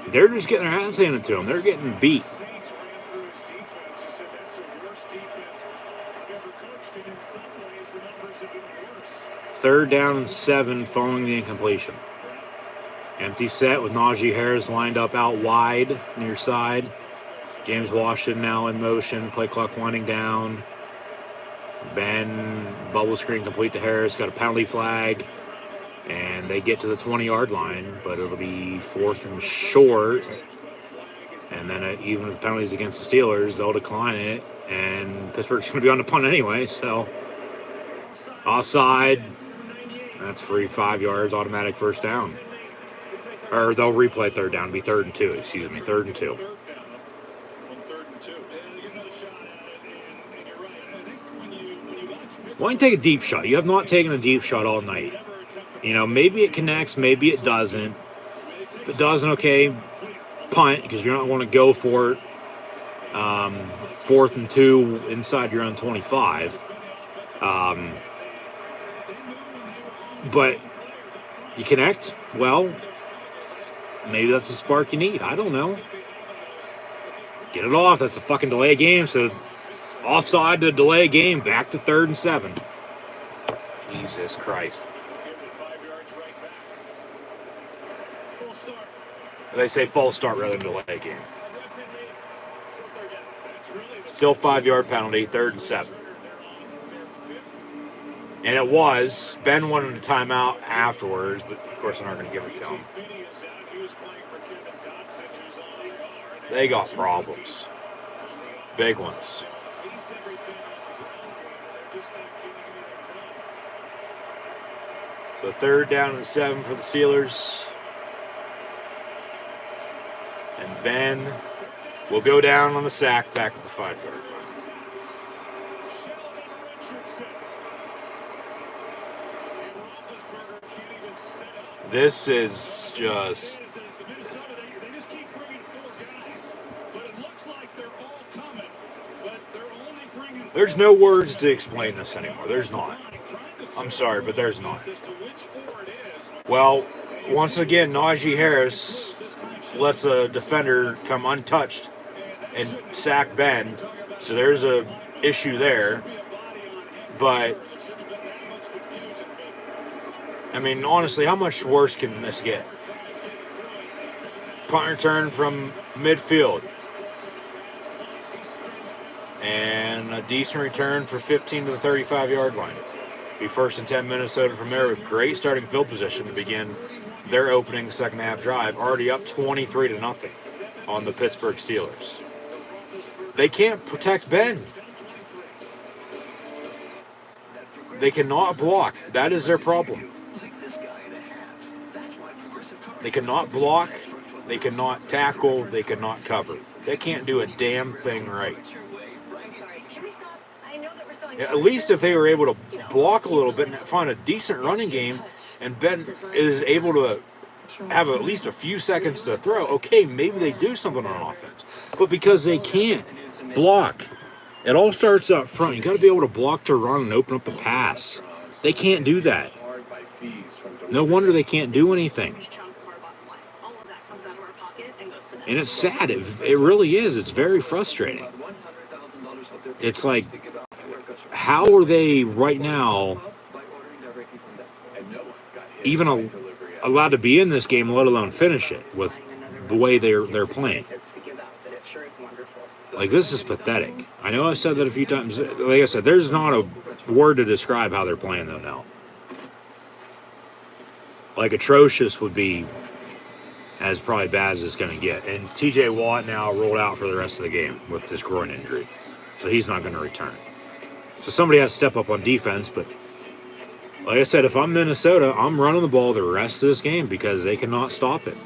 they're just getting their hands handed to them. They're getting beat. Third down and 7 following the incompletion. Empty set with Najee Harris lined up out wide near side. James Washington now in motion. Play clock winding down. Ben, bubble screen complete to Harris. Got a penalty flag. And they get to the 20-yard line, but it'll be 4th and short. And then even with penalties against the Steelers, they'll decline it. And Pittsburgh's going to be on the punt anyway, so. Offside. That's free, 5 yards, automatic 1st down. Or they'll replay 3rd down. It'll be 3rd and 2, excuse me, 3rd and 2. Why don't you take a deep shot? You have not taken a deep shot all night. You know, maybe it connects, maybe it doesn't. If it doesn't, okay, punt, because you're not going to go for it. 4th and 2 inside your own 25. But you connect, well, maybe that's the spark you need. I don't know. Get it off. That's a fucking delay game, so offside to delay game, back to 3rd and 7. Jesus Christ. They say false start rather than delay game. Still 5-yard penalty, 3rd and 7. And it was. Ben wanted a timeout afterwards, but of course they're not going to give it to him. They got problems. Big ones. So 3rd down and 7 for the Steelers. And Ben will go down on the sack back at the 5-yard line. This is just... There's no words to explain this anymore. There's not. I'm sorry, but there's not. Well, once again, Najee Harris lets a defender come untouched and sack Ben. So there's a issue there. But, I mean, honestly, how much worse can this get? Punt return from midfield. And a decent return for 15 to the 35-yard line. Be 1st and 10 Minnesota from there with great starting field position to begin their opening second half drive. Already up 23-0 on the Pittsburgh Steelers. They can't protect Ben. They cannot block. That is their problem. They cannot block. They cannot tackle. They cannot cover. They can't do a damn thing right. At least if they were able to block a little bit and find a decent running game, and Ben is able to have at least a few seconds to throw, okay, maybe they do something on offense. But because they can't block, it all starts up front. You got to be able to block to run and open up the pass. They can't do that. No wonder they can't do anything. And it's sad. It really is. It's very frustrating. It's like, how are they right now even allowed to be in this game, let alone finish it with the way they're playing? Like, this is pathetic. I know I said that a few times. Like I said, there's not a word to describe how they're playing, though, now. Like, atrocious would be as probably bad as it's going to get. And TJ Watt now rolled out for the rest of the game with his groin injury. So he's not going to return. So somebody has to step up on defense. But like I said, if I'm Minnesota, I'm running the ball the rest of this game because they cannot stop it.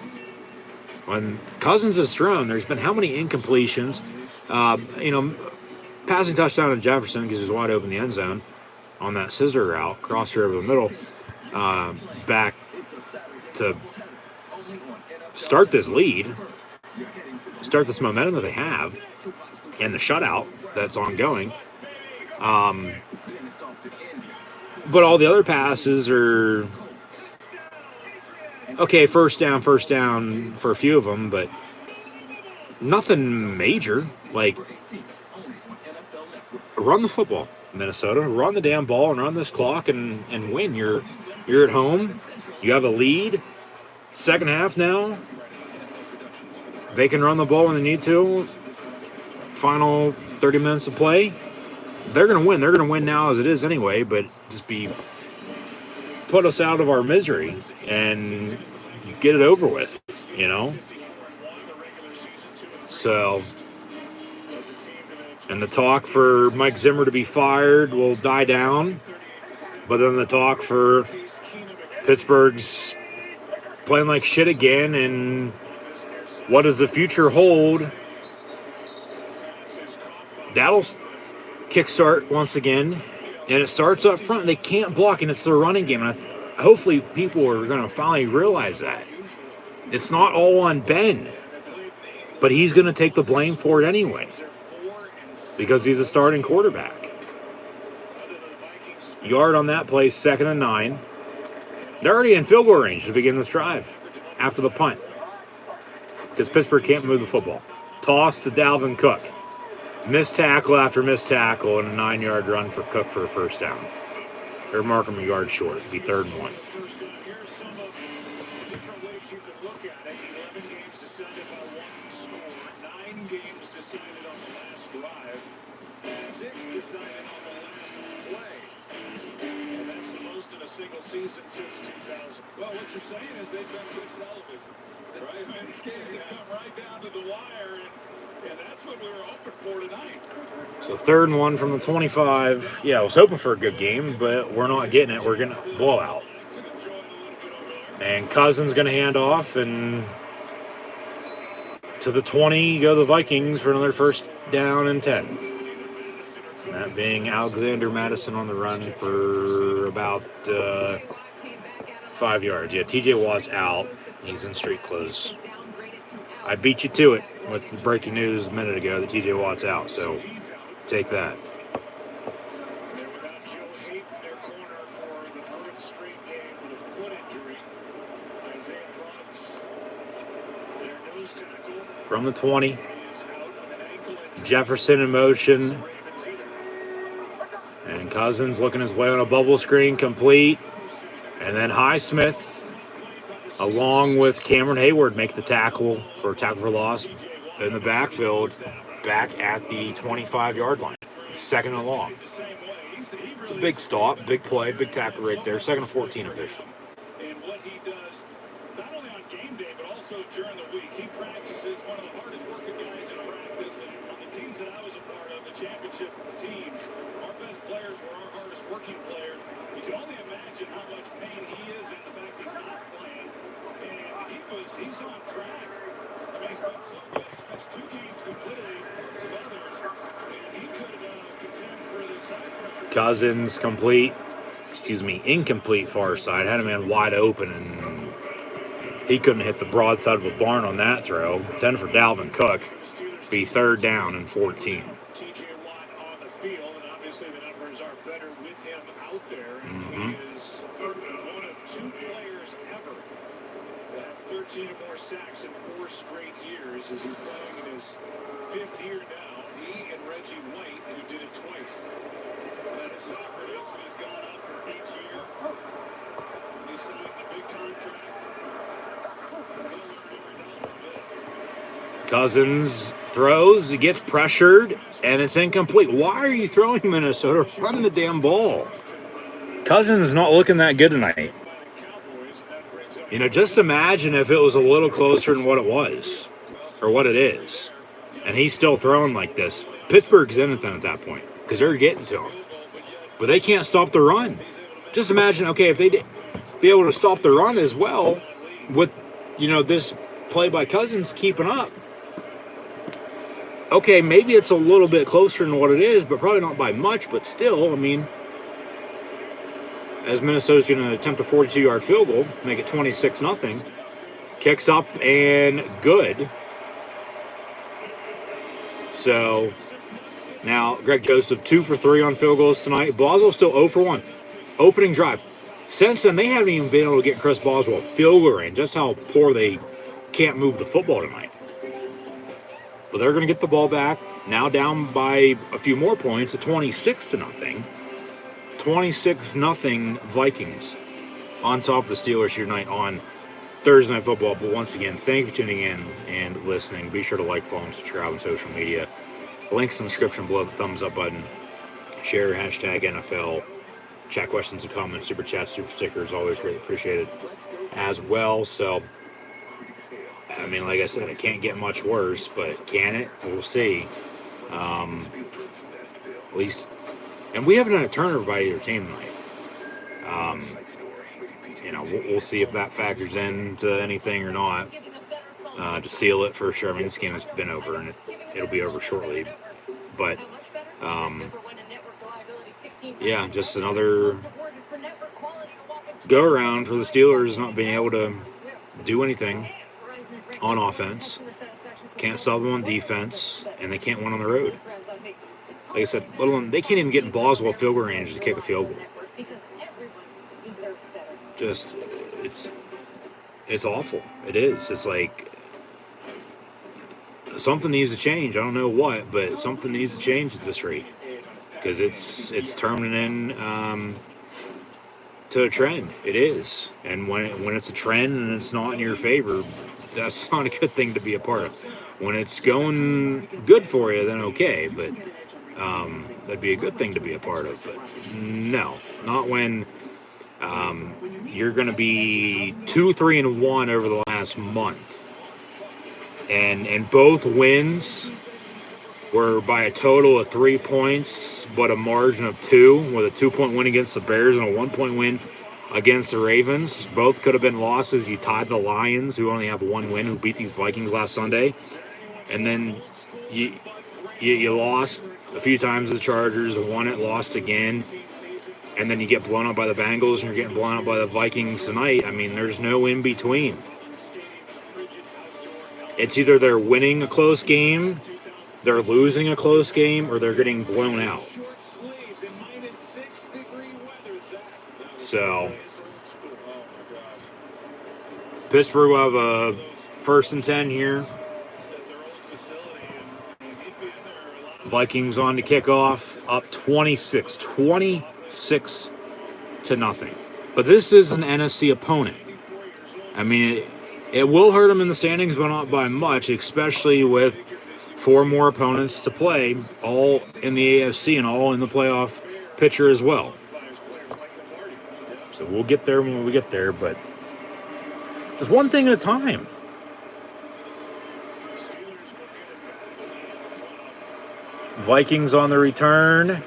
When Cousins is thrown, there's been how many incompletions? Passing touchdown to Jefferson because he's wide open in the end zone on that scissor route, crosser over the middle, back to start this lead, start this momentum that they have, and the shutout that's ongoing. But all the other passes are okay, first down for a few of them, but nothing major. Like, run the football, Minnesota. Run the damn ball and run this clock and win. You're at home. You have a lead. Second half now. They can run the ball when they need to. Final 30 minutes of play. They're going to win. They're going to win now as it is anyway, but just put us out of our misery and get it over with, you know? So, and the talk for Mike Zimmer to be fired will die down, but then the talk for Pittsburgh's playing like shit again, and what does the future hold? That'll kickstart once again, and it starts up front. They can't block, and it's their running game. And hopefully people are going to finally realize that. It's not all on Ben, but he's going to take the blame for it anyway because he's a starting quarterback. Yard on that play, 2nd and 9. They're already in field goal range to begin this drive after the punt because Pittsburgh can't move the football. Toss to Dalvin Cook. Missed tackle after missed tackle and a 9-yard run for Cook for a first down. They're marking him a yard short. It'd be 3rd and 1. NFL season since 2000. Well, what you're saying is they've been good television, right? I mean, these games have come right down to the wire, and that's what we were hoping for tonight. So 3rd and 1 from the 25. Yeah, I was hoping for a good game, but we're not getting it. We're going to blow out. And Cousins going to hand off, and to the 20 go the Vikings for another 1st down and 10. That being Alexander Madison on the run for about 5 yards. Yeah, TJ Watt's out. He's in street clothes. I beat you to it with the breaking news a minute ago that TJ Watt's out, so take that. From the 20, Jefferson in motion, and Cousins looking his way on a bubble screen, complete, and then Highsmith, along with Cameron Hayward, make the tackle for loss in the backfield, back at the 25-yard line, 2nd and long. It's a big stop, big play, big tackle right there, 2nd and 14 official. And what he does, not only on game day, but also during the week, he practices one of the hardest working guys in practice. And on the teams that I was a part of, the championship teams, our best players were our hardest working players. You can only imagine how much pain he is and the fact he's not playing. And he's on track. I mean, he's been so good. He's missed 2 games completely, parts of others. And he could contend for this side record. Cousins incomplete far side. Had a man wide open, and he couldn't hit the broadside of a barn on that throw. 10 for Dalvin Cook. Be 3rd down and 14. TJ Watt on the field, and obviously the numbers are better with him out there. And he is one of 2 players ever to have 13 or more sacks in 4 straight years as he's playing in his 5th year now. He and Reggie White, who did it twice. And his stock production has gone up each year. He signed the big contract. Cousins throws, he gets pressured, and it's incomplete. Why are you throwing, Minnesota? Run the damn ball. Cousins is not looking that good tonight. You know, just imagine if it was a little closer than what it was, or what it is, and he's still throwing like this. Pittsburgh's in it then at that point, because they're getting to him. But they can't stop the run. Just imagine, okay, if they did be able to stop the run as well, with, this play by Cousins keeping up. Okay, maybe it's a little bit closer than what it is, but probably not by much, but still, I mean, as Minnesota's going to attempt a 42-yard field goal, make it 26-0, kicks up and good. So, now Greg Joseph 2 for 3 on field goals tonight. Boswell still 0 for 1. Opening drive. Since then, they haven't even been able to get Chris Boswell field goal range. That's how poor they can't move the football tonight. But they're going to get the ball back. Now down by a few more points at 26-0. 26-0 Vikings on top of the Steelers here tonight on Thursday Night Football. But once again, thank you for tuning in and listening. Be sure to like, follow, and subscribe on social media. Links in the description below, the thumbs up button. Share, hashtag NFL. Chat questions and comments, super chats, super stickers, always greatly appreciated as well. So, I mean, like I said, it can't get much worse, but can it? We'll see. At least, and we haven't done a turnover by either team tonight. We'll see if that factors into anything or not. To seal it for sure. I mean, this game has been over, and it'll be over shortly. But, yeah, just another go-around for the Steelers not being able to do anything on offense. Can't solve them on defense, and they can't win on the road. Like I said, they can't even get in Boswell field goal range to kick a field goal. Just, it's awful. It is. It's like something needs to change. I don't know what, but something needs to change at this rate, because it's turning in to a trend. It is, and when it's a trend and it's not in your favor, that's not a good thing to be a part of. When it's going good for you, then okay, but that'd be a good thing to be a part of. But no, not when You're going to be 2-3-1 over the last month. And both wins were by a total of 3 points, but a margin of 2, with a 2-point win against the Bears and a 1-point win against the Ravens. Both could have been losses. You tied the Lions, who only have 1 win, who beat these Vikings last Sunday. And then you lost a few times to the Chargers, won it, lost again. And then you get blown up by the Bengals, and you're getting blown up by the Vikings tonight. I mean, there's no in between. It's either they're winning a close game, they're losing a close game, or they're getting blown out. So, Pittsburgh will have a 1st and 10 here. Vikings on to kickoff, up 26-0. But this is an NFC opponent. I mean, it will hurt them in the standings, but not by much, especially with 4 more opponents to play, all in the AFC and all in the playoff picture as well. So we'll get there when we get there, but just one thing at a time. Vikings on the return.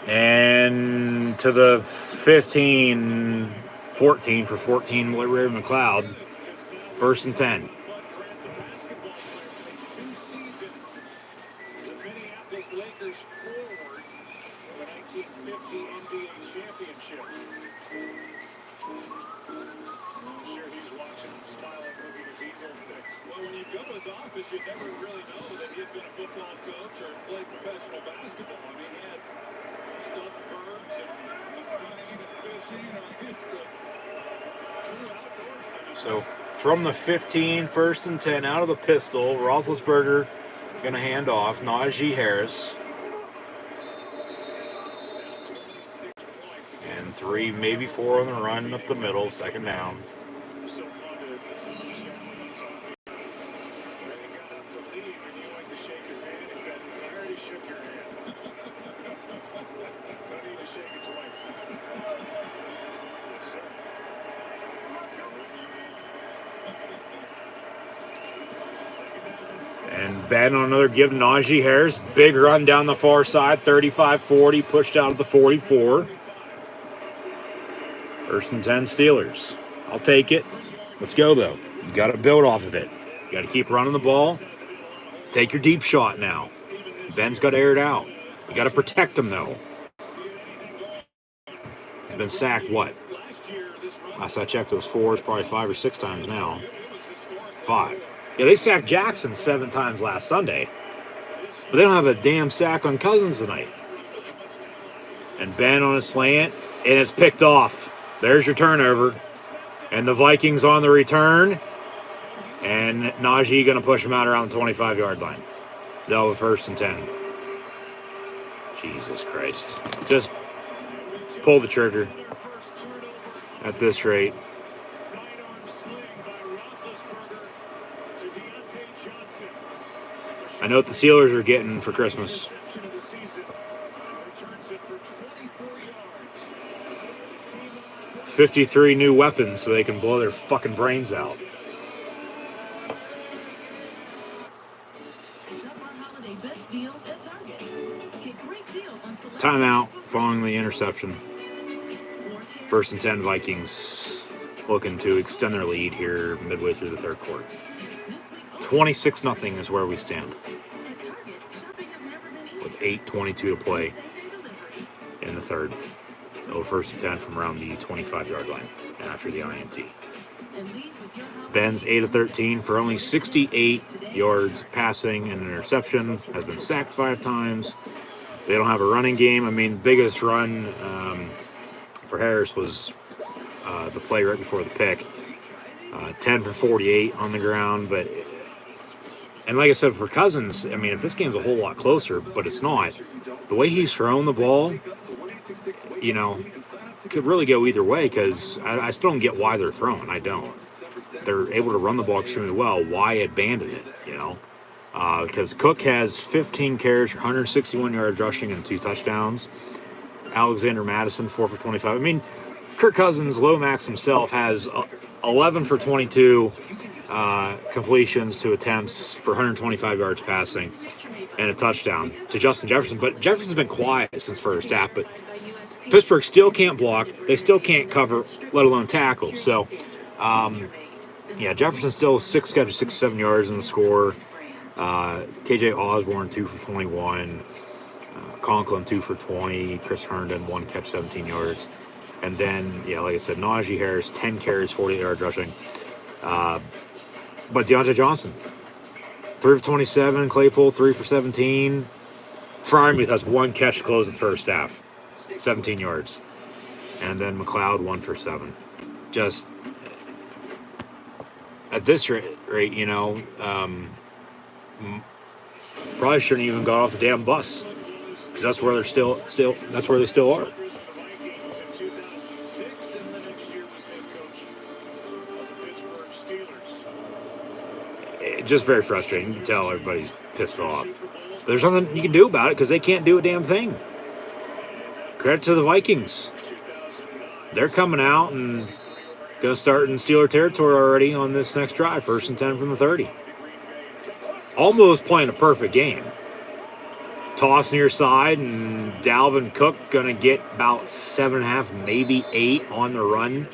And to the 15, 14 for 14, Ray McLeod. 1st and 10. You never really know that he had been a football coach or played professional basketball. I mean, he had stuffed birds and hunting and fishing. It's a true outdoorsman. So from the 15, 1st and 10, out of the pistol, Roethlisberger going to hand off. Najee Harris. And 3, maybe 4 on the run up the middle, 2nd down. And Ben on another give, Najee Harris. Big run down the far side, 35-40, pushed out of the 44. 1st and 10 Steelers. I'll take it. Let's go, though. You got to build off of it. You got to keep running the ball. Take your deep shot now. Ben's got to air it out. You got to protect him, though. He's been sacked, what? Last I checked, it was 4. It's probably 5 or 6 times now. 5. Yeah, they sacked Jackson 7 times last Sunday. But they don't have a damn sack on Cousins tonight. And Ben on a slant, and it's picked off. There's your turnover. And the Vikings on the return. And Najee going to push him out around the 25-yard line. They'll have a 1st and 10. Jesus Christ. Just pull the trigger at this rate. I know what the Steelers are getting for Christmas. 53 new weapons so they can blow their fucking brains out. Timeout following the interception. 1st and 10 Vikings looking to extend their lead here midway through the 3rd quarter. 26-0 is where we stand. With 8:22 to play in the 3rd. No 1st and 10 from around the 25-yard line after the INT. Ben's 8 of 13 for only 68 yards passing and an interception. Has been sacked 5 times. They don't have a running game. I mean, biggest run for Harris was the play right before the pick. 10 for 48 on the ground. And like I said, for Cousins, I mean, if this game's a whole lot closer, but it's not, the way he's thrown the ball, you know, could really go either way, because I still don't get why they're throwing. I don't. They're able to run the ball extremely well. Why abandon it, you know? Because Cook has 15 carries, 161 yards rushing and 2 touchdowns. Alexander Madison, 4 for 25. I mean, Kirk Cousins, Lomax himself, has 11 for 22 completions to attempts for 125 yards passing and a touchdown to Justin Jefferson. But Jefferson's been quiet since first half, but Pittsburgh still can't block. They still can't cover, let alone tackle. So, yeah, Jefferson still 6 catches, 67 yards in the score. KJ Osborne, 2 for 21. Conklin, 2 for 20. Chris Herndon, 1 catch, 17 yards. And then, yeah, like I said, Najee Harris, 10 carries, 48 yards rushing. But Deontay Johnson, 3 for 27. Claypool, 3 for 17. Freiermuth has 1 catch to close the first half, 17 yards. And then McLeod, 1 for 7. Just at this rate, you know, probably shouldn't even got off the damn bus, because that's where they're still that's where they still are. Just very frustrating. You can tell everybody's pissed off. But there's nothing you can do about it because they can't do a damn thing. Credit to the Vikings. They're coming out and going to start in Steeler territory already on this next drive. 1st and 10 from the 30. Almost playing a perfect game. Toss near side, and Dalvin Cook going to get about 7.5, maybe 8 on the run.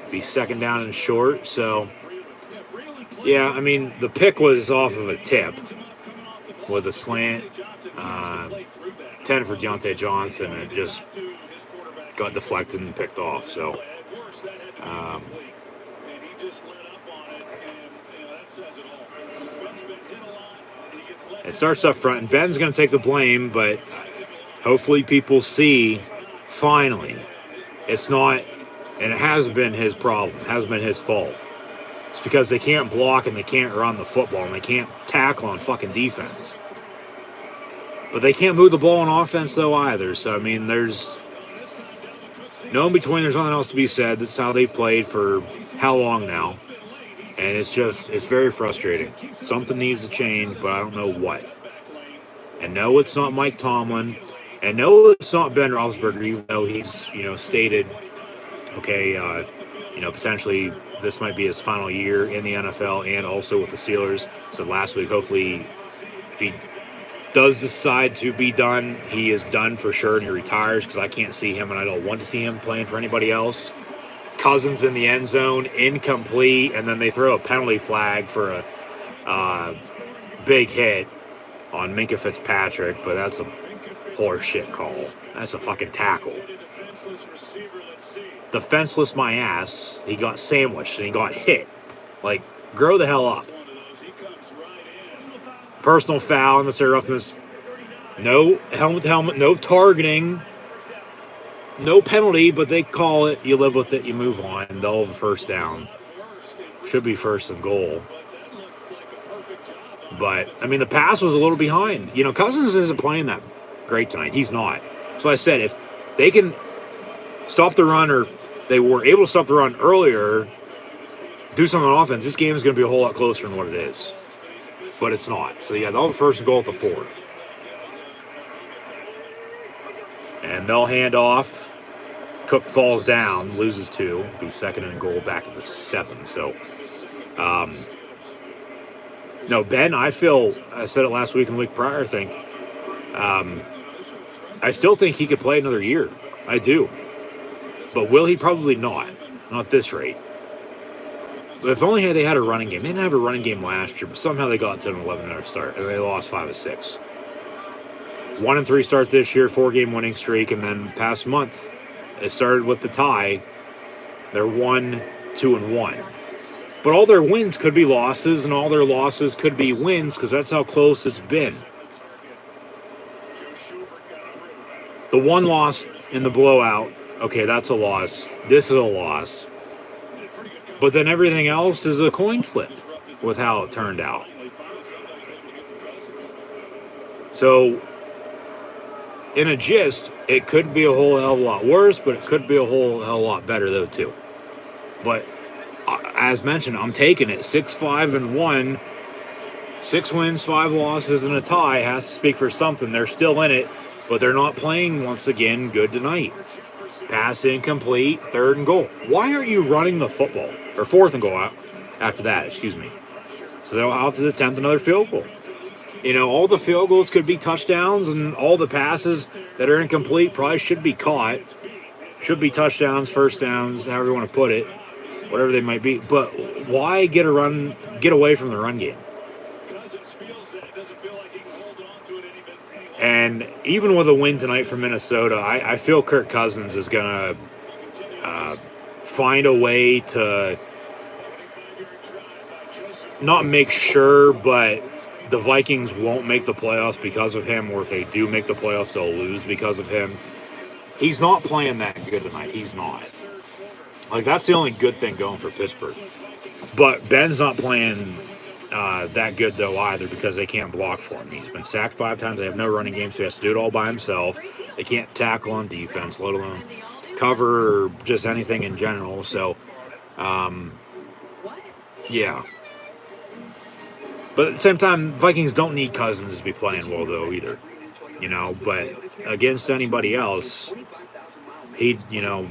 Be 2nd down and short, so... Yeah, I mean, the pick was off of a tip with a slant. 10 for Deontay Johnson. It just got deflected and picked off. So, it starts up front, and Ben's going to take the blame, but hopefully people see, finally, it's not, and it has been his problem, has been his fault. It's because they can't block and they can't run the football and they can't tackle on fucking defense. But they can't move the ball on offense, though, either. So, I mean, there's no in between. There's nothing else to be said. This is how they've played for how long now. And it's very frustrating. Something needs to change, but I don't know what. And no, it's not Mike Tomlin. And no, it's not Ben Roethlisberger, even though he's, stated, okay, potentially this might be his final year in the NFL and also with the Steelers. So last week, hopefully, if he does decide to be done, he is done for sure and he retires, because I can't see him and I don't want to see him playing for anybody else. Cousins in the end zone, incomplete, and then they throw a penalty flag for a big hit on Minkah Fitzpatrick, but that's a horseshit call. That's a fucking tackle. Defenseless my ass. He got sandwiched and he got hit. Like, grow the hell up. Personal foul, unnecessary roughness. No helmet to helmet, no targeting. No penalty, but they call it. You live with it, you move on. They'll have a 1st down. Should be 1st and goal. But, I mean, the pass was a little behind. Cousins isn't playing that great tonight. He's not. So I said, if they can stop the run, or they were able to stop the run earlier, do something on offense, this game is going to be a whole lot closer than what it is. But it's not. So, yeah, they'll have a 1st and goal at the 4. And they'll hand off. Cook falls down, loses 2. Be 2nd and goal back at the 7. So, no, Ben, I said it last week and the week prior, I think. I still think he could play another year. I do. But will he? Probably not. Not at this rate. But if only they had a running game. They didn't have a running game last year, but somehow they got to an 11-0 start, and they lost 5 of 6. 1-3 start this year, 4-game winning streak, and then past month, it started with the tie. They're 1-2-1. But all their wins could be losses, and all their losses could be wins, because that's how close it's been. The one loss in the blowout, okay, that's a loss. This is a loss. But then everything else is a coin flip with how it turned out. So, in a gist, it could be a whole hell of a lot worse, but it could be a whole hell of a lot better, though, too. But, as mentioned, I'm taking it. 6-5-1. 6 wins, 5 losses, and a tie has to speak for something. They're still in it, but they're not playing, once again, good tonight. pass incomplete, 3rd and goal. Why aren't you running the football? Or 4th and goal out after that, excuse me. So they'll have to attempt another field goal. You know, all the field goals could be touchdowns, and all the passes that are incomplete probably should be caught. Should be touchdowns, first downs, however you want to put it, whatever they might be. But why get away from the run game? And even with a win tonight for Minnesota, I feel Kirk Cousins is going to find a way to not make sure, but the Vikings won't make the playoffs because of him, or if they do make the playoffs, they'll lose because of him. He's not playing that good tonight. He's not. Like, that's the only good thing going for Pittsburgh. But Ben's not playing that good, though, either, because they can't block for him. He's been sacked 5 times. They have no running game, so he has to do it all by himself. They can't tackle on defense, let alone cover or just anything in general. So, yeah. But at the same time, Vikings don't need Cousins to be playing well, though, either. You know, but against anybody else, he'd, you know,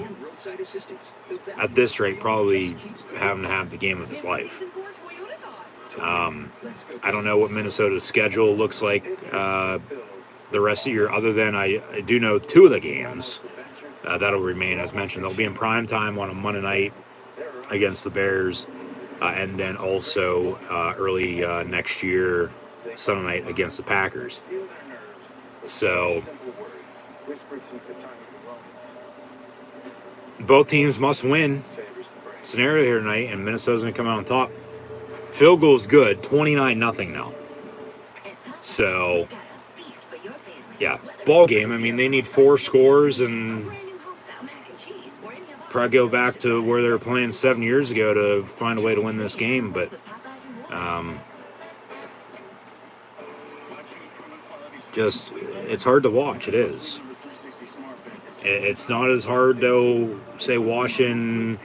at this rate, probably having to have the game of his life. I don't know what Minnesota's schedule looks like the rest of the year, other than I do know 2 of the games that'll remain. As mentioned, they'll be in prime time on a Monday night against the Bears, and then also early next year, Sunday night against the Packers. So both teams must win scenario here tonight, and Minnesota's going to come out on top. Field goal is good, 29-0 now. So, yeah, ball game. I mean, they need 4 scores and probably go back to where they were playing 7 years ago to find a way to win this game. But just, it's hard to watch. It is. It's not as hard, though, say, watching...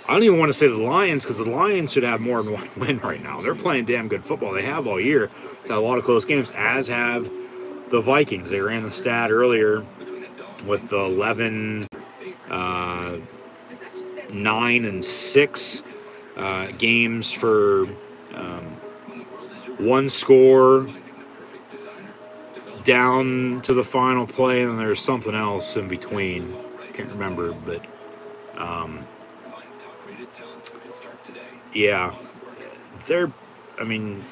I don't even want to say the Lions, because the Lions should have more than 1 win right now. They're playing damn good football. They have all year. It's had a lot of close games, as have the Vikings. They ran the stat earlier with the 11, 9, and 6 games for 1 score down to the final play, and then there's something else in between. I can't remember, but yeah, they're, I mean,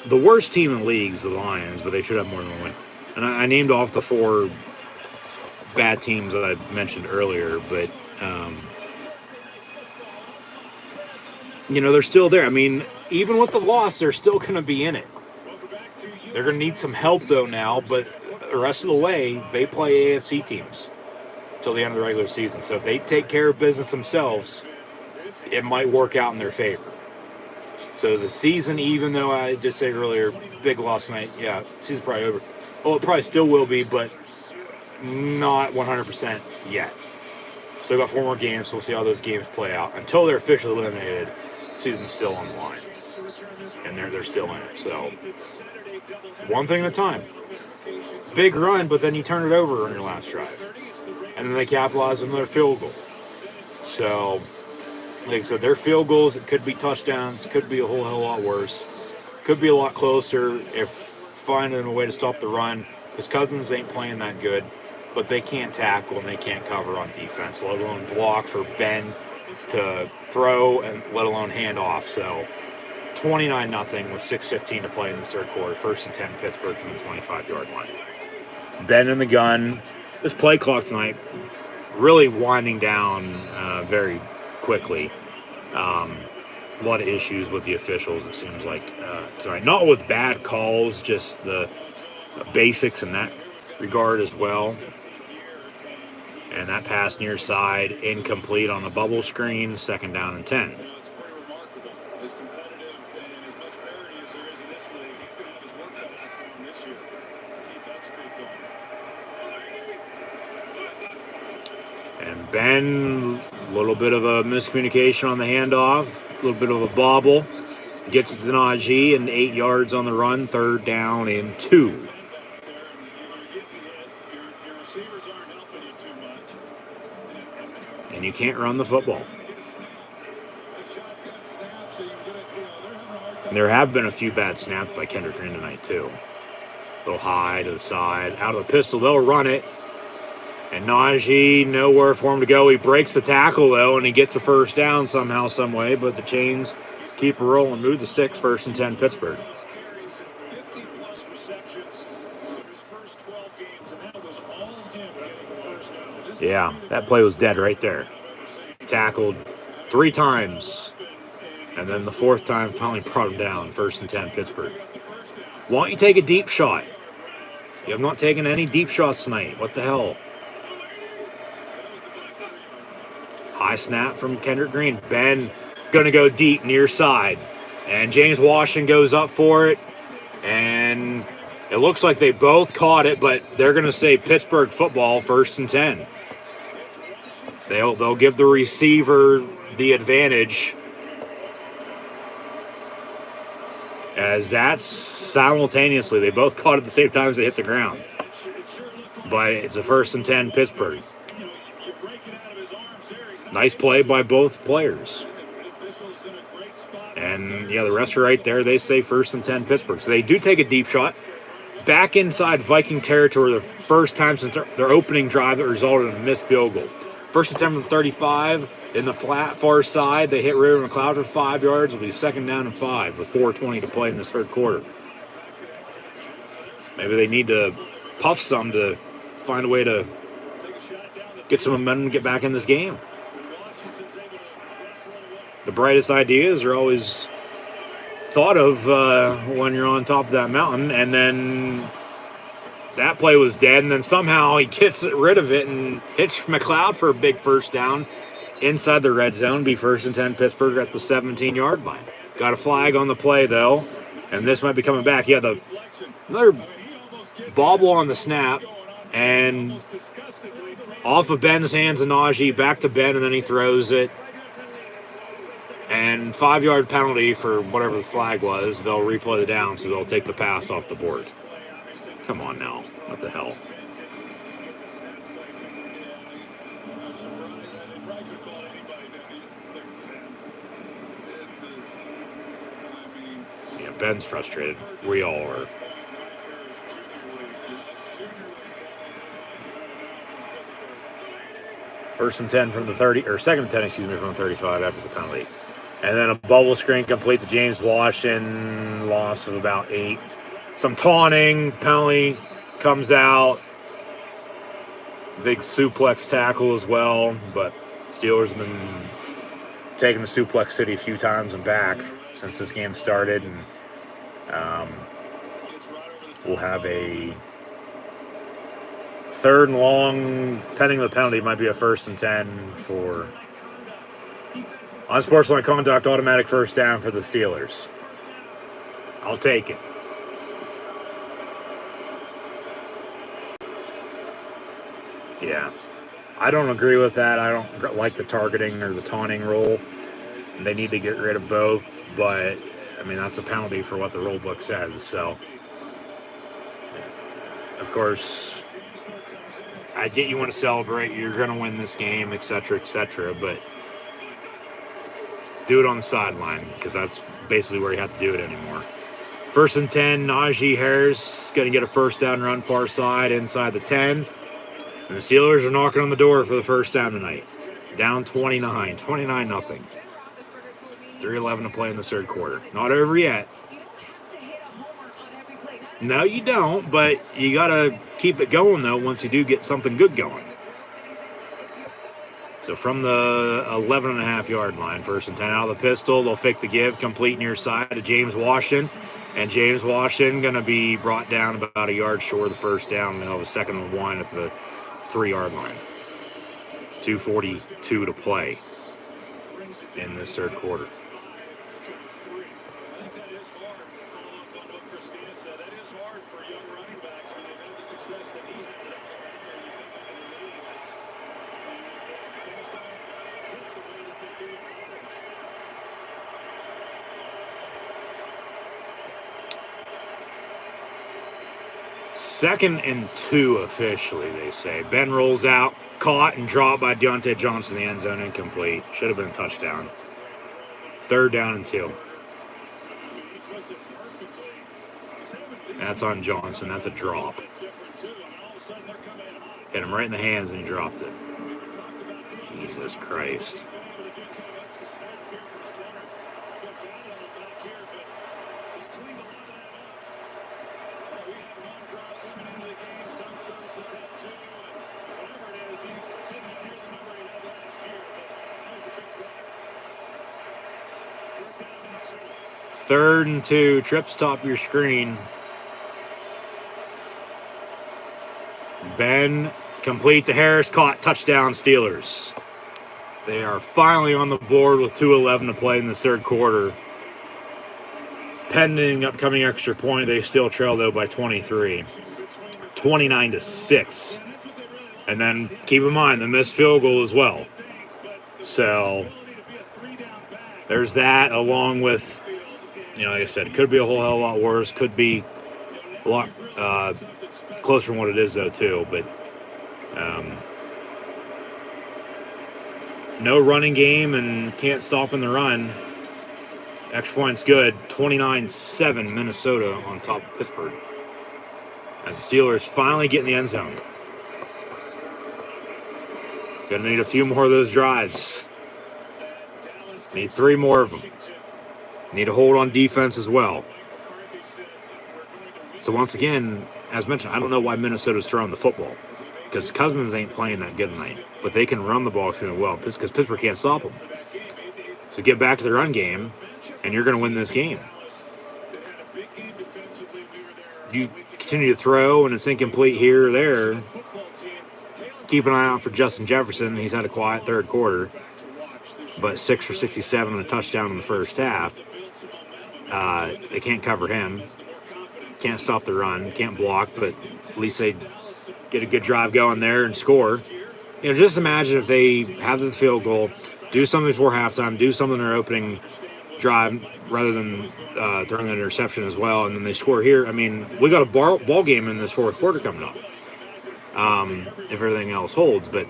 the worst team in the league is the Lions, but they should have more than 1 win. And I named off the 4 bad teams that I mentioned earlier, but, you know, they're still there. I mean, even with the loss, they're still going to be in it. They're going to need some help, though, now, but the rest of the way, they play AFC teams till the end of the regular season. So if they take care of business themselves, it might work out in their favor. So the season, even though I just said earlier, big loss tonight, yeah, season's probably over. Well, it probably still will be, but not 100% yet. So we've got 4 more games, so we'll see how those games play out. Until they're officially eliminated, the season's still on the line. And they're still in it. So one thing at a time. Big run, but then you turn it over on your last drive. And then they capitalize on another field goal. So, like I said, their field goals, it could be touchdowns, could be a whole hell of a lot worse. Could be a lot closer if finding a way to stop the run, because Cousins ain't playing that good, but they can't tackle and they can't cover on defense, let alone block for Ben to throw and let alone hand off. So 29-0 with 6:15 to play in the 3rd quarter. 1st and 10 Pittsburgh from the 25-yard line. Ben in the gun. This play clock tonight really winding down very quickly. A lot of issues with the officials, it seems like, tonight. Not with bad calls, just the basics in that regard as well. And that pass near side, incomplete on the bubble screen, 2nd down and 10. And Ben, a little bit of a miscommunication on the handoff, a little bit of a bobble. Gets it to Najee and 8 yards on the run, 3rd down and 2. receivers aren't helping you too much. And you can't run the football. There have been a few bad snaps by Kendrick Green tonight, too. A little high to the side. Out of the pistol, they'll run it. And Najee, nowhere for him to go. He breaks the tackle, though, and he gets a first down somehow, some way. But the chains keep rolling. Move the sticks, 1st and 10, Pittsburgh. Yeah, that play was dead right there. Tackled 3 times. And then the 4th time finally brought him down. 1st and 10, Pittsburgh. Why don't you take a deep shot? You have not taken any deep shots tonight. What the hell? High snap from Kendrick Green. Ben going to go deep near side. And James Washington goes up for it. And it looks like they both caught it, but they're going to say Pittsburgh football, 1st and 10. They'll give the receiver the advantage, as that's simultaneously. They both caught it at the same time as they hit the ground. But it's a 1st and 10 Pittsburgh. Nice play by both players. And, yeah, the rest are right there. They say 1st and 10 Pittsburgh. So they do take a deep shot. Back inside Viking territory, the first time since their opening drive that resulted in a missed field goal. 1st and 10 from 35 in the flat far side. They hit River McLeod for 5 yards. It'll be 2nd down and 5 with 4:20 to play in this 3rd quarter. Maybe they need to puff some to find a way to get some momentum and get back in this game. The brightest ideas are always thought of when you're on top of that mountain, and then that play was dead, and then somehow he gets rid of it and hits McLeod for a big first down inside the red zone. Be 1st and 10 Pittsburgh at the 17-yard line. Got a flag on the play, though, and this might be coming back. Yeah, another bobble on the snap, and off of Ben's hands and Najee, back to Ben, and then he throws it. And 5-yard penalty for whatever the flag was. They'll replay the down, so they'll take the pass off the board. Come on now. What the hell? Yeah, Ben's frustrated. We all are. First and 10 from the 30, or 2nd and 10, excuse me, from the 35 after the penalty. And then a bubble screen complete to James Washington, loss of about 8. Some taunting, penalty comes out. Big suplex tackle as well, but Steelers have been taking to Suplex City a few times and back since this game started. And we'll have a 3rd and long, pending the penalty, might be a 1st and 10 for unsportsmanlike conduct, automatic first down for the Steelers. I'll take it. Yeah. I don't agree with that. I don't like the targeting or the taunting rule. They need to get rid of both, but, I mean, that's a penalty for what the rule book says. So, of course, I get you want to celebrate, you're going to win this game, etc., but do it on the sideline, because that's basically where you have to do it anymore. 1st and 10, Najee Harris going to get a first down run far side inside the 10. And the Steelers are knocking on the door for the first time tonight. Down 29-0. 3:11 to play in the 3rd quarter. Not over yet. No, you don't, but you got to keep it going, though, once you do get something good going. So from the 11.5-yard line, 1st and 10 out of the pistol, they'll fake the give, complete near side to James Washington. And James Washington going to be brought down about a yard short of the first down, and they'll have a 2nd and 1 at the 3-yard line. 2:42 to play in this 3rd quarter. 2nd and 2 officially, they say. Ben rolls out, caught and dropped by Deontay Johnson in the end zone, incomplete. Should have been a touchdown. 3rd down and 2. That's on Johnson. That's a drop. Hit him right in the hands and he dropped it. Jesus Christ. Third and 2. Trips top of your screen. Ben complete to Harris. Caught. Touchdown Steelers. They are finally on the board with 2:11 to play in the 3rd quarter. Pending upcoming extra point, they still trail though by 23. 29-6. And then keep in mind the missed field goal as well. So there's that, along with, like I said, could be a whole hell of a lot worse. Could be a lot closer than what it is, though, too. But no running game and can't stop in the run. Extra point's good. 29-7 Minnesota on top of Pittsburgh. As the Steelers finally get in the end zone. Gonna need a few more of those drives. Need 3 more of them. Need a hold on defense as well. So once again, as mentioned, I don't know why Minnesota's throwing the football. Because Cousins ain't playing that good tonight. But they can run the ball extremely well because Pittsburgh can't stop them. So get back to the run game, and you're going to win this game. You continue to throw, and it's incomplete here or there. Keep an eye out for Justin Jefferson. He's had a quiet 3rd quarter. But 6 for 67 and a touchdown in the first half. They can't cover him. Can't stop the run. Can't block, but at least they get a good drive going there and score. Just imagine if they have the field goal, do something before halftime, do something in their opening drive rather than throwing an interception as well, and then they score here. I mean, we got a ball game in this 4th quarter coming up, if everything else holds. But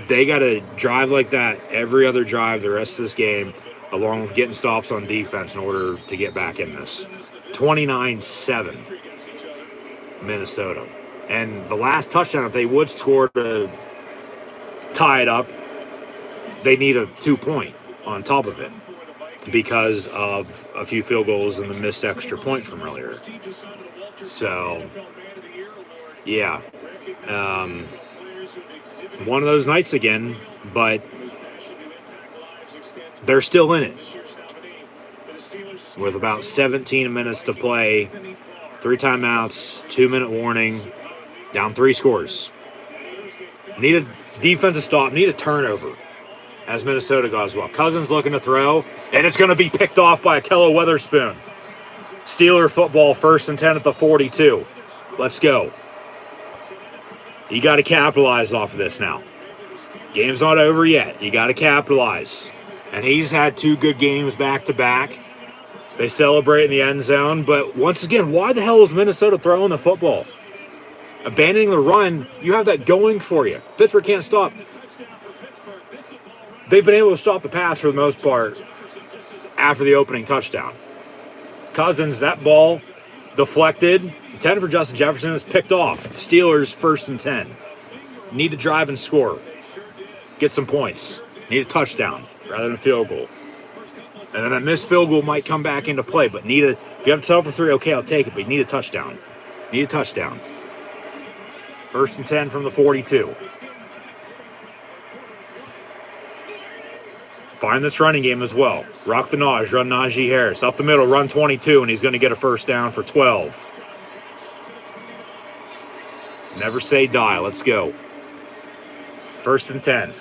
they got to drive like that every other drive the rest of this game, along with getting stops on defense in order to get back in this. 29-7 Minnesota. And the last touchdown, if they would score to tie it up, they need a 2-point on top of it because of a few field goals and the missed extra point from earlier. So, yeah. One of those nights again, but they're still in it. With about 17 minutes to play, 3 timeouts, 2-minute warning, down 3 scores. Need a defensive stop, need a turnover, as Minnesota got as well. Cousins looking to throw, and it's going to be picked off by Akello Witherspoon. Steeler football, 1st and 10 at the 42. Let's go. You got to capitalize off of this now. Game's not over yet. You got to capitalize. And he's had 2 good games back-to-back. They celebrate in the end zone, but once again, why the hell is Minnesota throwing the football? Abandoning the run, you have that going for you. Pittsburgh can't stop. They've been able to stop the pass for the most part after the opening touchdown. Cousins, that ball deflected. 10 for Justin Jefferson. It's picked off. Steelers 1st and 10. Need to drive and score. Get some points. Need a touchdown rather than a field goal. And then a missed field goal might come back into play, but if you have to settle for 3, okay, I'll take it, but you need a touchdown. Need a touchdown. 1st and 10 from the 42. Find this running game as well. Rock the Naj, run Najee Harris. Up the middle, run 22, and he's going to get a 1st down for 12. Never say die. Let's go. 1st and 10.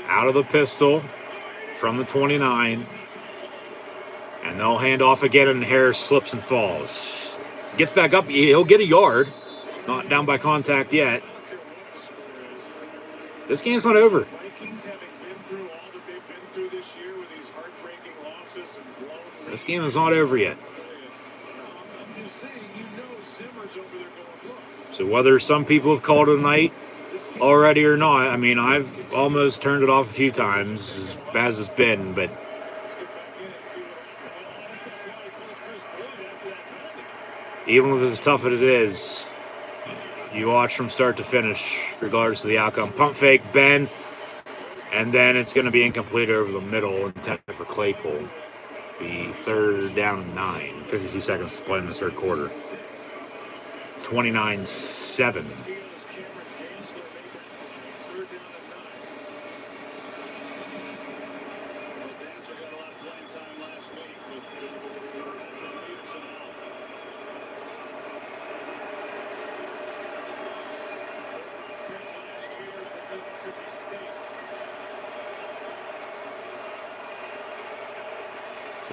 Out of the pistol from the 29. And they'll hand off again, and Harris slips and falls. Gets back up. He'll get a yard. Not down by contact yet. This game's not over. Vikings, having been through all that they've been through this year with these heartbreaking losses and blown leads. This game is not over yet. I'm just saying, Zimmer's over there going, look. So whether some people have called it a night already or not, I mean, I've almost turned it off a few times, as bad as it's been, but even with as tough as it is, you watch from start to finish, regardless of the outcome. Pump fake, Ben, and then it's going to be incomplete over the middle, intended for Claypool. Be third down and 9. 52 seconds to play in the third quarter. 29-7.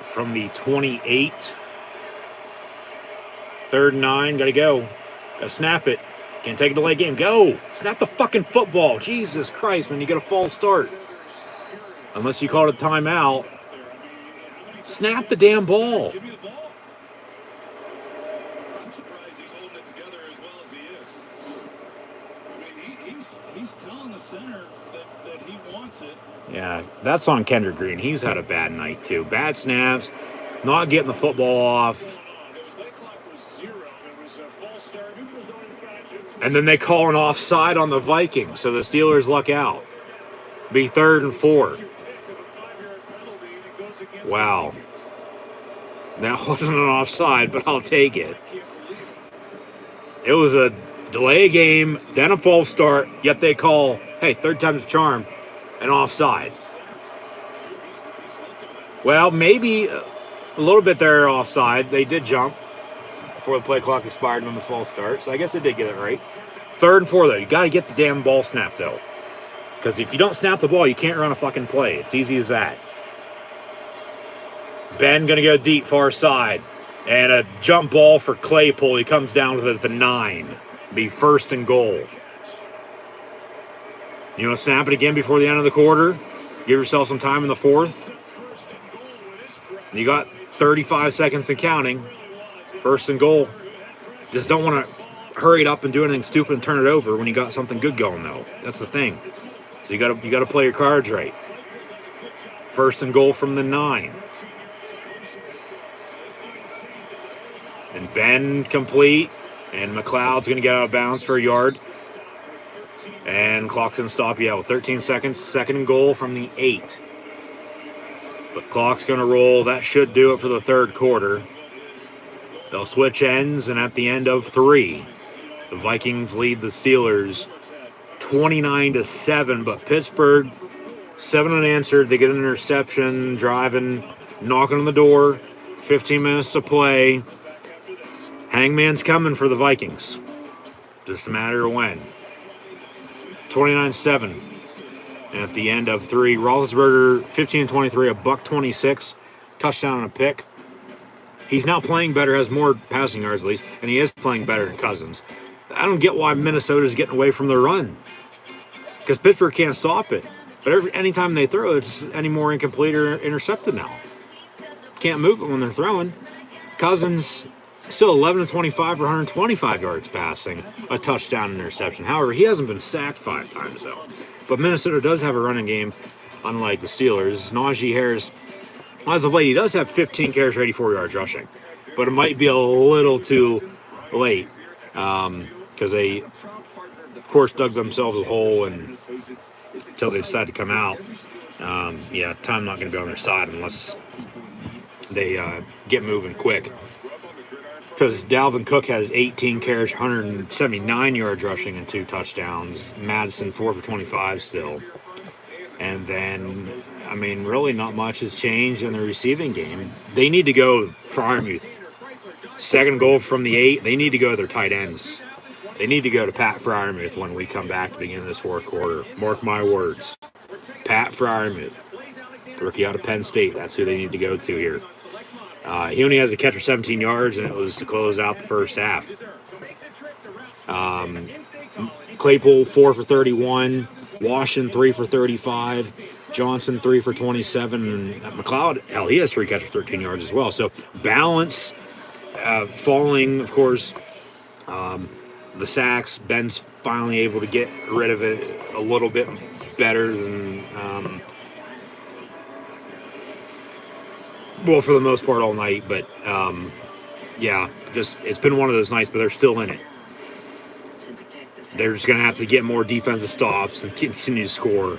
From the 28, third and 9, gotta go. Gotta snap it. Can't take a delay game. Go! Snap the fucking football. Jesus Christ, then you get a false start. Unless you called a timeout. Snap the damn ball. I'm surprised he's holding it together as well as he is. I mean, he's telling the center that he wants it. Yeah, that's on Kendrick Green. He's had a bad night, too. Bad snaps, not getting the football off. And then they call an offside on the Vikings, so the Steelers luck out. Be third and 4. Wow. That wasn't an offside, but I'll take it. It was a delay game, then a false start, yet they call, hey, third time's a charm, an offside. Well, maybe a little bit there offside. They did jump before the play clock expired on the false start, so I guess they did get it right. Third and 4, though. You got to get the damn ball snapped, though. Because if you don't snap the ball, you can't run a fucking play. It's easy as that. Ben going to go deep, far side. And a jump ball for Claypool. He comes down with it at the 9. Be first and goal. You want to snap it again before the end of the quarter? Give yourself some time in the fourth. You got 35 seconds and counting. First and goal. Just don't want to hurry it up and do anything stupid and turn it over when you got something good going, though. That's the thing. So you got to play your cards right. First and goal from the 9. And Ben complete. And McLeod's going to get out of bounds for a yard. And clock's going to stop, with 13 seconds. Second and goal from the 8. But the clock's going to roll. That should do it for the third quarter. They'll switch ends, and at the end of 3, the Vikings lead the Steelers 29-7. But Pittsburgh, 7 unanswered. They get an interception, driving, knocking on the door. 15 minutes to play. Hangman's coming for the Vikings. Just a matter of when. 29-7. And at the end of 3, Roethlisberger, 15-23, a $126, touchdown and a pick. He's now playing better, has more passing yards at least, and he is playing better than Cousins. I don't get why Minnesota's getting away from the run. Because Pittsburgh can't stop it. But anytime they throw, it's any more incomplete or intercepted now. Can't move it when they're throwing. Cousins, still 11-25 for 125 yards passing, a touchdown and interception. However, he hasn't been sacked 5 times, though. But Minnesota does have a running game, unlike the Steelers. Najee Harris, as of late, he does have 15 carries for 84 yards rushing. But it might be a little too late because they, of course, dug themselves a hole until they decide to come out. Time not going to be on their side unless they get moving quick. Because Dalvin Cook has 18 carries, 179 yards rushing and 2 touchdowns. Madison 4 for 25 still. And then, really not much has changed in the receiving game. They need to go Freiermuth. Second goal from the 8. They need to go to their tight ends. They need to go to Pat Freiermuth when we come back to begin this fourth quarter. Mark my words. Pat Freiermuth. Rookie out of Penn State. That's who they need to go to here. He only has a catch for 17 yards, and it was to close out the first half. Claypool, 4 for 31. Washington 3 for 35. Johnson 3 for 27. And McLeod, hell, he has 3 catches, 13 yards as well. So balance, falling, of course. The sacks, Ben's finally able to get rid of it a little bit better than, well, for the most part all night. But, yeah, just it's been one of those nights, but they're still in it. They're just going to have to get more defensive stops and continue to score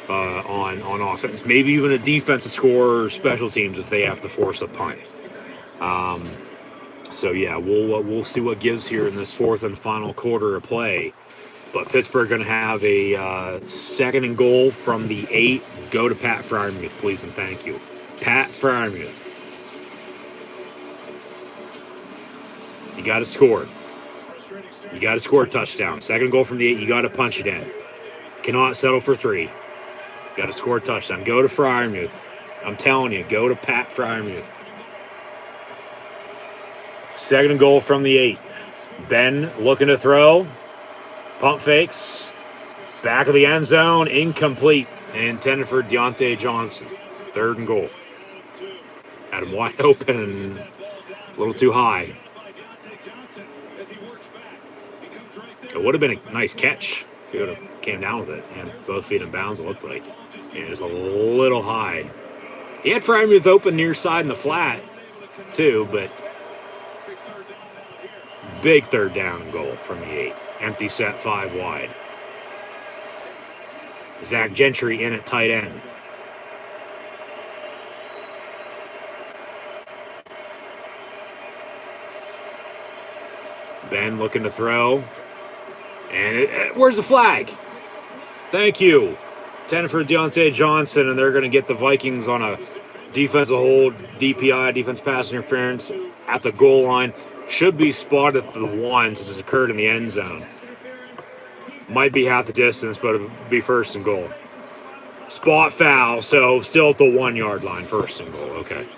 on offense. Maybe even a defensive score or special teams if they have to force a punt. So, yeah, we'll see what gives here in this fourth and final quarter of play. But Pittsburgh going to have a 2nd and goal from the 8. Go to Pat Freiermuth, please, and thank you. Pat Freiermuth. You got to score. You got to score a touchdown. 2nd goal from the 8. You got to punch it in. Cannot settle for 3. You got to score a touchdown. Go to Freiermuth. I'm telling you, go to Pat Freiermuth. 2nd and goal from the 8. Ben looking to throw. Pump fakes. Back of the end zone. Incomplete. Intended for Deontay Johnson. 3rd and goal. Had him wide open and a little too high. It would have been a nice catch if he would have came down with it. And both feet in bounds, it looked like. And it's a little high. He had Freiermuth open near side in the flat, too, but big 3rd down goal from the 8. Empty set, 5 wide. Zach Gentry in at tight end. Ben looking to throw. And where's the flag? Thank you. 10 for Deontay Johnson, and they're going to get the Vikings on a defensive hold, DPI, defense pass interference, at the goal line. Should be spotted at the 1 since it's occurred in the end zone. Might be half the distance, but it'll be 1st and goal. Spot foul, so still at the 1 yard line, 1st and goal. Okay.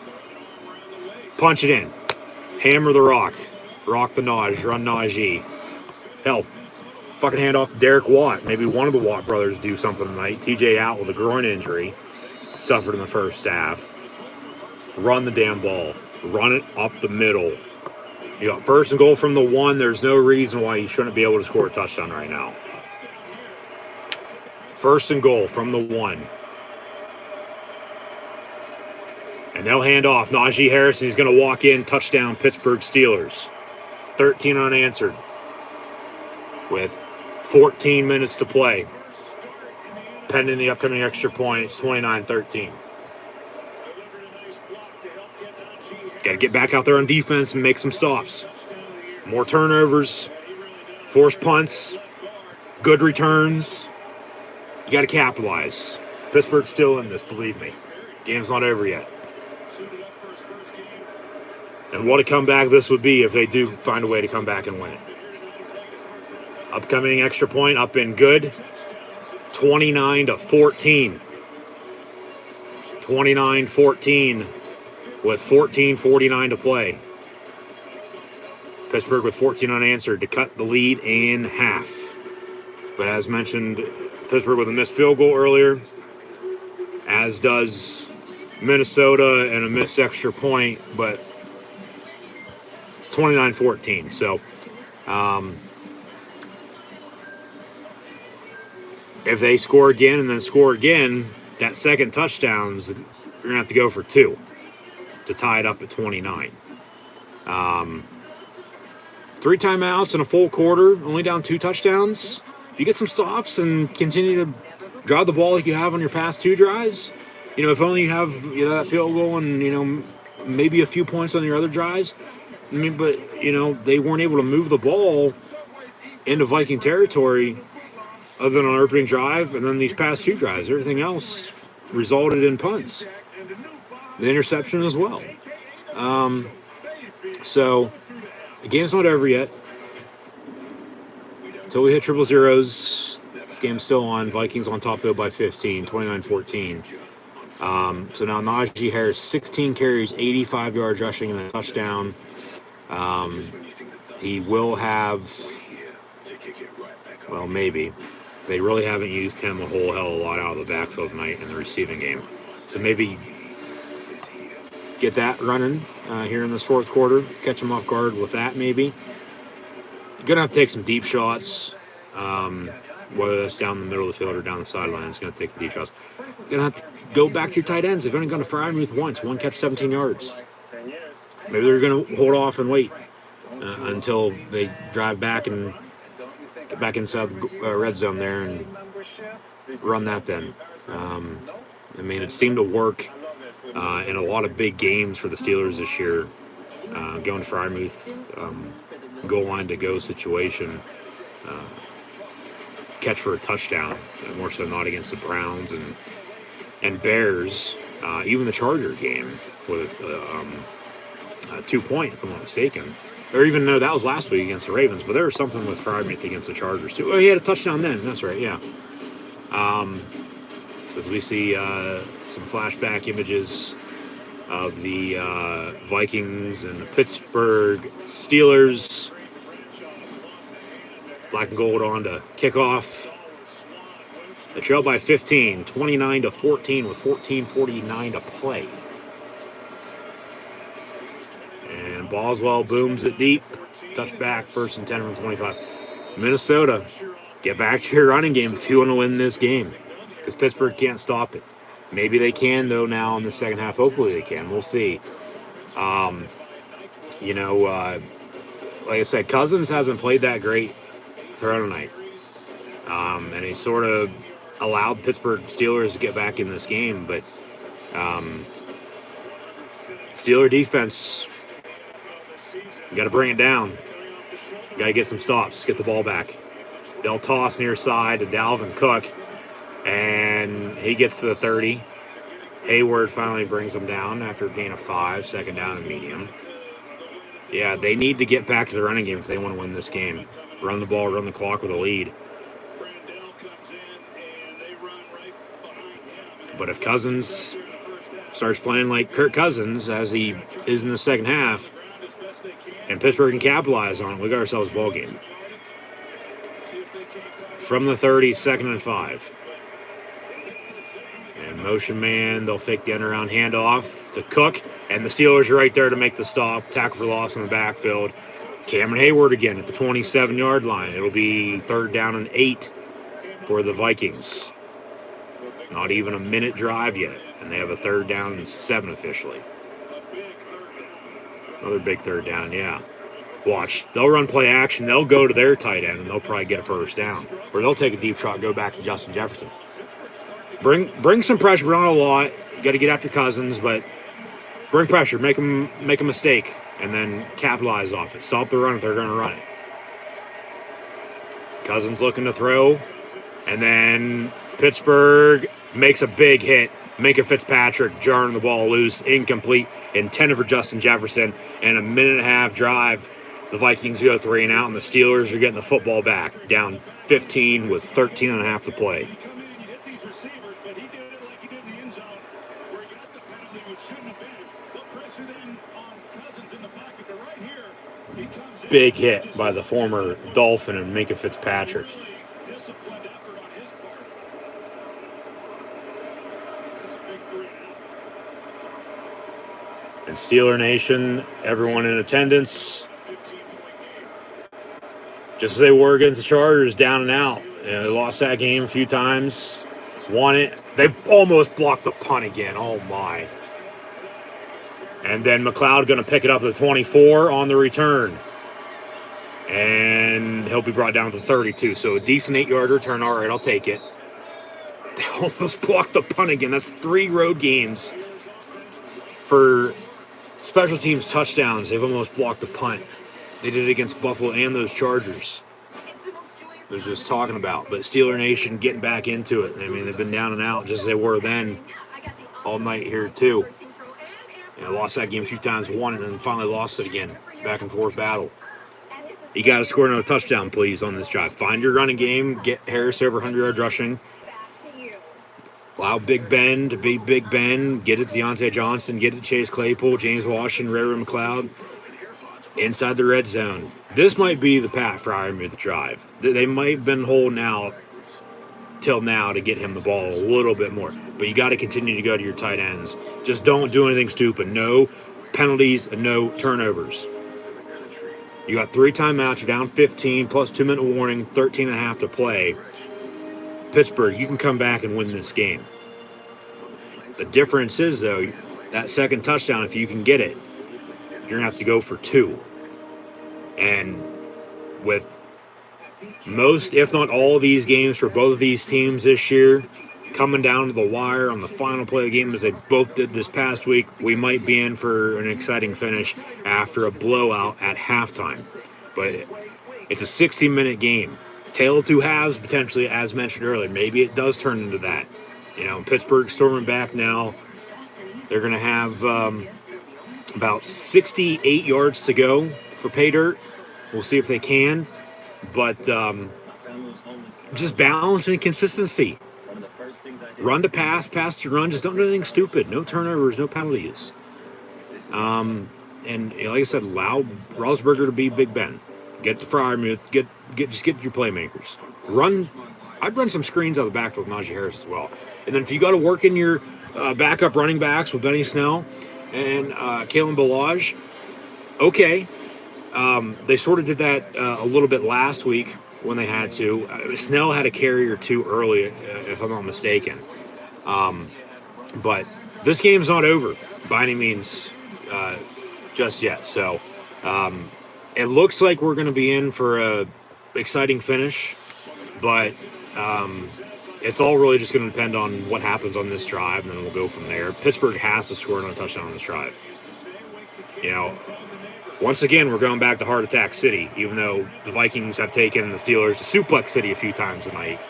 Punch it in. Hammer the rock. Rock the Naj. Run Najee. Hell, fucking hand off to Derek Watt. Maybe one of the Watt brothers do something tonight. TJ out with a groin injury. Suffered in the first half. Run the damn ball. Run it up the middle. You got 1st and goal from the 1. There's no reason why you shouldn't be able to score a touchdown right now. 1st and goal from the 1. And they'll hand off. Najee Harrison, he's going to walk in. Touchdown, Pittsburgh Steelers. 13 unanswered. With 14 minutes to play. Pending the upcoming extra points, 29-13. Got to get back out there on defense and make some stops. More turnovers, forced punts, good returns. You got to capitalize. Pittsburgh's still in this, believe me. Game's not over yet. And what a comeback this would be if they do find a way to come back and win it. Upcoming extra point up and good. 29-14. 29-14 with 14:49 to play. Pittsburgh with 14 unanswered to cut the lead in half. But as mentioned, Pittsburgh with a missed field goal earlier, as does Minnesota and a missed extra point, but it's 29-14. So, if they score again and then score again, that second touchdown, you're going to have to go for 2 to tie it up at 29. 3 timeouts in a full quarter, only down 2 touchdowns. If you get some stops and continue to drive the ball like you have on your past 2 drives, if only you have that field goal and, maybe a few points on your other drives. But, they weren't able to move the ball into Viking territory other than on opening drive, and then these past 2 drives. Everything else resulted in punts. The interception as well. So, the game's not over yet. Until we hit triple zeros, this game's still on. Vikings on top, though, by 15, 29-14. So now Najee Harris, 16 carries, 85 yards rushing, and a touchdown. He will have, maybe They really haven't used him a whole hell of a lot out of the backfield tonight in the receiving game. So maybe get that running here in this fourth quarter. Catch him off guard with that maybe. You're going to have to take some deep shots, whether that's down the middle of the field or down the sideline. It's going to take deep shots. You're going to have to go back to your tight ends. They've only gone to Freiermuth once. One catch, 17 yards. Maybe they're going to hold off and wait until they drive back and get back inside the red zone there and run that then. I mean, it seemed to work in a lot of big games for the Steelers this year. Going to Freiermuth, goal line to go situation, catch for a touchdown, more so not against the Browns and Bears, even the Charger game with 2 point, if I'm not mistaken. Or even though that was last week against the Ravens, but there was something with Freiermuth against the Chargers too. Oh, he had a touchdown then. That's right, yeah. So as we see some flashback images of the Vikings and the Pittsburgh Steelers. Black and gold on to kickoff. The trail by 15, 29-14 with 14:49 to play. And Boswell booms it deep. Touchback, 1st and 10 from 25. Minnesota, get back to your running game if you want to win this game. Because Pittsburgh can't stop it. Maybe they can, though, now in the second half. Hopefully they can. We'll see. Like I said, Cousins hasn't played that great throughout tonight. And he sort of allowed Pittsburgh Steelers to get back in this game. But Steeler defense, you got to bring it down. Got to get some stops. Get the ball back. They'll toss near side to Dalvin Cook. And he gets to the 30. Hayward finally brings them down after a gain of 5, 2nd down and medium. Yeah, they need to get back to the running game if they want to win this game. Run the ball, run the clock with a lead. But if Cousins starts playing like Kirk Cousins, as he is in the second half, and Pittsburgh can capitalize on it, we got ourselves a ball game. From the 30, 2nd and 5. And motion man, they'll fake the end around handoff to Cook, and the Steelers are right there to make the stop. Tackle for loss in the backfield. Cameron Hayward again at the 27-yard line. It'll be 3rd down and 8 for the Vikings. Not even a minute drive yet, and they have a 3rd down and 7 officially. Another big 3rd down, yeah. Watch, they'll run play action. They'll go to their tight end, and they'll probably get a 1st down. Or they'll take a deep shot, go back to Justin Jefferson. Bring some pressure, but not a lot. You got to get after Cousins, but bring pressure, make a mistake, and then capitalize off it. Stop the run if they're going to run it. Cousins looking to throw, and then Pittsburgh makes a big hit. Minka Fitzpatrick jarring the ball loose, incomplete, intended for Justin Jefferson, and a 1.5-minute drive. The Vikings go 3 and out, and the Steelers are getting the football back, down 15 with 13.5 to play. Big hit by the former Dolphin and Minka Fitzpatrick. And Steeler Nation, everyone in attendance, just as they were against the Chargers, down and out. They lost that game a few times, won it. They almost blocked the punt again. Oh, my. And then McLeod going to pick it up at the 24 on the return. And he'll be brought down to 32. So a decent 8-yard return. All right, I'll take it. They almost blocked the punt again. That's 3 road games for special teams touchdowns. They've almost blocked the punt. They did it against Buffalo and those Chargers. I was just talking about. But Steeler Nation getting back into it. I mean, they've been down and out just as they were then all night here, too. Lost that game a few times, won it, and then finally lost it again. Back and forth battle. You got to score another touchdown, please, on this drive. Find your running game. Get Harris over 100 yards rushing. Allow Big Ben to be Big Ben. Get it to Deontay Johnson. Get it to Chase Claypool, James Washington, Ray McLeod. Inside the red zone. This might be the Pat Freiermuth drive. They might have been holding out till now to get him the ball a little bit more. But you got to continue to go to your tight ends. Just don't do anything stupid. No penalties and no turnovers. You got 3 timeouts. You're down 15 plus 2-minute warning, 13 and a half to play. Pittsburgh, you can come back and win this game. The difference is, though, that second touchdown, if you can get it, you're going to have to go for 2. And with most, if not all of these games for both of these teams this year, coming down to the wire on the final play of the game as they both did this past week, we might be in for an exciting finish after a blowout at halftime. But it's a 60-minute game. Tale of two halves, potentially, as mentioned earlier. Maybe it does turn into that. You know, Pittsburgh storming back now. They're going to have about 68 yards to go for pay dirt. We'll see if they can. But just balance and consistency. Run to pass, pass to run. Just don't do anything stupid. No turnovers, no penalties. And like I said, allow Roethlisberger to be Big Ben. Get to Freiermuth. Get your playmakers. I'd run some screens out of the backfield with Najee Harris as well. And then if you got to work in your backup running backs with Benny Snell and Kalen Ballage, okay. They sort of did that a little bit last week when they had to. Snell had a carry or 2 early, if I'm not mistaken. But this game's not over by any means just yet. So it looks like we're going to be in for a exciting finish, but it's all really just going to depend on what happens on this drive, and then we'll go from there. Pittsburgh has to score on a touchdown on this drive. You know, once again, we're going back to Heart Attack City, even though the Vikings have taken the Steelers to Suplex City a few times tonight.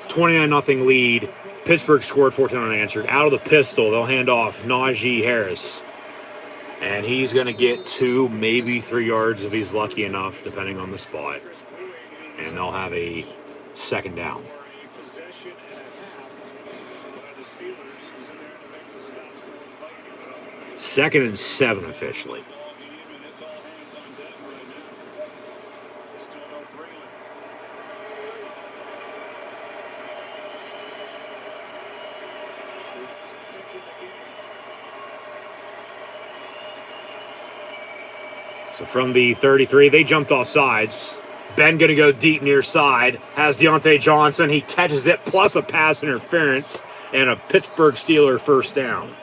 29-0 lead. Pittsburgh scored 14 unanswered. Out of the pistol, they'll hand off Najee Harris. And he's going to get 2, maybe 3 yards if he's lucky enough, depending on the spot. And they'll have a second down. Second and 7 officially. So from the 33, they jumped off sides. Ben going to go deep near side. Has Deontay Johnson. He catches it, plus a pass interference, and a Pittsburgh Steeler first down.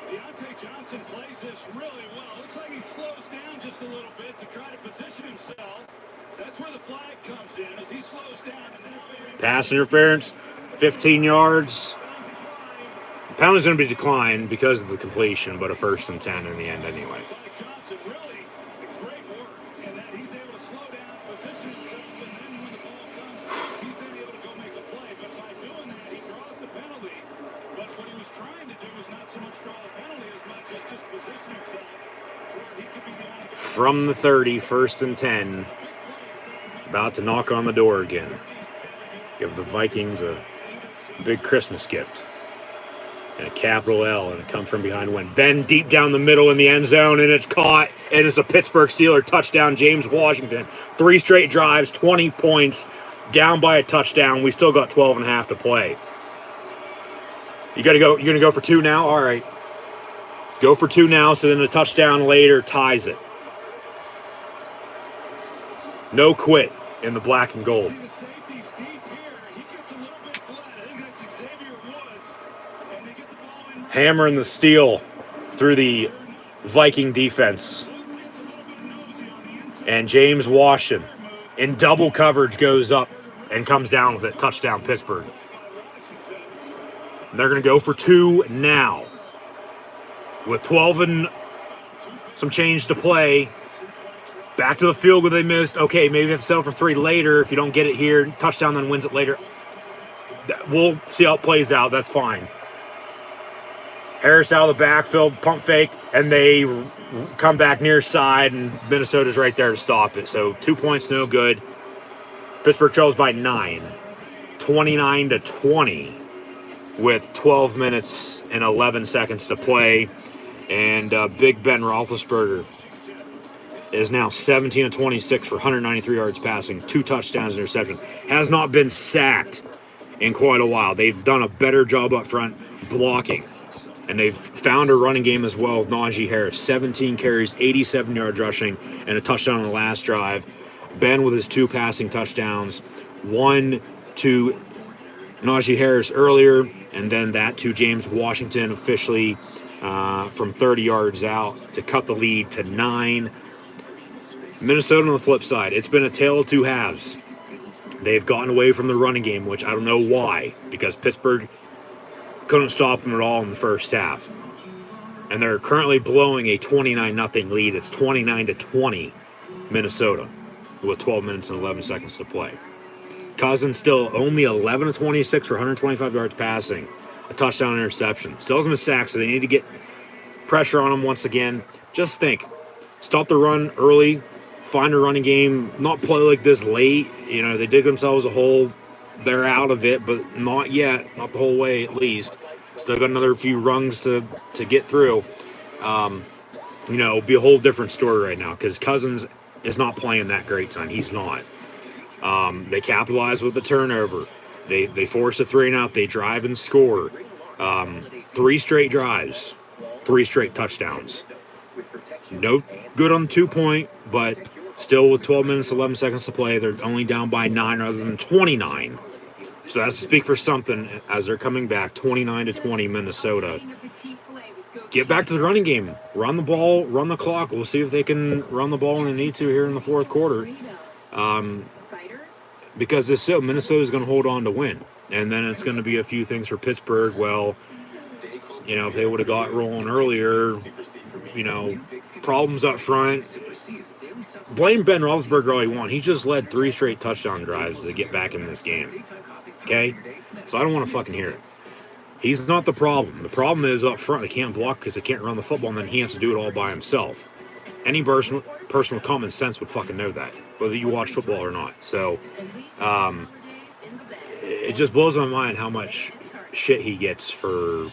Deontay Johnson plays this really well. Looks like he slows down just a little bit to try to position himself. That's where the flag comes in, as he slows down. Pass interference, 15 yards. Penalty's going to be declined because of the completion, but a 1st and 10 in the end anyway. From the 30, 1st and 10. About to knock on the door again. Give the Vikings a big Christmas gift. And a capital L, and it comes from behind win. Ben deep down the middle in the end zone, and it's caught, and it's a Pittsburgh Steeler touchdown. James Washington, 3 straight drives, 20 points, down by a touchdown. We still got 12 and a half to play. You got to go. You're going to go for 2 now? All right. Go for 2 now, so then a touchdown later ties it. No quit in the black and gold. Hammering the steel through the Viking defense. And James Washington in double coverage goes up and comes down with it. Touchdown, Pittsburgh. And they're going to go for 2 now. With 12 and some change to play. Back to the field where they missed. Okay, maybe have to settle for 3 later. If you don't get it here, touchdown then wins it later. We'll see how it plays out. That's fine. Harris out of the backfield, pump fake, and they come back near side, and Minnesota's right there to stop it. So 2 points, no good. Pittsburgh trails by 9, 29-20, with 12 minutes and 11 seconds to play. And Big Ben Roethlisberger is now 17 of 26 for 193 yards passing, 2 touchdowns, interception. Has not been sacked in quite a while. They've done a better job up front blocking. And they've found a running game as well with Najee Harris. 17 carries, 87 yards rushing, and a touchdown on the last drive. Ben with his 2 passing touchdowns. 1 to Najee Harris earlier, and then that to James Washington officially from 30 yards out to cut the lead to 9. Minnesota on the flip side, it's been a tale of 2 halves. They've gotten away from the running game, which I don't know why, because Pittsburgh couldn't stop them at all in the first half. And they're currently blowing a 29-0 lead. It's 29-20 Minnesota with 12 minutes and 11 seconds to play. Cousins still only 11 of 26 for 125 yards passing, a touchdown interception. Still hasn't been sacked, so they need to get pressure on him once again. Just think, stop the run early, find a running game, not play like this late. You know, they dig themselves a hole. They're out of it, but not yet. Not the whole way, at least. Still got another few rungs to get through. You know, it'll be a whole different story right now because Cousins is not playing that great tonight. He's not. They capitalize with the turnover. They force a 3-and-out. They drive and score. 3 straight drives. 3 straight touchdowns. No good on the 2-point, but still with 12 minutes, 11 seconds to play, they're only down by 9 rather than 29. So that's to speak for something as they're coming back, 29-20 Minnesota. Get back to the running game. Run the ball, run the clock. We'll see if they can run the ball when they need to here in the fourth quarter. Because if so, Minnesota's going to hold on to win. And then it's going to be a few things for Pittsburgh. Well, you know, if they would have got rolling earlier, you know, problems up front. Blame Ben Roethlisberger all you want. He just led 3 straight touchdown drives to get back in this game. Okay? So I don't want to fucking hear it. He's not the problem. The problem is up front. They can't block because they can't run the football, and then he has to do it all by himself. Any person with common sense would fucking know that, whether you watch football or not. So it just blows my mind how much shit he gets for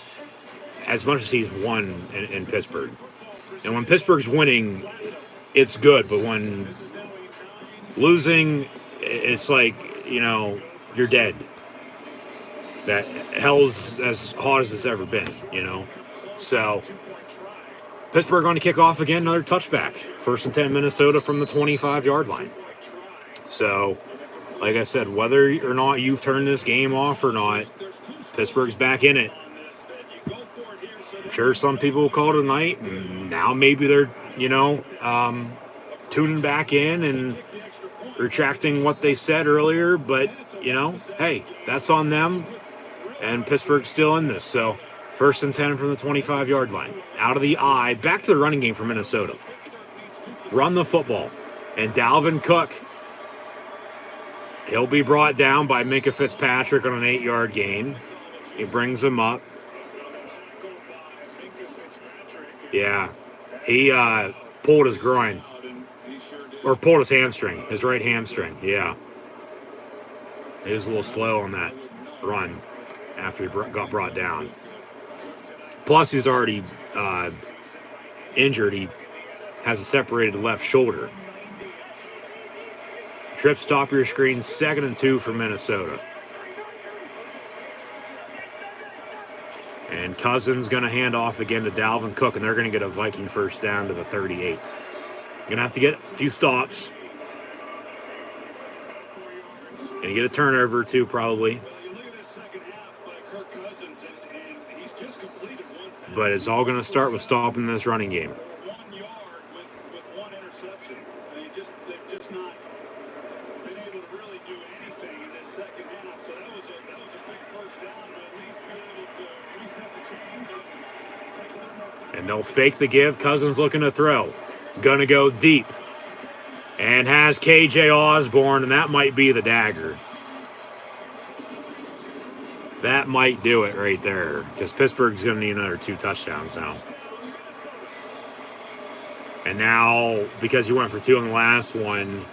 as much as he's won in Pittsburgh. And when Pittsburgh's winning, it's good, but when losing, it's like, you know, you're dead. That hell's as hot as it's ever been, you know. So Pittsburgh going to kick off again, another touchback. 1st and 10 Minnesota from the 25-yard line. So, like I said, whether or not you've turned this game off or not, Pittsburgh's back in it. I'm sure some people will call it a night, and now maybe they're, you know, tuning back in and retracting what they said earlier. But, you know, hey, that's on them. And Pittsburgh's still in this. So 1st and 10 from the 25-yard line. Out of the eye. Back to the running game for Minnesota. Run the football. And Dalvin Cook, he'll be brought down by Minkah Fitzpatrick on an 8-yard gain. He brings him up. Yeah. He pulled his groin. Or pulled his hamstring. His right hamstring. Yeah. He was a little slow on that run after he got brought down. Plus, he's already injured. He has a separated left shoulder. Trip, stop your screen. 2nd and 2 for Minnesota. And Cousins going to hand off again to Dalvin Cook, and they're going to get a Viking first down to the 38. Going to have to get a few stops. Going to get a turnover, too, probably. But it's all going to start with stopping this running game. And they'll fake the give. Cousins looking to throw. Gonna go deep. And has KJ Osborne, and that might be the dagger. That might do it right there, because Pittsburgh's going to need another 2 touchdowns now. And now, because you went for 2 on the last one,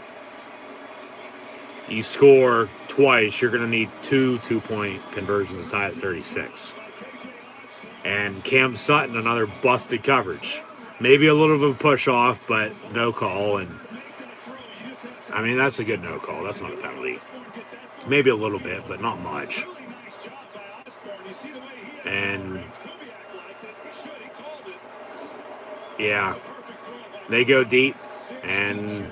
you score twice, you're going to need 2 2-point conversions inside at 36. And Cam Sutton, another busted coverage. Maybe a little bit of a push off, but no call. And I mean, that's a good no call. That's not a penalty. Maybe a little bit, but not much. And yeah, they go deep, and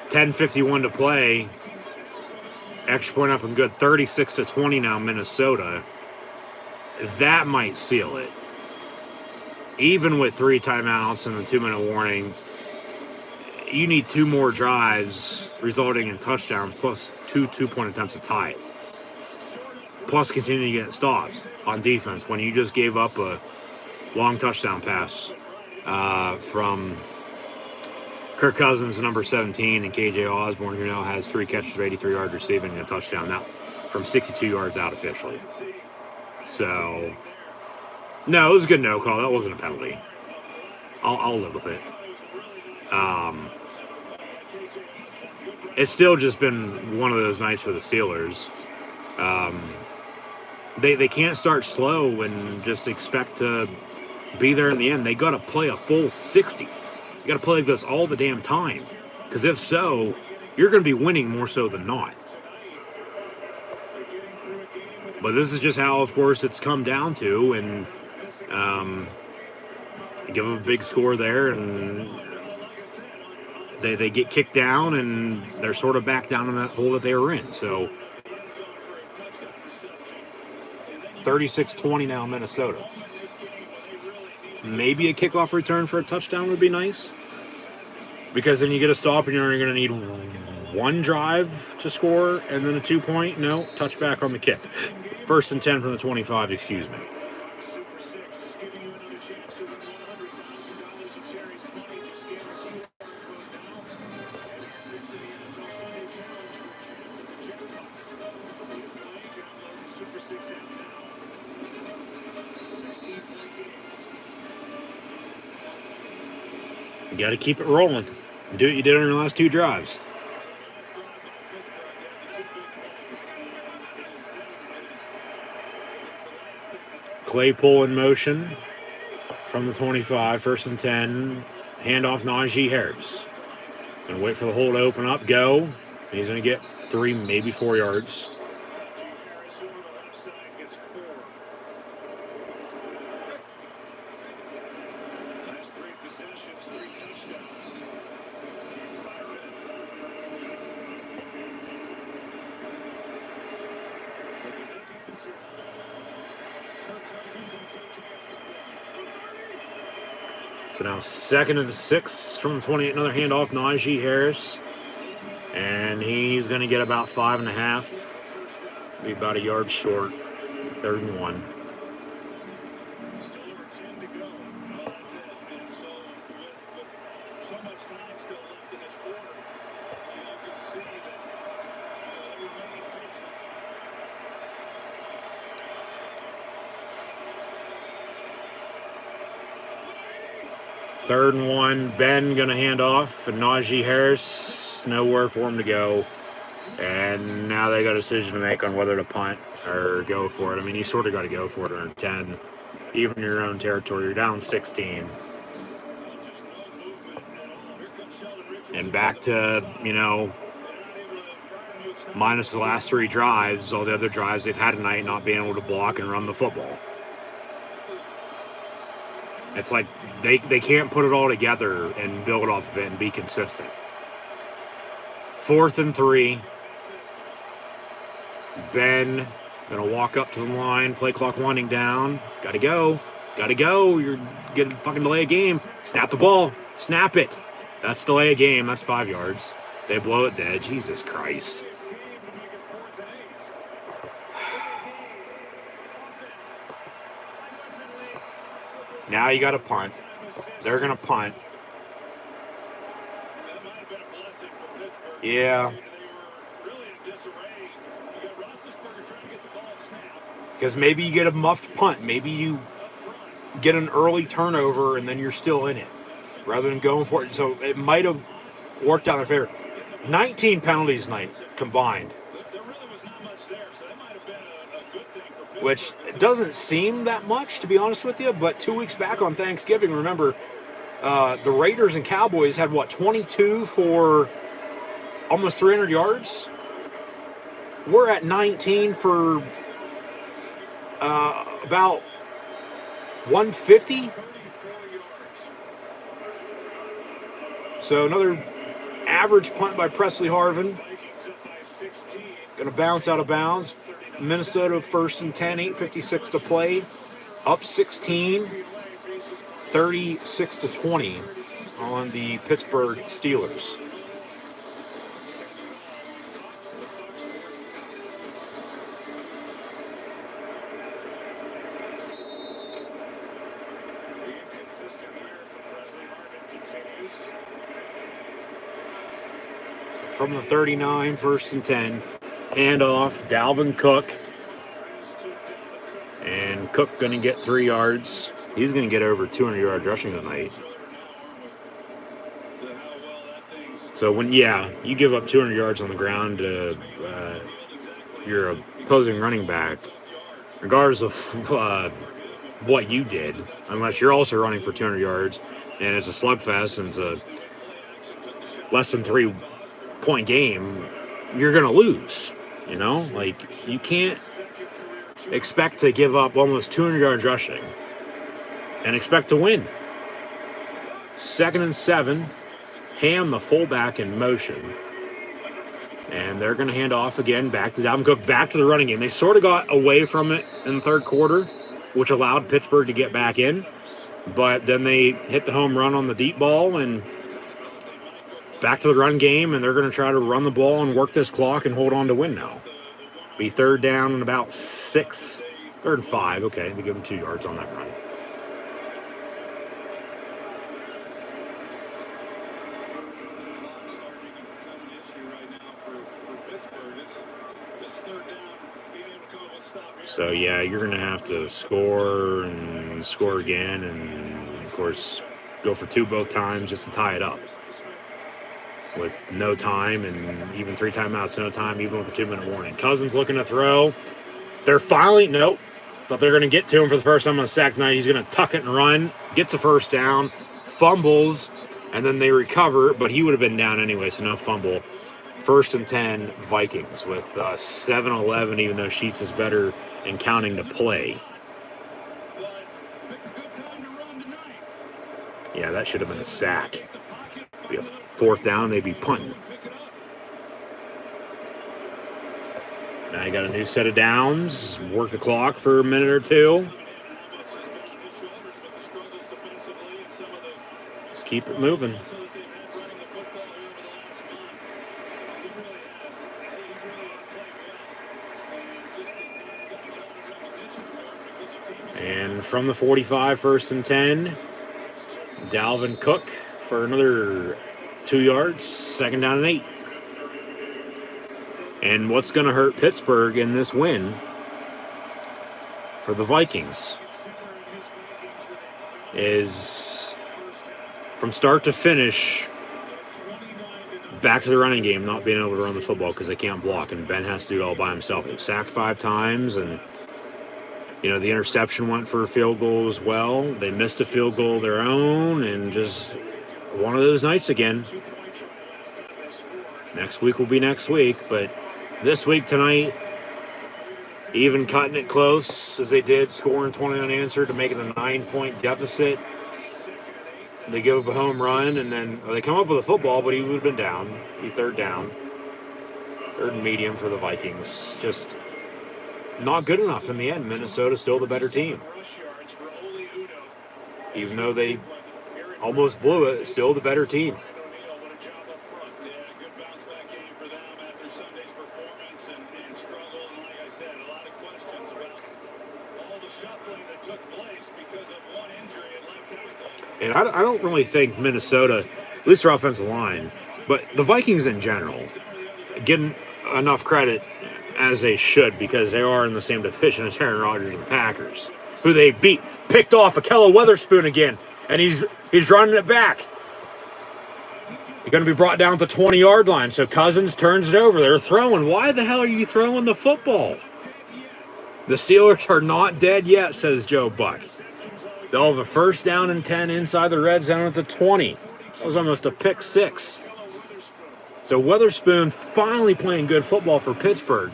10:51 to play. Extra point up and good. 36-20 now, Minnesota. That might seal it. Even with 3 timeouts and the 2-minute warning, you need 2 more drives resulting in touchdowns plus 2 two-point attempts to tie it. Plus continuing to get stops on defense when you just gave up a long touchdown pass from Kirk Cousins, number 17, and KJ Osborne, who now has 3 catches for 83 yards receiving and a touchdown now from 62 yards out officially. So, no, it was a good no call. That wasn't a penalty. I'll live with it. It's still just been one of those nights for the Steelers. They can't start slow and just expect to be there in the end. They got to play a full 60. You got to play this all the damn time. Because if so, you're going to be winning more so than not. But this is just how, of course, it's come down to. And give them a big score there. And they get kicked down. And they're sort of back down in that hole that they were in. So 36-20 now, Minnesota. Maybe a kickoff return for a touchdown would be nice. Because then you get a stop and you're only going to need 1 drive to score and then a 2-point. No, touchback on the kick. 1st and 10 from the 25, excuse me. You got to keep it rolling. Do what you did on your last 2 drives. Claypool in motion from the 25, 1st and 10. Handoff Najee Harris. Gonna wait for the hole to open up. Go. He's gonna get 3, maybe 4 yards. So now 2nd and 6 from the 28. Another handoff, Najee Harris. And he's going to get about 5.5. Be about a yard short. 3rd and 1. Third and 1, Ben going to hand off, and Najee Harris, nowhere for him to go. And now they got a decision to make on whether to punt or go for it. I mean, you sort of got to go for it on 10. Even in your own territory, you're down 16. And back to, minus the last 3 drives, all the other drives they've had tonight not being able to block and run the football. It's like they can't put it all together and build off of it and be consistent. 4th and 3. Ben going to walk up to the line. Play clock winding down. Got to go. You're going to fucking delay a game. Snap the ball. Snap it. That's delay a game. That's 5 yards. They blow it dead. Jesus Christ. Now you got to punt. They're going to punt. Yeah. Because maybe you get a muffed punt. Maybe you get an early turnover and then you're still in it rather than going for it. So it might have worked out in their favor. 19 penalties tonight combined. Which doesn't seem that much, to be honest with you, but 2 weeks back on Thanksgiving, remember, The Raiders and Cowboys had, 22 for almost 300 yards? We're at 19 for about 150. So another average punt by Presley Harvin. Going to bounce out of bounds. Minnesota 1st and 10, 8:56 to play. Up 16, 36 to 20 on the Pittsburgh Steelers. From the 39, 1st and 10. Handoff, Dalvin Cook. And Cook going to get 3 yards. He's going to get over 200 yards rushing tonight. So you give up 200 yards on the ground to your opposing running back, regardless of what you did, unless you're also running for 200 yards, and it's a slugfest and it's a less than 3-point game, you're going to lose. You know, like, you can't expect to give up almost 200 yards rushing and expect to win. 2nd and 7. Ham, the fullback, in motion. And they're going to hand off again back to Dalvin Cook, back to the running game. They sort of got away from it in the third quarter, which allowed Pittsburgh to get back in. But then they hit the home run on the deep ball and back to the run game, and they're going to try to run the ball and work this clock and hold on to win now. Be 3rd down and about 6. 3rd and 5. Okay, they give them 2 yards on that run. So, yeah, you're going to have to score and score again and, of course, go for 2 both times just to tie it up. With no time and even 3 timeouts, no time, even with a 2-minute warning. Cousins looking to throw. They're finally, nope. Thought they're going to get to him for the first time on sack night. He's going to tuck it and run. Gets a first down. Fumbles. And then they recover, but he would have been down anyway, so no fumble. 1st and 10, Vikings with 7-11, even though Sheets is better in counting to play. Yeah, that should have been a sack. Be a 4th down, they'd be punting. Now you got a new set of downs. Work the clock for a minute or 2. Just keep it moving. And from the 45, 1st and 10, Dalvin Cook for another 2 yards, 2nd down and 8. And what's going to hurt Pittsburgh in this win for the Vikings is from start to finish, back to the running game, not being able to run the football because they can't block, and Ben has to do it all by himself. He was sacked 5 times, and the interception went for a field goal as well. They missed a field goal of their own, and just one of those nights again. Next week will be next week, but this week, tonight, even cutting it close as they did, scoring 20 unanswered to make it a 9-point deficit. They give up a home run, and then they come up with a football, but he would have been down. Be 3rd down. 3rd and medium for the Vikings. Just not good enough in the end. Minnesota's still the better team. Even though they almost blew it, still the better team. And I don't really think Minnesota, at least their offensive line, but the Vikings in general, get enough credit as they should because they are in the same division as Aaron Rodgers and the Packers, who they beat. Picked off Ahkello Witherspoon again, and he's running it back. He's going to be brought down at the 20-yard line, so Cousins turns it over. They're throwing. Why the hell are you throwing the football? The Steelers are not dead yet, says Joe Buck. They'll have a first down and 10 inside the red zone at the 20. That was almost a pick six. So Witherspoon finally playing good football for Pittsburgh.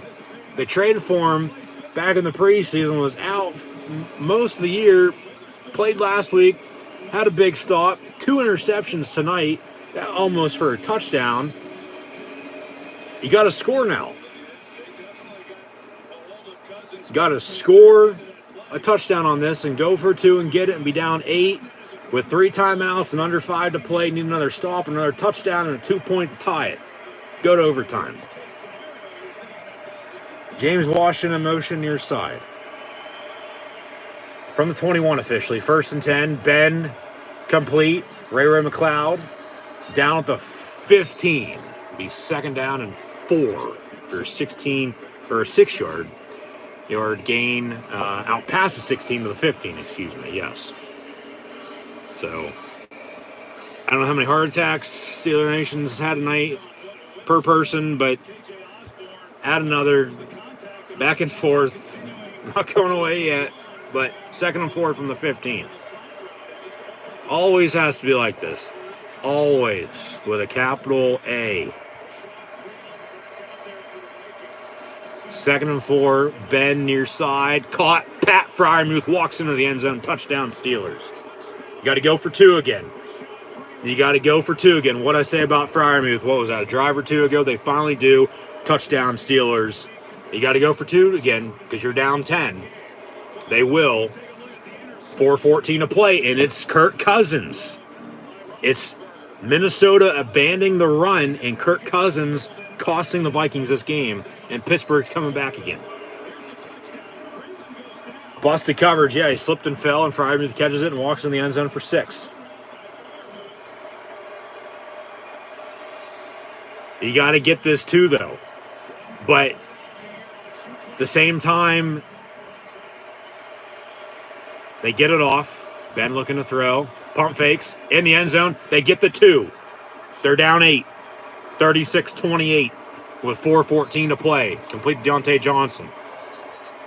They traded for him back in the preseason, was out most of the year, played last week, had a big stop, 2 interceptions tonight, almost for a touchdown. You got to score now. You got to score a touchdown on this and go for 2 and get it and be down 8 with 3 timeouts and under 5 to play. Need another stop, another touchdown, and a 2-point to tie it. Go to overtime. James Washington motion near side. From the 21 officially. 1st and 10. Ben complete. Ray McLeod down at the 15. Be 2nd down and 4 for 16 or a 6-yard gain out past the 16 to the 15. Excuse me. Yes. So I don't know how many heart attacks Steeler Nation's had tonight per person, but add another. Back and forth. Not going away yet, but 2nd and 4 from the 15. Always has to be like this. Always. With a capital A. 2nd and 4. Ben near side. Caught. Pat Freiermuth walks into the end zone. Touchdown Steelers. You got to go for 2 again. You got to go for 2 again. What I say about Freiermuth, what was that, a drive or 2 ago? They finally do. Touchdown Steelers. You got to go for 2 again because you're down 10. They will. 4:14 to play, and it's Kirk Cousins. It's Minnesota abandoning the run, and Kirk Cousins costing the Vikings this game, and Pittsburgh's coming back again. Busted coverage. Yeah, he slipped and fell, and Freiermuth catches it and walks in the end zone for 6. You got to get this too, though. But at the same time, they get it off. Ben looking to throw. Pump fakes. In the end zone. They get the 2. They're down 8. 36-28 with 4:14 to play. Complete Deontay Johnson.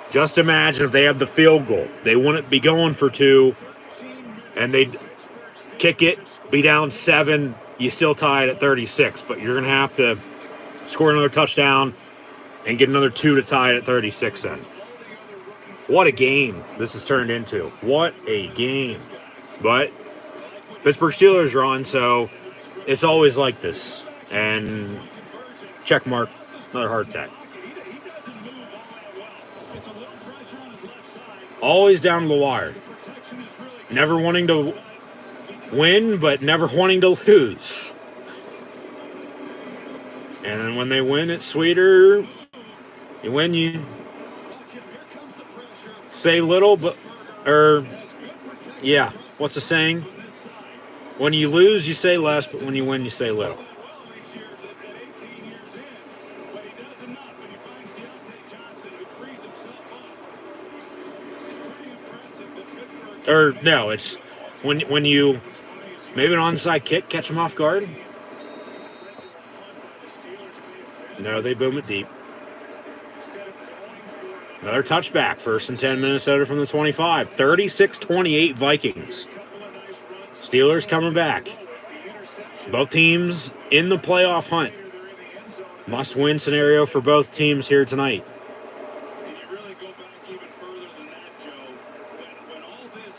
Just imagine if they have the field goal. They wouldn't be going for 2. And they'd kick it, be down 7. You still tie it at 36. But you're going to have to score another touchdown and get another 2 to tie it at 36 then. What a game this has turned into. What a game. But Pittsburgh Steelers are on, so it's always like this. And check mark, another heart attack. Always down to the wire. Never wanting to win, but never wanting to lose. And then when they win, it's sweeter. You win, you say little, but, yeah, what's the saying? When you lose, you say less, but when you win, you say little. Or, no, it's when you, maybe an onside kick, catch them off guard. No, they boom it deep. Another touchback. 1st and 10 Minnesota from the 25. 36-28 Vikings. Steelers coming back. Both teams in the playoff hunt. Must-win scenario for both teams here tonight.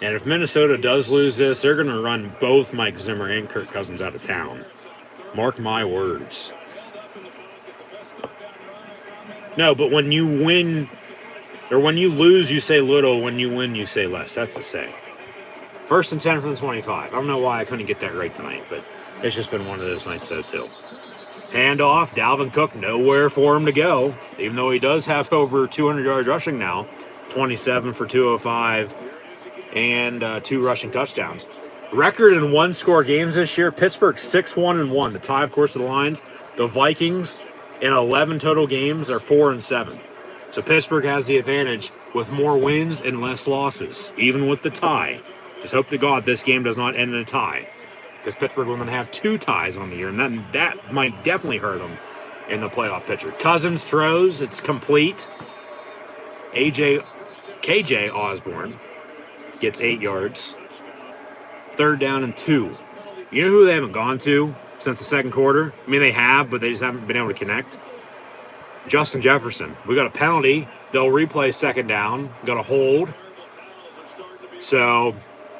And if Minnesota does lose this, they're going to run both Mike Zimmer and Kirk Cousins out of town. Mark my words. No, but when you win, or when you lose, you say little. When you win, you say less. That's the saying. 1st and 10 from the 25. I don't know why I couldn't get that right tonight, but it's just been one of those nights, though, too. Handoff. Dalvin Cook, nowhere for him to go, even though he does have over 200 yards rushing now. 27 for 205 and 2 rushing touchdowns. Record in one-score games this year, Pittsburgh 6-1-1. The tie, of course, of the Lions. The Vikings in 11 total games are 4-7. So Pittsburgh has the advantage with more wins and less losses, even with the tie. Just hope to God this game does not end in a tie, because Pittsburgh will then have 2 ties on the year, and then that might definitely hurt them in the playoff picture. Cousins throws, it's complete. KJ Osborne gets 8 yards. 3rd down and 2. You know who they haven't gone to since the second quarter? I mean, they have, but they just haven't been able to connect. Justin Jefferson. We got a penalty. They'll replay 2nd down. Got a hold. So,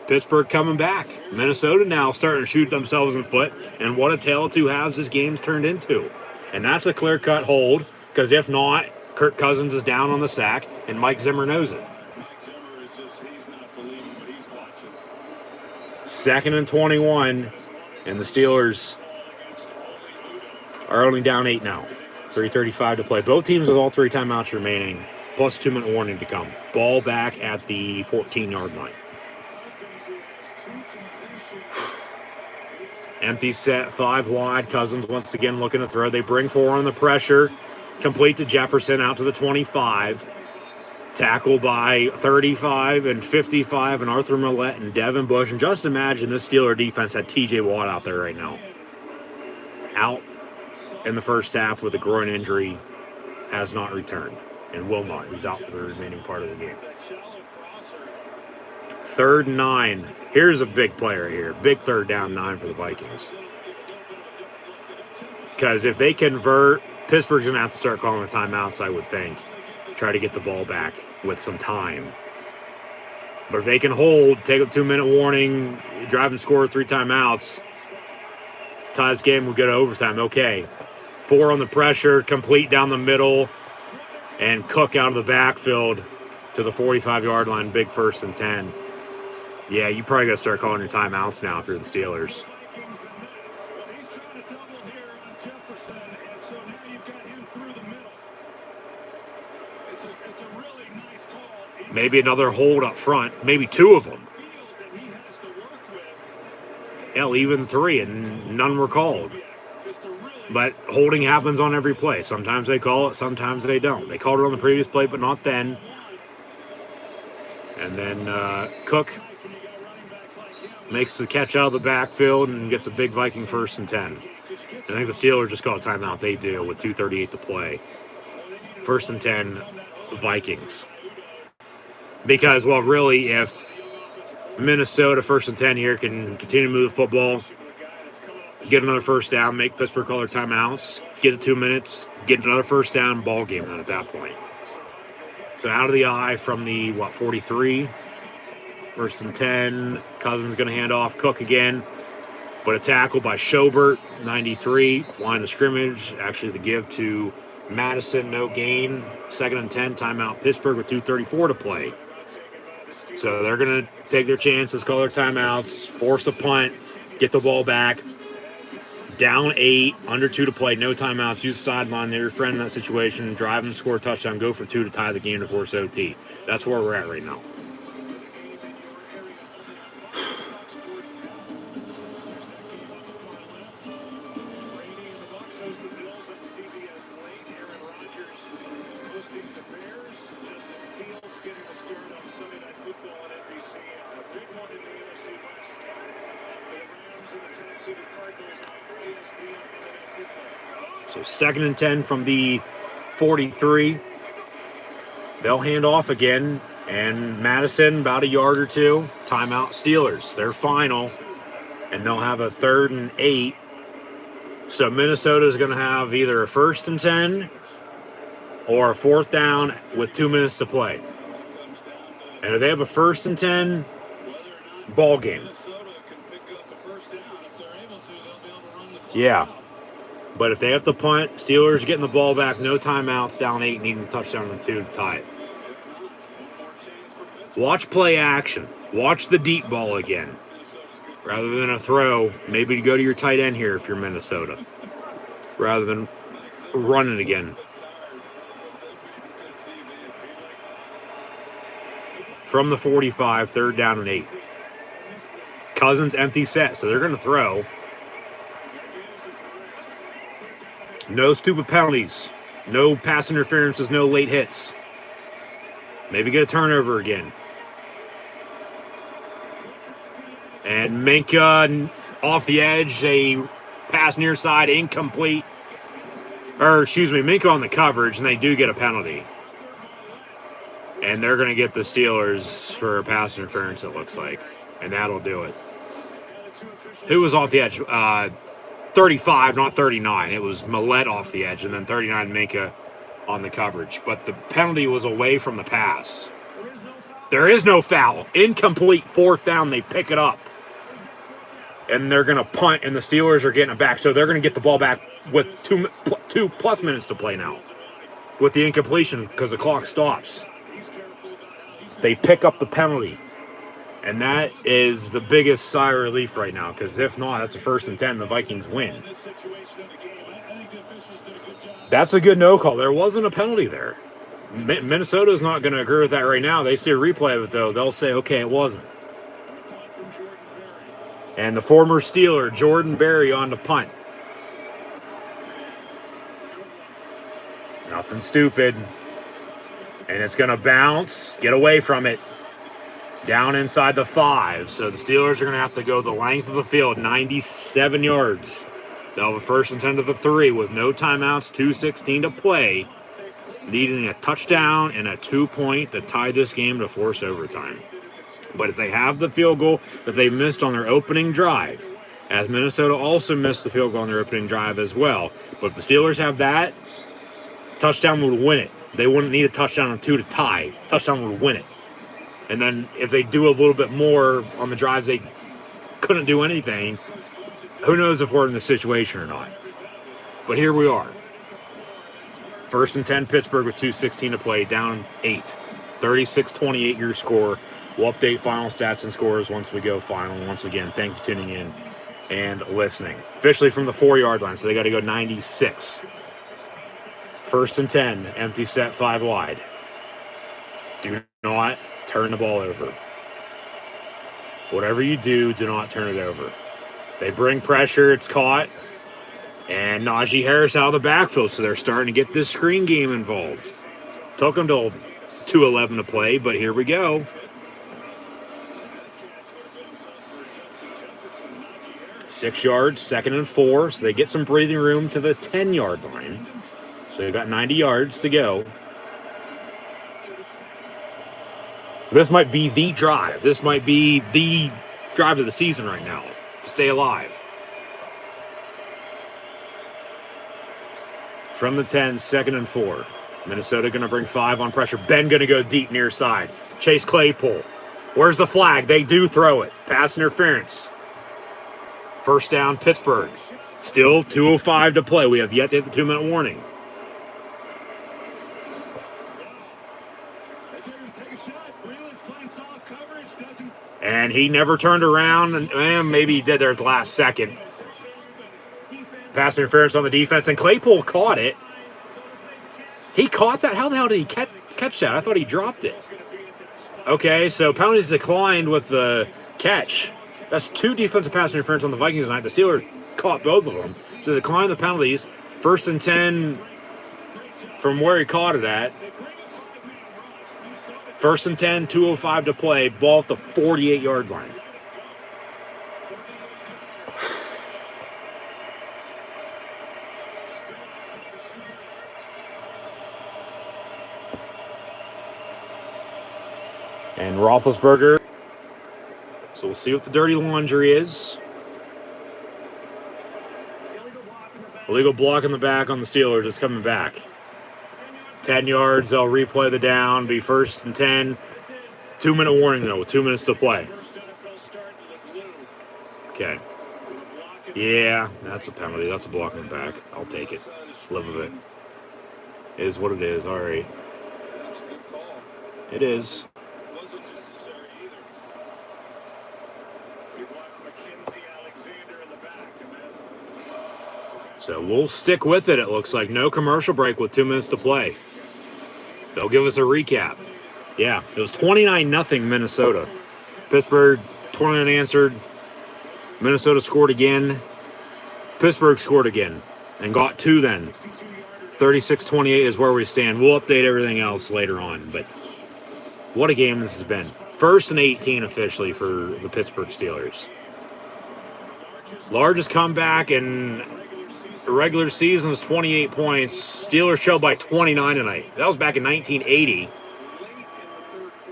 Pittsburgh coming back. Minnesota now starting to shoot themselves in the foot. And what a tale of two halves this game's turned into. And that's a clear-cut hold, because if not, Kirk Cousins is down on the sack, and Mike Zimmer knows it. 2nd and 21, and the Steelers are only down 8 now. 3:35 to play. Both teams with all 3 timeouts remaining, plus 2-minute warning to come. Ball back at the 14-yard line. Empty set, 5 wide. Cousins once again looking to throw. They bring 4 on the pressure. Complete to Jefferson out to the 25. Tackled by 35 and 55 and Arthur Millette and Devin Bush. And just imagine this Steeler defense had TJ Watt out there right now. Out in the first half with a groin injury. Has not returned and will not. He's out for the remaining part of the game. 3rd and 9. Here's a big player here. Big 3rd down 9 for the Vikings. Because if they convert, Pittsburgh's going to have to start calling the timeouts, I would think. Try to get the ball back with some time. But if they can hold, take a 2-minute warning, drive and score 3 timeouts, ties game, we'll go to overtime. Okay. 4 on the pressure, complete down the middle, and Cook out of the backfield to the 45-yard line. Big 1st and 10. Yeah, you probably got to start calling your timeouts now if you're the Steelers. Maybe another hold up front. Maybe 2 of them. Hell, even 3, and none were called. But holding happens on every play. Sometimes they call it, sometimes they don't. They called it on the previous play, but not then. And then Cook makes the catch out of the backfield and gets a big Viking 1st and 10. I think the Steelers just call a timeout. They do with 2:38 to play. 1st and 10, Vikings. Because, well, really, if Minnesota 1st and 10 here can continue to move the football, get another 1st down, make Pittsburgh call their timeouts, get it 2 minutes, get another 1st down, ball game then at that point. So out of the eye from the, 43? 1st and 10. Cousins going to hand off. Cook again. But a tackle by Schobert, 93. Line of scrimmage. Actually, the give to Madison, no gain. 2nd and 10. Timeout Pittsburgh with 2:34 to play. So they're going to take their chances, call their timeouts, force a punt, get the ball back. Down 8, under 2 to play, no timeouts. Use the sideline. They're your friend in that situation. Drive and score a touchdown. Go for 2 to tie the game to force OT. That's where we're at right now. So 2nd and 10 from the 43. They'll hand off again. And Madison, about a yard or 2. Timeout Steelers. They're final. And they'll have a 3rd and 8. So Minnesota's going to have either a 1st and 10 or a 4th down with 2 minutes to play. And if they have a 1st and 10, ball game. Yeah. But if they have to punt, Steelers getting the ball back, no timeouts, down 8, needing a touchdown on 2 to tie it. Watch play action. Watch the deep ball again. Rather than a throw, maybe go to your tight end here if you're Minnesota. Rather than running again. From the 45, 3rd down and 8. Cousins empty set, so they're going to throw. No stupid penalties. No pass interferences, no late hits. Maybe get a turnover again. And Minka off the edge, a pass near side, incomplete. Minka on the coverage, and they do get a penalty. And they're going to get the Steelers for pass interference, it looks like. And that'll do it. Who was off the edge? 35, not 39. It was Millette off the edge, and then 39 Minka on the coverage. But the penalty was away from the pass. There is no foul. Incomplete, 4th down. They pick it up. And they're going to punt, and the Steelers are getting it back. So they're going to get the ball back with 2+ minutes to play now with the incompletion because the clock stops. They pick up the penalty. And that is the biggest sigh of relief right now, because if not, that's the 1st and 10. The Vikings win. That's a good no call. There wasn't a penalty there. Minnesota's not going to agree with that right now. They see a replay of it, though. They'll say, okay, it wasn't. And the former Steeler, Jordan Berry, on the punt. Nothing stupid. And it's going to bounce. Get away from it. Down inside the 5. So the Steelers are going to have to go the length of the field, 97 yards. They'll have a 1st and 10 to the 3 with no timeouts, 2:16 to play. Needing a touchdown and a 2-point to tie this game to force overtime. But if they have the field goal that they missed on their opening drive, as Minnesota also missed the field goal on their opening drive as well, but if the Steelers have that, touchdown would win it. They wouldn't need a touchdown on 2 to tie. Touchdown would win it. And then if they do a little bit more on the drives they couldn't do anything, who knows if we're in this situation or not. But here we are. 1st and 10, Pittsburgh with 2:16 to play, down 8. 36-28 your score. We'll update final stats and scores once we go final. Once again, thanks for tuning in and listening. Officially from the 4-yard line, so they got to go 96. 1st and 10, empty set, 5 wide. Do not turn the ball over. Whatever you do, do not turn it over. They bring pressure, it's caught. And Najee Harris out of the backfield, so they're starting to get this screen game involved. Took them till 2:11 to play, but here we go. 6 yards, 2nd and 4, so they get some breathing room to the 10-yard line. So they've got 90 yards to go. This might be the drive. This might be the drive of the season right now to stay alive. From the 10, 2nd and 4. Minnesota going to bring 5 on pressure. Ben going to go deep near side. Chase Claypool. Where's the flag? They do throw it. Pass interference. 1st down, Pittsburgh. Still 2:05 to play. We have yet to hit the 2-minute warning. And he never turned around, and maybe he did there at the last second. Pass interference on the defense, and Claypool caught it. He caught that? How the hell did he catch that? I thought he dropped it. Okay, so penalties declined with the catch. That's 2 defensive pass interference on the Vikings tonight. The Steelers caught both of them. So they declined the penalties. 1st and 10 from where he caught it at. 1st and 10, 2:05 to play. Ball at the 48-yard line. And Roethlisberger. So we'll see what the dirty laundry is. Illegal block in the back on the Steelers is coming back. 10 yards, they'll replay the down, be 1st and 10. 2-minute warning, though, with 2 minutes to play. Okay. Yeah, that's a penalty. That's a block in the back. I'll take it. Live with it. It is what it is. All right. It is. So we'll stick with it, it looks like. No commercial break with 2 minutes to play. They'll give us a recap. Yeah, it was 29-0 Minnesota. Pittsburgh, 29 answered. Minnesota scored again. Pittsburgh scored again and got 2 then. 36-28 is where we stand. We'll update everything else later on, but what a game this has been. 1st and 18 officially for the Pittsburgh Steelers. Largest comeback in the regular season was 28 points. Steelers trailed by 29 tonight. That was back in 1980.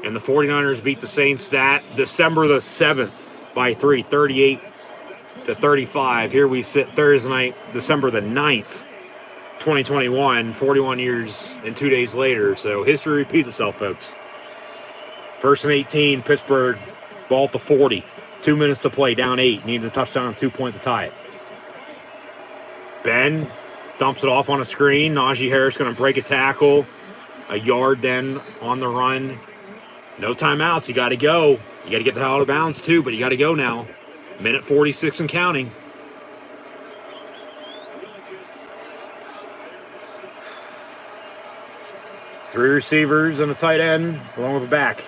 And the 49ers beat the Saints that December the 7th by 3, 38 to 35. Here we sit Thursday night, December the 9th, 2021, 41 years and 2 days later. So history repeats itself, folks. First and 18, Pittsburgh, ball at the 40. 2 minutes to play, down 8. Needed a touchdown and 2 points to tie it. Ben dumps it off on a screen. Najee Harris going to break a tackle. A yard then on the run. No timeouts. You got to go. You got to get the hell out of bounds too, but you got to go now. Minute 46 and counting. Three receivers and a tight end along with a back.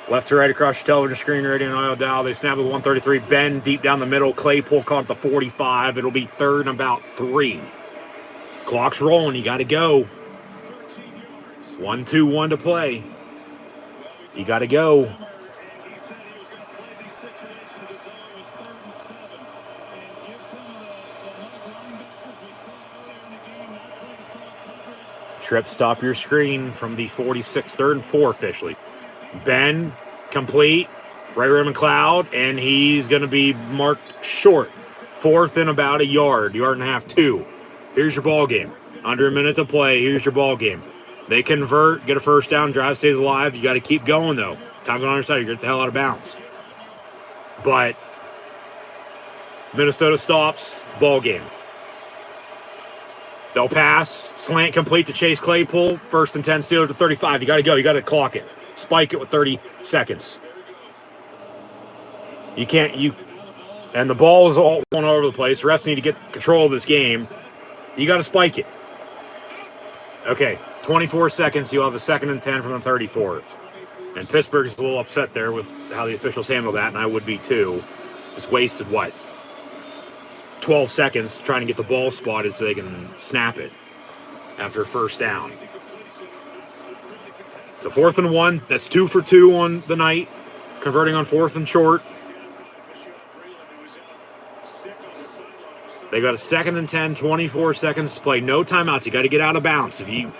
Left to right across your television screen, radio and audio dial. They snap with 133. Ben deep down the middle. Claypool caught at the 45. It'll be 3rd and about 3. Clock's rolling. You got to go. 1-2-1 to play. You got to go. Trip, stop your screen from the 46, 3rd and 4 officially. Ben, complete, right around McLeod, and he's going to be marked short. 4th and about a yard and a half, 2. Here's your ball game. Under a minute to play, here's your ball game. They convert, get a first down, drive stays alive. You got to keep going, though. Time's on our side, you get the hell out of bounds. But Minnesota stops, ball game. They'll pass, slant complete to Chase Claypool. 1st and 10, Steelers to 35. You got to go. You got to clock it. Spike it with 30 seconds. And the ball is all going over the place. The refs need to get control of this game. You got to spike it. Okay, 24 seconds. You'll have a 2nd and 10 from the 34. And Pittsburgh's a little upset there with how the officials handled that, and I would be too. Just wasted, 12 seconds trying to get the ball spotted so they can snap it after a first down. So 4th and 1. That's 2 for 2 on the night. Converting on 4th and short. They got a 2nd and 10, 24 seconds to play. No timeouts. You got to get out of bounds. If you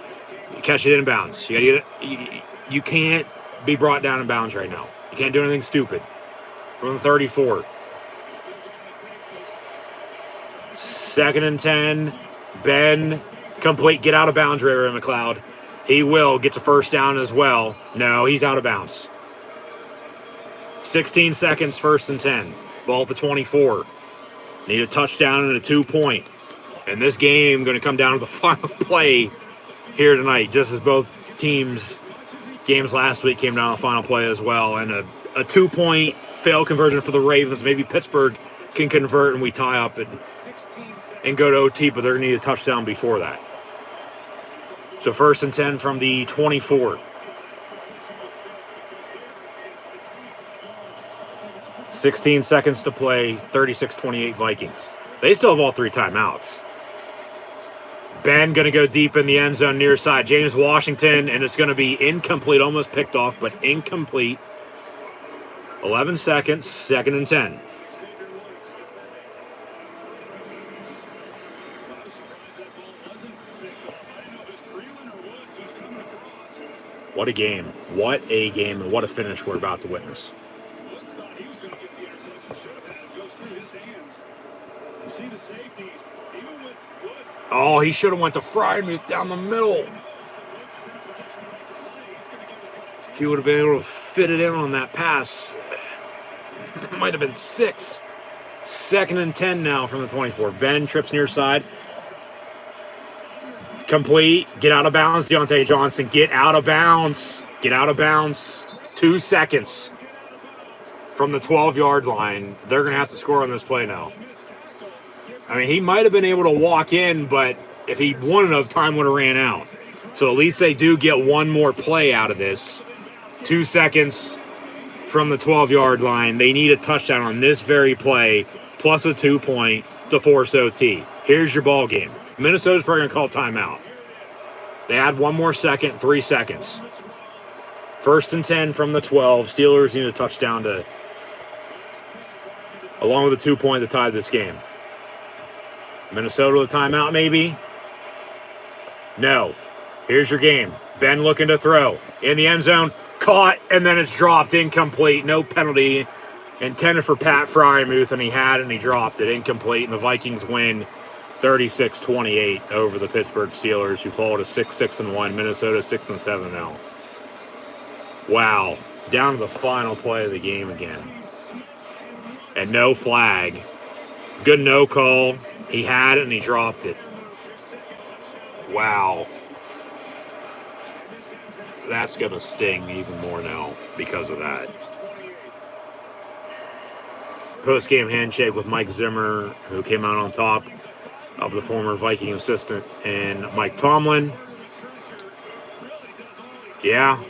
catch it in bounds, you can't be brought down in bounds right now. You can't do anything stupid. From the 34. 2nd and 10. Ben, complete. Get out of bounds, Ray McLeod. He will get the first down as well. No, he's out of bounds. 16 seconds, 1st and 10. Ball at the 24. Need a touchdown and a 2-point. And this game going to come down to the final play here tonight, just as both teams' games last week came down to the final play as well. And a 2-point failed conversion for the Ravens. Maybe Pittsburgh can convert and we tie up and go to OT, but they're going to need a touchdown before that. So 1st and 10 from the 24. 16 seconds to play, 36-28 Vikings. They still have all 3 timeouts. Ben going to go deep in the end zone near side. James Washington, and it's going to be incomplete, almost picked off, but incomplete. 11 seconds, 2nd and 10. What a game. What a game, and what a finish we're about to witness. Oh, he should have went to Freiermuth down the middle. If he would have been able to fit it in on that pass, it might have been 6. 2nd and 10 now from the 24. Ben trips near side. Complete. Get out of bounds, Deontay Johnson. Get out of bounds. Get out of bounds. 2 seconds from the 12-yard line. They're going to have to score on this play now. I mean, he might have been able to walk in, but if he wouldn't have, time would have ran out. So at least they do get one more play out of this. 2 seconds from the 12-yard line. They need a touchdown on this very play, plus a 2-point to force OT. Here's your ball game. Minnesota's probably going to call timeout. They add 1 more second, 3 seconds. 1st and 10 from the 12. Steelers need a touchdown to, along with a 2-point to tie this game. Minnesota with a timeout, maybe? No. Here's your game. Ben looking to throw. In the end zone. Caught, and then it's dropped. Incomplete. No penalty. Intended for Pat Frymuth, and he had it and he dropped it. Incomplete, and the Vikings win 36-28 over the Pittsburgh Steelers, who fall to 6-6-1. Minnesota 6-7 now. Wow. Down to the final play of the game again. And no flag. Good no call. He had it and he dropped it. Wow. That's going to sting even more now because of that. Post-game handshake with Mike Zimmer, who came out on top of the former Viking assistant, and Mike Tomlin. Yeah.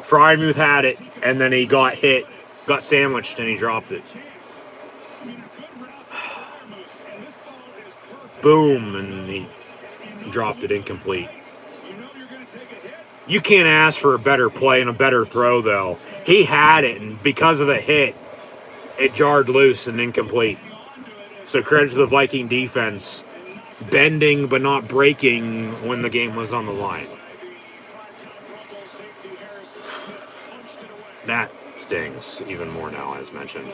Frymuth had it, and then he got hit, got sandwiched, and he dropped it. Boom, and he dropped it incomplete. You can't ask for a better play and a better throw, though. He had it, and because of the hit, it jarred loose and incomplete. So credit to the Viking defense, bending but not breaking when the game was on the line. That stings even more now, as mentioned.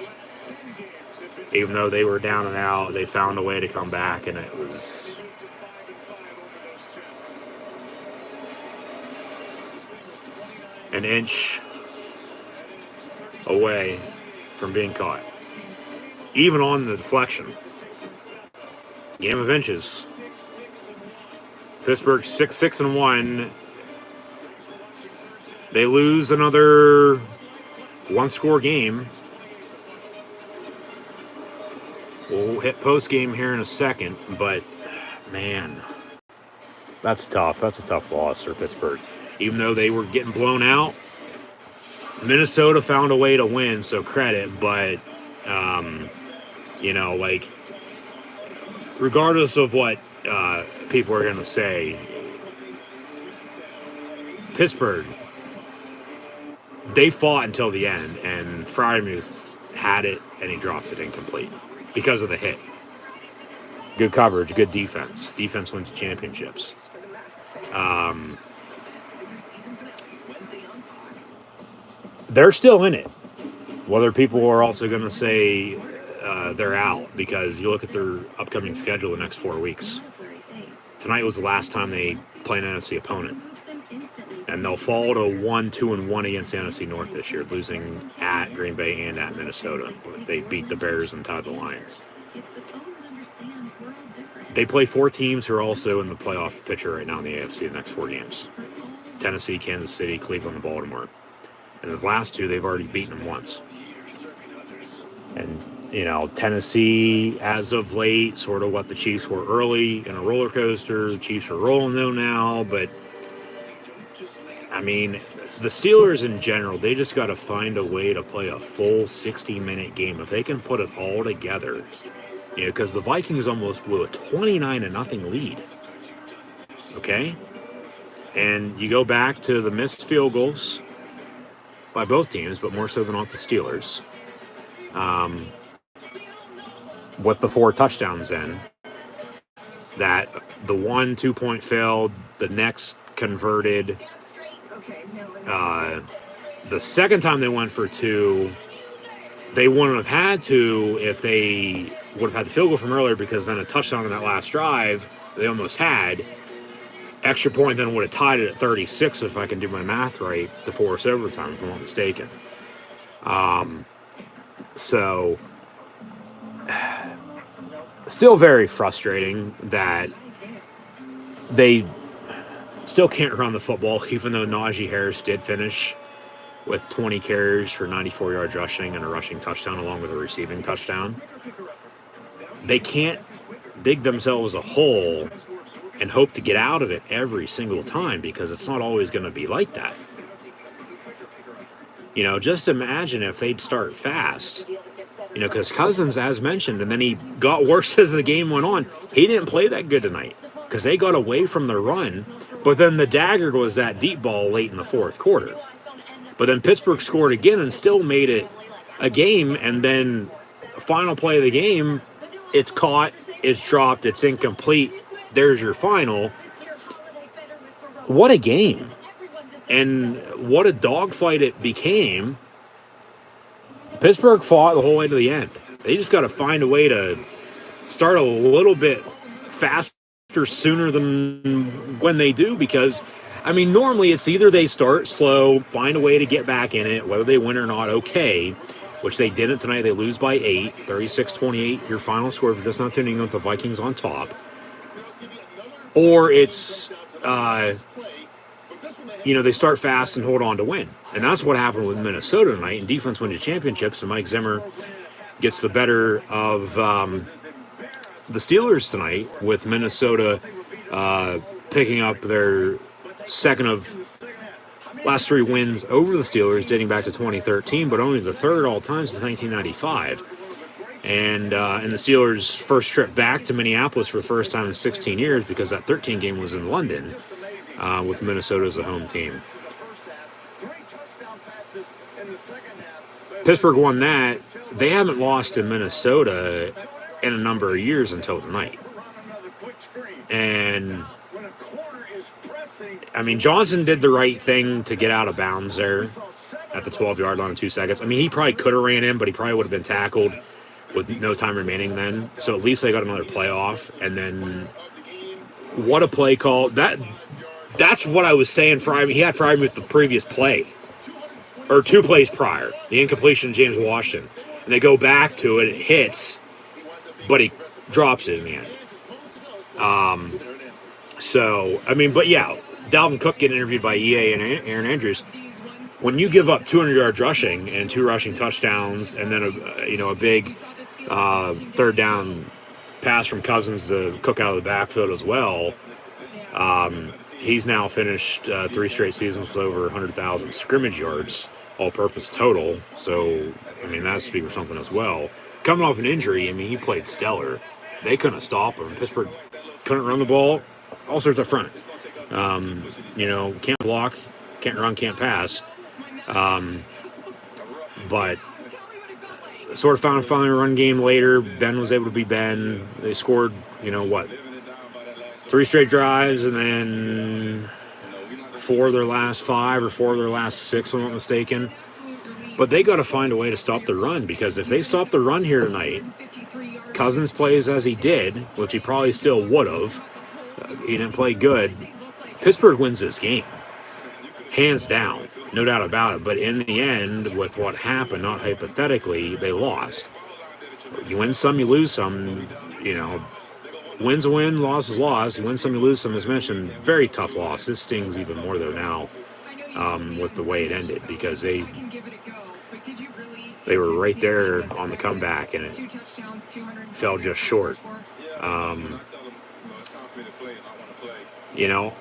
Even though they were down and out, they found a way to come back, and it was... an inch away from being caught. Even on the deflection. Game of inches. Pittsburgh 6-6-1. They lose another one-score game. We'll hit post-game here in a second, but man, that's tough. That's a tough loss for Pittsburgh. Even though they were getting blown out, Minnesota found a way to win, so credit, but regardless of what people are going to say, Pittsburgh, they fought until the end, and Frymuth had it, and he dropped it incomplete because of the hit. Good coverage, good defense. Defense wins championships. They're still in it. Whether people are also going to say they're out, because you look at their upcoming schedule the next 4 weeks. Tonight was the last time they play an NFC opponent. And they'll fall to 1-2-1 against the NFC North this year, losing at Green Bay and at Minnesota. They beat the Bears and tied the Lions. They play 4 teams who are also in the playoff picture right now in the AFC the next 4 games. Tennessee, Kansas City, Cleveland, and Baltimore. And those last 2, they've already beaten them once. And, Tennessee, as of late, sort of what the Chiefs were early in a roller coaster. The Chiefs are rolling, though, now. But, the Steelers in general, they just got to find a way to play a full 60-minute game. If they can put it all together, because the Vikings almost blew a 29-0 lead. Okay? And you go back to the missed field goals by both teams, but more so than not the Steelers. With the 4 touchdowns in, that the 1 2-point failed, the next converted. The second time they went for 2, they wouldn't have had to if they would have had the field goal from earlier, because then a touchdown on that last drive they almost had. Extra point then would have tied it at 36, if I can do my math right, to force overtime, if I'm not mistaken. So, still very frustrating that they still can't run the football, even though Najee Harris did finish with 20 carries for 94 yards rushing and a rushing touchdown, along with a receiving touchdown. They can't dig themselves a hole and hope to get out of it every single time, because it's not always going to be like that. Just imagine if they'd start fast. Because Cousins, as mentioned, and then he got worse as the game went on. He didn't play that good tonight because they got away from the run. But then the dagger was that deep ball late in the 4th quarter. But then Pittsburgh scored again and still made it a game. And then final play of the game, it's caught, it's dropped, it's incomplete. There's your final. What a game. And what a dogfight it became. Pittsburgh fought the whole way to the end. They just got to find a way to start a little bit faster sooner than when they do, because, I mean, normally it's either they start slow, find a way to get back in it, whether they win or not, okay, which they didn't tonight. They lose by 8, 36-28, your final score if you're just not tuning in with the Vikings on top. Or it's, they start fast and hold on to win. And that's what happened with Minnesota tonight, and defense wins the championships, and Mike Zimmer gets the better of the Steelers tonight, with Minnesota picking up their second of last 3 wins over the Steelers dating back to 2013, but only the third all time since 1995. And in the Steelers' first trip back to Minneapolis for the first time in 16 years, because that 13 game was in London, with Minnesota as the home team. Pittsburgh won that. They haven't lost in Minnesota in a number of years until tonight. And, I mean, Johnson did the right thing to get out of bounds there at the 12-yard line in 2 seconds. I mean, he probably could have ran in, but he probably would have been tackled with no time remaining then. So at least they got another play off. And then what a play call. That's what I was saying. He had Fryman with the previous play, or 2 plays prior, the incompletion to James Washington. And they go back to it, it hits, but he drops it in the end. So, I mean, but yeah, Dalvin Cook getting interviewed by EA and Aaron Andrews. When you give up 200 yards rushing and 2 rushing touchdowns, and then a big third down pass from Cousins to Cook out of the backfield as well, he's now finished 3 straight seasons with over 100,000 scrimmage yards, all-purpose total. So, I mean, that speaks for something as well. Coming off an injury, I mean, he played stellar. They couldn't stop him. Pittsburgh couldn't run the ball. All sorts up front. Can't block, can't run, can't pass. But sort of found a run game later. Ben was able to be Ben. They scored, 3 straight drives, and then 4 of their last 5 or 4 of their last 6, if I'm not mistaken. But they got to find a way to stop the run, because if they stop the run here tonight, Cousins plays as he did, which he probably still would have. He didn't play good. Pittsburgh wins this game, hands down, no doubt about it. But in the end, with what happened, not hypothetically, they lost. You win some, you lose some. Win's a win, loss is loss. You win some, you lose some. As mentioned, very tough loss. This stings even more though now, with the way it ended, because they were right there on the comeback, and it fell just short.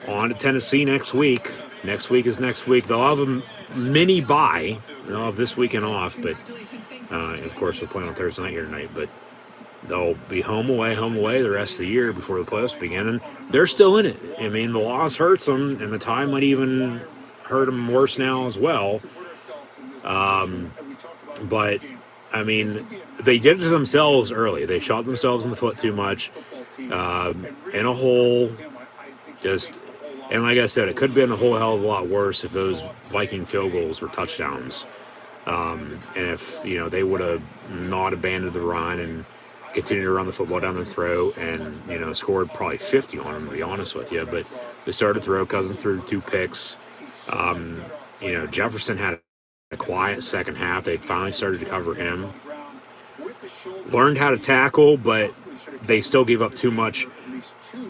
On to Tennessee next week. Next week is next week. They'll have a mini bye. They'll have this weekend off, but of course we're playing on Thursday night here tonight. But they'll be home away the rest of the year before the playoffs begin, and they're still in it. I mean, the loss hurts them, and the tie might even hurt them worse now as well. But, I mean, they did it to themselves early. They shot themselves in the foot too much, in a hole. And like I said, it could have been a whole hell of a lot worse if those Viking field goals were touchdowns. And if, they would have not abandoned the run and continued to run the football down their throat and, scored probably 50 on them, to be honest with you. But they started to throw. Cousins threw 2 picks. Jefferson had a quiet second half. They finally started to cover him. Learned how to tackle, but they still gave up too much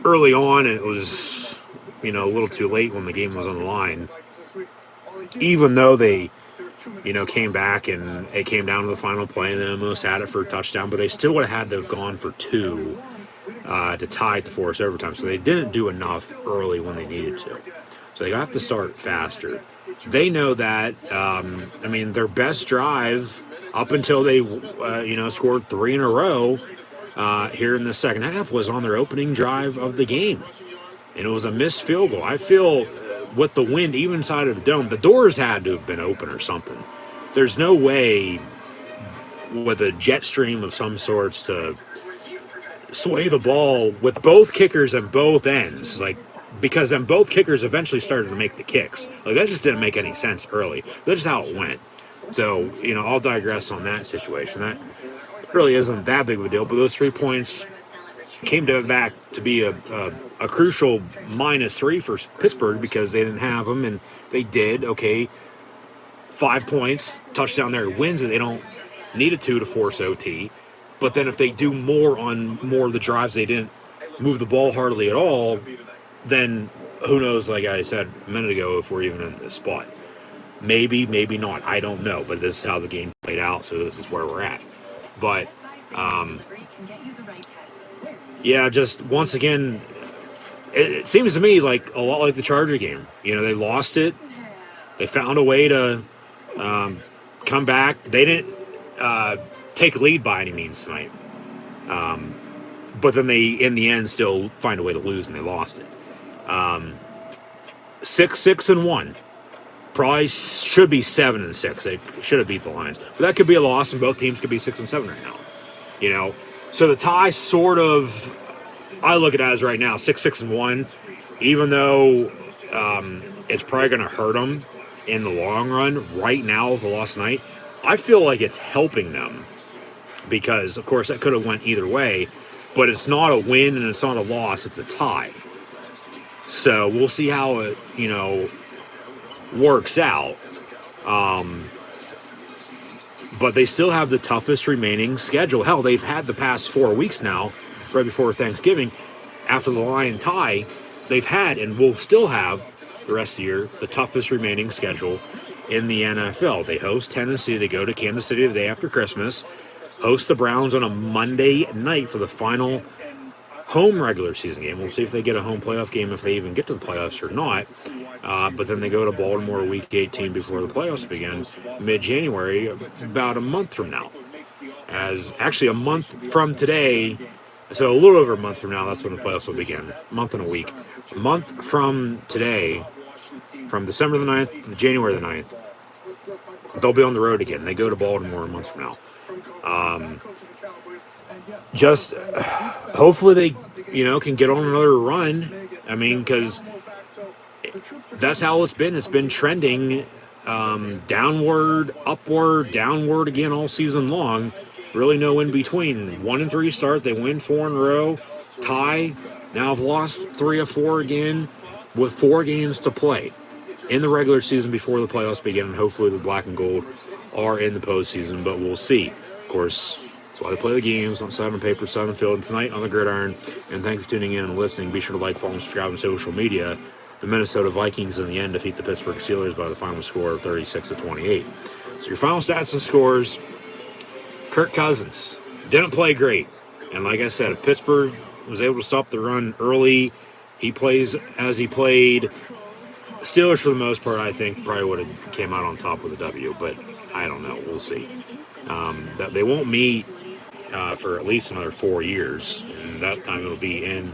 early on, and it was, a little too late when the game was on the line. Even though they, came back and it came down to the final play and they almost had it for a touchdown, but they still would have had to have gone for 2 to tie it to force overtime. So they didn't do enough early when they needed to. So they have to start faster. They know that. Their best drive up until they, scored 3 in a row here in the second half was on their opening drive of the game. And it was a missed field goal. I feel with the wind even inside of the dome, the doors had to have been open or something. There's no way with a jet stream of some sorts to sway the ball with both kickers and both ends. Because then both kickers eventually started to make the kicks. That just didn't make any sense early. That's just how it went. So, I'll digress on that situation. That really isn't that big of a deal, but those 3 points came back to be a crucial -3 for Pittsburgh because they didn't have them, and they did. Okay, 5 points, touchdown there, wins it. They don't need a 2 to force OT. But then if they do more on more of the drives, they didn't move the ball hardly at all, then who knows, like I said a minute ago, if we're even in this spot. Maybe, maybe not. I don't know. But this is how the game played out, so this is where we're at. But, yeah, just once again, it seems to me like a lot like the Charger game. They lost it. They found a way to come back. They didn't take a lead by any means tonight. But then they, in the end, still find a way to lose, and they lost it. 6-1. Probably should be 7-6. They should have beat the Lions. But that could be a loss, and both teams could be 6-7 right now. So the tie sort of, I look at it as right now, 6-1, even though it's probably going to hurt them in the long run. Right now, with the loss tonight, I feel like it's helping them because, of course, that could have went either way, but it's not a win and it's not a loss. It's a tie. So we'll see how it, works out. But they still have the toughest remaining schedule. Hell, they've had the past 4 weeks now, right before Thanksgiving, after the Lion tie, they've had and will still have the rest of the year the toughest remaining schedule in the NFL. They host Tennessee. They go to Kansas City the day after Christmas, host the Browns on a Monday night for the final home regular season game. We'll see if they get a home playoff game, if they even get to the playoffs or not. But then they go to Baltimore week 18 before the playoffs begin, mid-January, about a month from now. As actually a month from today, so a little over a month from now, that's when the playoffs will begin. A month and a week. A month from today, from December the 9th to January the 9th, they'll be on the road again. They go to Baltimore a month from now. Just hopefully they, can get on another run. I mean, because that's how it's been. It's been trending downward, upward, downward again all season long. Really no in between. 1-3 start. They win 4 in a row. Tie. Now have lost 3 of 4 again with 4 games to play in the regular season before the playoffs begin. And hopefully the black and gold are in the postseason, but we'll see. Of course, that's why they play the games, on side on paper, side on the field, and tonight on the gridiron. And thanks for tuning in and listening. Be sure to like, follow, and subscribe on social media. The Minnesota Vikings in the end defeat the Pittsburgh Steelers by the final score of 36-28. So your final stats and scores: Kirk Cousins didn't play great. And like I said, if Pittsburgh was able to stop the run early, he plays as he played. The Steelers, for the most part, I think, probably would have came out on top with a W, but I don't know. We'll see. That they won't meet for at least another 4 years, and that time it'll be in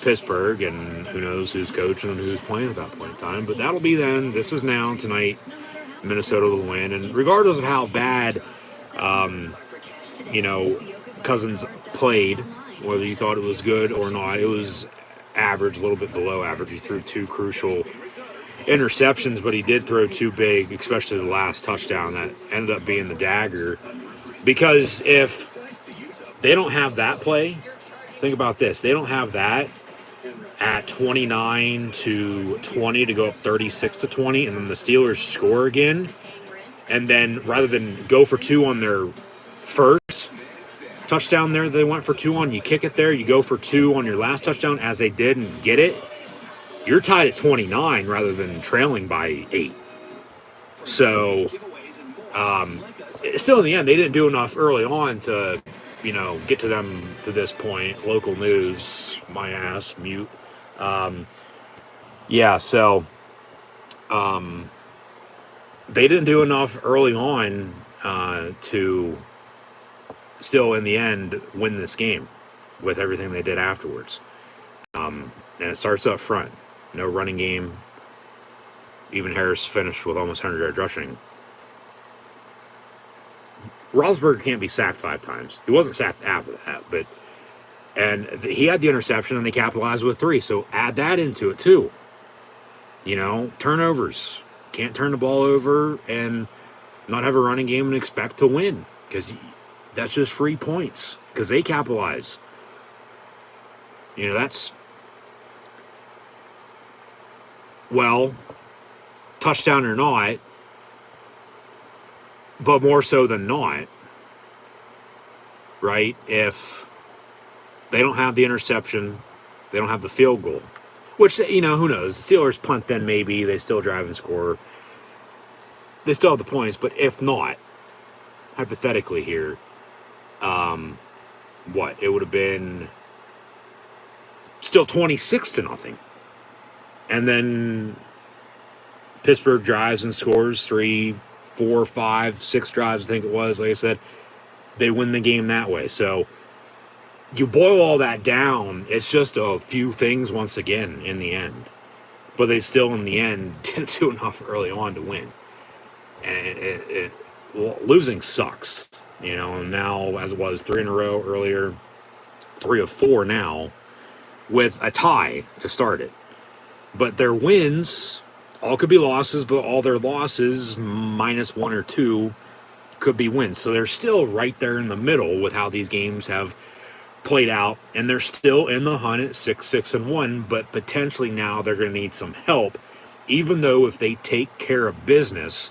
Pittsburgh, and who knows who's coaching and who's playing at that point in time. But that'll be then. This is now. Tonight, Minnesota will win. And regardless of how bad, Cousins played, whether you thought it was good or not, it was average, a little bit below average. He threw 2 crucial interceptions, but he did throw 2 big, especially the last touchdown that ended up being the dagger. Because if they don't have that play, think about this. They don't have that at 29-20 to go up 36-20, and then the Steelers score again. And then rather than go for 2 on their first touchdown there, they went for 2 on. You kick it there, you go for 2 on your last touchdown, as they did, and get it. You're tied at 29 rather than trailing by 8. So, still in the end, they didn't do enough early on to, get to them to this point. Local news, my ass, mute. They didn't do enough early on to still, in the end, win this game with everything they did afterwards. And it starts up front. No running game. Even Harris finished with almost 100 yards rushing. Roethlisberger can't be sacked 5 times. He wasn't sacked after that, but he had the interception, and they capitalized with 3. So add that into it too. Turnovers. Can't turn the ball over, and not have a running game and expect to win, because that's just free points because they capitalize. You know, that's, well, touchdown or not, but more so than not, right? If they don't have the interception, they don't have the field goal, which, you know, who knows? The Steelers punt, then maybe they still drive and score. They still have the points, but if not, hypothetically here, it would have been still 26-0. And then Pittsburgh drives and scores 3, 4, 5, 6 drives, I think it was. Like I said, they win the game that way. So you boil all that down, it's just a few things once again in the end. But they still, in the end, didn't do enough early on to win. And losing sucks, you know. And now, as it was 3 in a row earlier, 3 of 4 now, with a tie to start it. But their wins, all could be losses, but all their losses, minus 1 or 2, could be wins. So they're still right there in the middle with how these games have played out, and they're still in the hunt at 6-1, but potentially now they're going to need some help, even though if they take care of business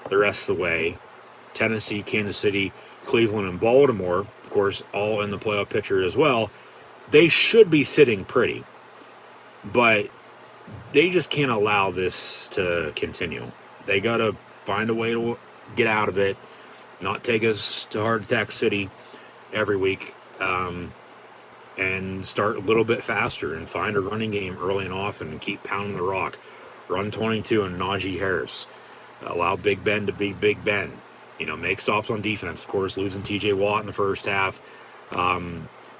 the rest of the way, Tennessee, Kansas City, Cleveland, and Baltimore, of course, all in the playoff picture as well, they should be sitting pretty. But they just can't allow this to continue. They got to find a way to get out of it, not take us to Heart Attack City every week, and start a little bit faster and find a running game early and often and keep pounding the rock. Run 22 and Najee Harris. Allow Big Ben to be Big Ben. You know, make stops on defense. Of course, losing T.J. Watt in the first half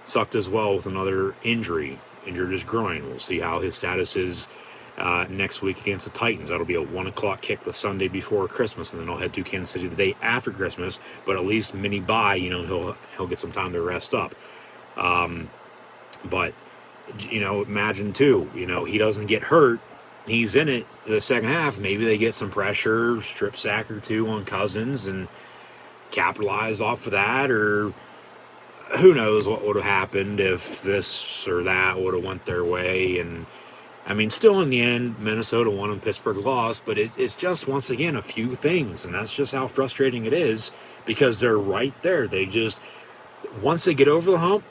sucked as well with another injury. Injured his groin. We'll see how his status is next week against the Titans. That'll be a 1 o'clock kick the Sunday before Christmas, and then I'll head to Kansas City the day after Christmas. But at least mini bye, you know, he'll get some time to rest up. But you know, imagine too, you know, he doesn't get hurt. He's in it the second half. Maybe they get some pressure, strip sack or 2 on Cousins, and capitalize off of that, or who knows what would have happened if this or that would have went their way. And I mean, still in the end, Minnesota won and Pittsburgh lost, but it's just, once again, a few things, and that's just how frustrating it is, because they're right there. They just, once they get over the hump,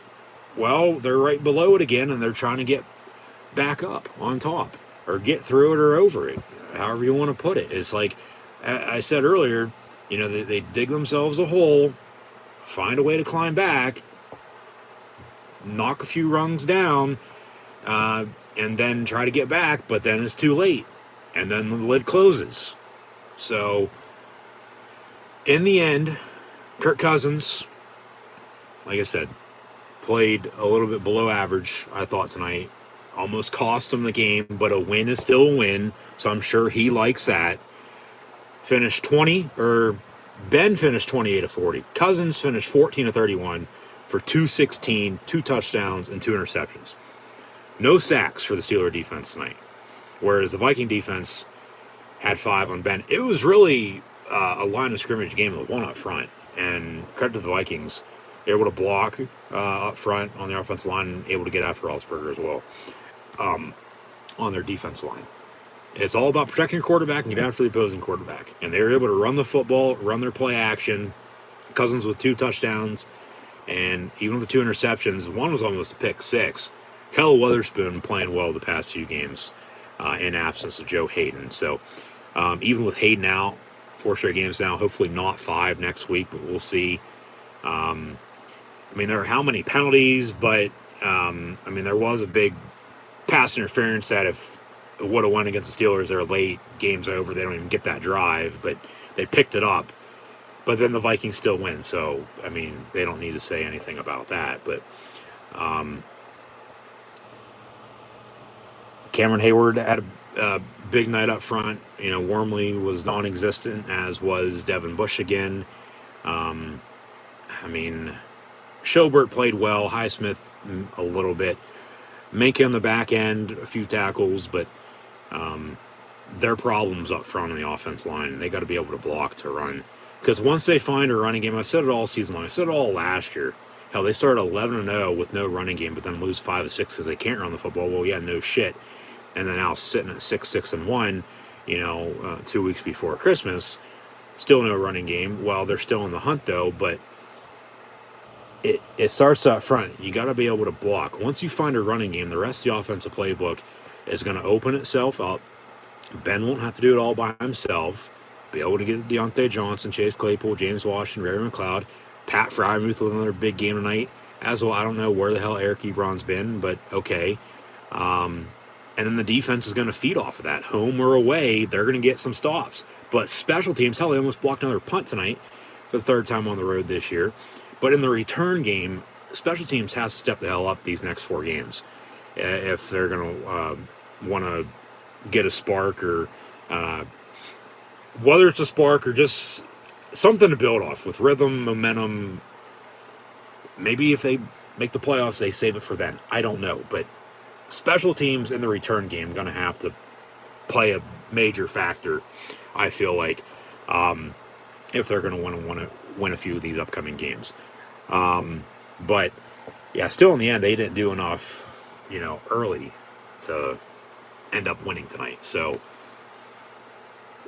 well, they're right below it again, and they're trying to get back up on top, or get through it or over it, however you want to put it. It's like I said earlier, you know, they dig themselves a hole, find a way to climb back, knock a few rungs down, and then try to get back, but then it's too late, and then the lid closes. So, in the end, Kirk Cousins, like I said, played a little bit below average, I thought, tonight. Almost cost him the game, but a win is still a win, so I'm sure he likes that. Finished 20, or Ben finished 28 of 40. Cousins finished 14 of 31 for 216, 2 touchdowns, and 2 interceptions. No sacks for the Steeler defense tonight, whereas the Viking defense had 5 on Ben. It was really a line of scrimmage game with 1 up front, and credit to the Vikings. They were able to block up front on the offensive line and able to get after Roethlisberger as well on their defense line. It's all about protecting your quarterback and get after the opposing quarterback. And they were able to run the football, run their play action. Cousins with 2 touchdowns, and even with the 2 interceptions, one was almost a pick 6. Kel Witherspoon playing well the past 2 games in absence of Joe Hayden. So even with Hayden out, 4 straight games now, hopefully not 5 next week, but we'll see. I mean, there are how many penalties, but I mean, there was a big pass interference that if it would have won against the Steelers, they're late, game's over, they don't even get that drive, but they picked it up. But then the Vikings still win, so, I mean, they don't need to say anything about that. But Cameron Hayward had a big night up front. You know, Wormley was non-existent, as was Devin Bush again. I mean, Schobert played well, Highsmith a little bit. Minka on the back end, a few tackles, but their problems up front on the offense line. They got to be able to block to run Because once they find a running game, I said it all season long. I said it all last year. Hell, they started 11-0 with no running game, but then lose 5 of 6 because they can't run the football. Well, yeah, no shit. And then now sitting at 6-1, 2 weeks before Christmas, still no running game. Well, they're still in the hunt though, but it starts up front. You got to be able to block. Once you find a running game, the rest of the offensive playbook is going to open itself up. Ben won't have to do it all by himself. Be able to get Deontay Johnson, Chase Claypool, James Washington, Ray McLeod, Pat Frymuth with another big game tonight as well. I don't know where the hell Eric Ebron's been, but okay. And then the defense is going to feed off of that. Home or away, they're going to get some stops. But special teams, hell, they almost blocked another punt tonight for the 3rd time on the road this year. But in the return game, special teams has to step the hell up these next 4 games if they're going to want to get a spark, or whether it's a spark or just something to build off with rhythm, momentum. Maybe if they make the playoffs, they save it for then. I don't know. But special teams in the return game going to have to play a major factor, I feel like, if they're going to want to win a few of these upcoming games. But yeah, still in the end, they didn't do enough, early to end up winning tonight. So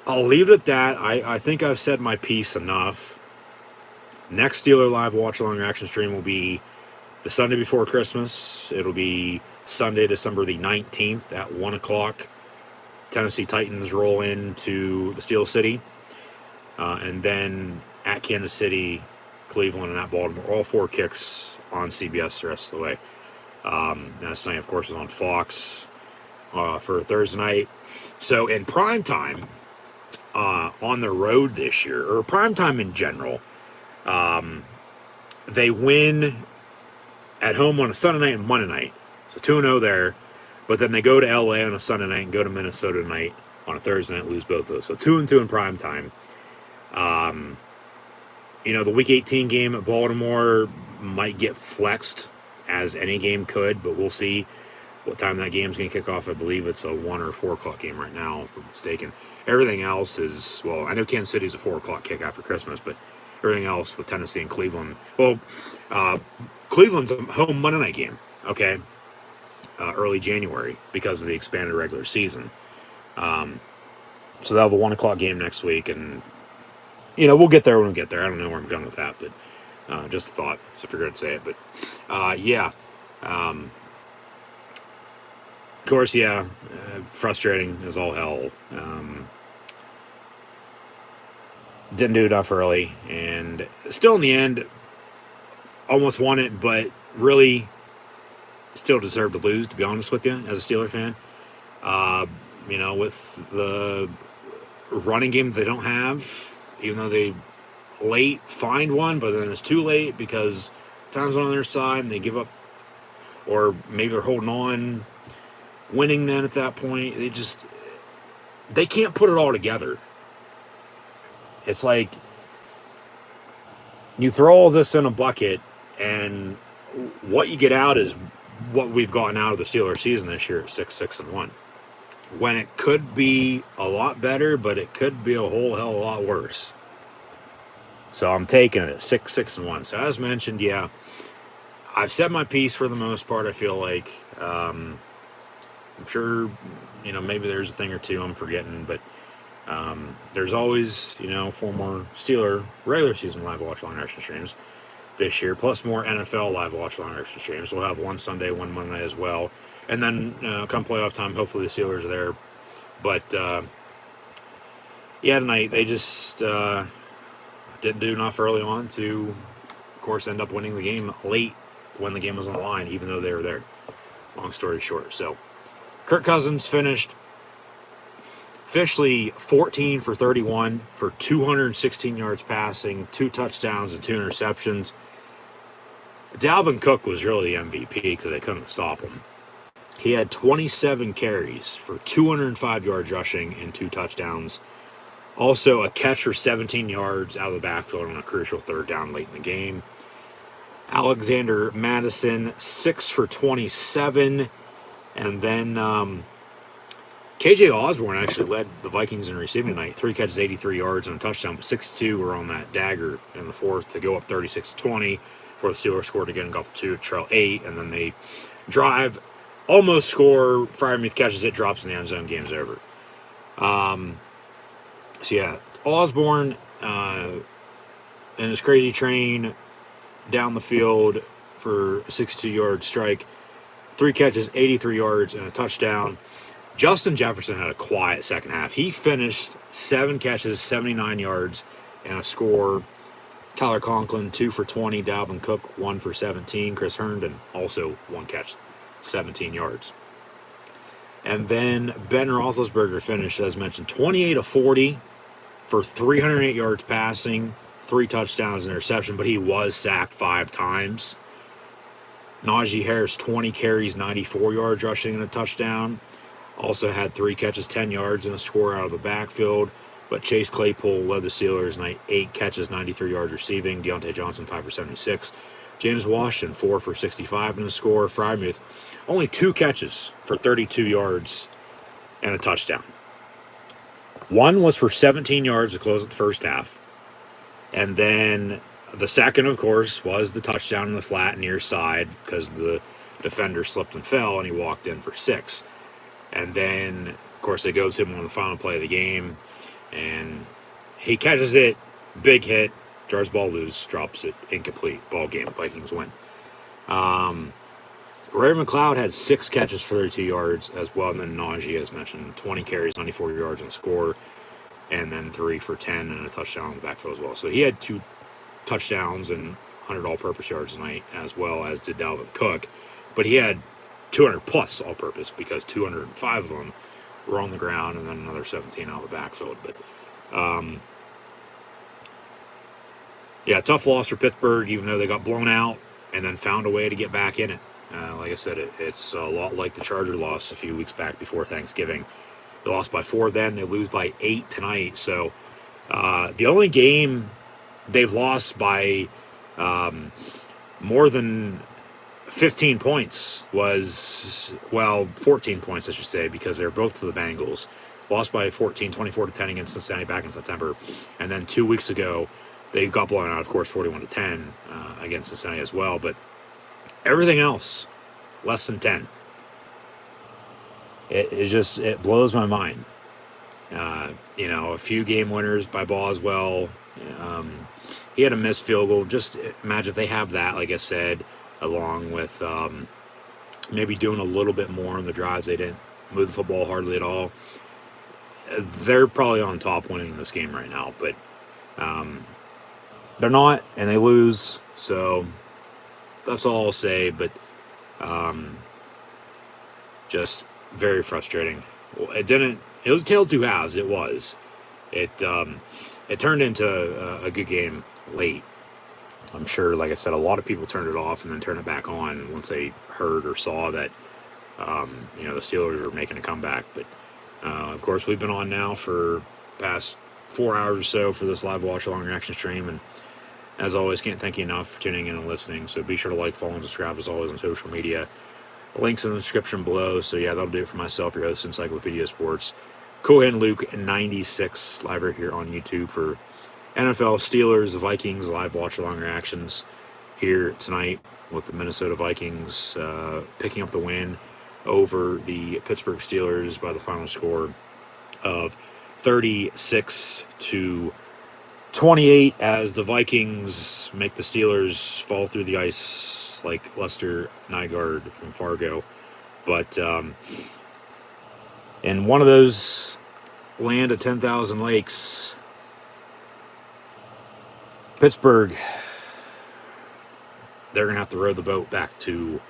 I'll leave it at that. I think I've said my piece enough. Next Steeler Live Watch Along Reaction Stream will be the Sunday before Christmas. It'll be Sunday, December the 19th at 1 o'clock. Tennessee Titans roll into the Steel City. And then at Kansas City, Cleveland, and at Baltimore. All 4 kicks on CBS the rest of the way. Last night, of course, was on Fox for Thursday night. So in prime time, on the road this year, or prime time in general, they win at home on a Sunday night and Monday night. So 2-0 there. But then they go to LA on a Sunday night and go to Minnesota tonight on a Thursday night and lose both of those. So 2-2 in prime time. The Week 18 game at Baltimore might get flexed, as any game could, but we'll see what time that game's going to kick off. I believe it's a 1 or 4 o'clock game right now, if I'm mistaken. Everything else is, well, I know Kansas City's a 4 o'clock kick after Christmas, but everything else with Tennessee and Cleveland. Well, Cleveland's a home Monday night game, okay? Early January because of the expanded regular season. So they'll have a 1 o'clock game next week, and we'll get there when we get there. I don't know where I'm going with that, but just a thought, so I figured I'd say it. But yeah, of course, yeah, frustrating as all hell. Didn't do enough early, and still in the end, almost won it, but really still deserved to lose, to be honest with you, as a Steeler fan. With the running game they don't have, even though they late find one, but then it's too late because time's on their side and they give up, or maybe they're holding on, winning then at that point. They can't put it all together. It's like you throw all this in a bucket, and what you get out is what we've gotten out of the Steelers season this year at 6-1. When it could be a lot better, but it could be a whole hell of a lot worse. So I'm taking it at 6-1. So as mentioned, yeah, I've said my piece for the most part, I feel like. I'm sure, maybe there's a thing or two I'm forgetting, but there's always, 4 more Steeler regular season live watch along reaction streams this year, plus more NFL live watch along reaction streams. We'll have one Sunday, one Monday night as well. And then come playoff time, hopefully the Steelers are there. But, yeah, tonight they just didn't do enough early on to, of course, end up winning the game late when the game was on the line, even though they were there. Long story short. So, Kirk Cousins finished officially 14 for 31 for 216 yards passing, 2 touchdowns, and 2 interceptions. Dalvin Cook was really the MVP because they couldn't stop him. He had 27 carries for 205 yards rushing and 2 touchdowns. Also, a catch for 17 yards out of the backfield on a crucial 3rd down late in the game. Alexander Madison, 6 for 27. And then KJ KJ Osborne actually led the Vikings in receiving tonight. 3 catches, 83 yards, and a touchdown. But 62 were on that dagger in the fourth to go up 36-20 before the Steelers scored again and got the 2 to trail 8. And then they drive, almost score. Freiermuth catches it, drops in the end zone, game's over. So, yeah, Osborne and his crazy train down the field for a 62-yard strike. 3 catches, 83 yards, and a touchdown. Justin Jefferson had a quiet second half. He finished 7 catches, 79 yards, and a score. Tyler Conklin, 2 for 20. Dalvin Cook, 1 for 17. Chris Herndon, also 1 catch, 17 yards. And then Ben Roethlisberger finished, as mentioned, 28 of 40 for 308 yards passing, 3 touchdowns and interception, but he was sacked 5 times. Najee Harris, 20 carries, 94 yards rushing and a touchdown. Also had 3 catches, 10 yards and a score out of the backfield. But Chase Claypool led the Steelers tonight, 8 catches, 93 yards receiving. Deontay Johnson, 5 for 76. James Washington, 4 for 65 and a score. Freiermuth, only 2 catches for 32 yards and a touchdown. One was for 17 yards to close at the first half. And then the second, of course, was the touchdown in the flat near side because the defender slipped and fell, and he walked in for 6. And then, of course, it goes to him on the final play of the game, and he catches it, big hit, jars ball loose, drops it, incomplete, ball game, Vikings win. Ray McLeod had 6 catches for 32 yards as well, and then Najee, as mentioned, 20 carries, 94 yards and score, and then 3 for 10 and a touchdown in the backfield as well. So he had 2 touchdowns and 100 all-purpose yards tonight, as well as did Dalvin Cook, but he had 200 plus all-purpose because 205 of them were on the ground, and then another 17 out of the backfield. But yeah, tough loss for Pittsburgh, even though they got blown out and then found a way to get back in it. Like I said, it's a lot like the Charger loss a few weeks back before Thanksgiving. They lost by 4 then. They lose by 8 tonight. So the only game they've lost by more than 15 points was, 14 points, I should say, because they're both to the Bengals. Lost by 14, 24-10 against Cincinnati back in September. And then 2 weeks ago, they got blown out, of course, 41-10 against Cincinnati as well. But everything else, less than 10. It blows my mind. A few game winners by Boswell. He had a missed field goal. Just imagine if they have that, like I said, along with maybe doing a little bit more on the drives. They didn't move the football hardly at all. They're probably on top winning this game right now, but they're not, and they lose. So that's all I'll say, but just very frustrating. It was a tale of 2 halves. It was. It turned into a good game late. I'm sure, like I said, a lot of people turned it off and then turned it back on once they heard or saw that, the Steelers were making a comeback. But, of course, we've been on now for the past 4 hours or so for this live watch-along reaction stream. And as always, can't thank you enough for tuning in and listening. So be sure to like, follow, and subscribe as always on social media. Links in the description below. So, yeah, that'll do it for myself, your host, Encyclopedia Sports. Cohen Luke 96 live right here on YouTube for NFL, Steelers, Vikings live watch-along reactions here tonight with the Minnesota Vikings picking up the win over the Pittsburgh Steelers by the final score of 36-28 as the Vikings make the Steelers fall through the ice like Lester Nygaard from Fargo. But in one of those land of 10,000 lakes, Pittsburgh, they're going to have to row the boat back to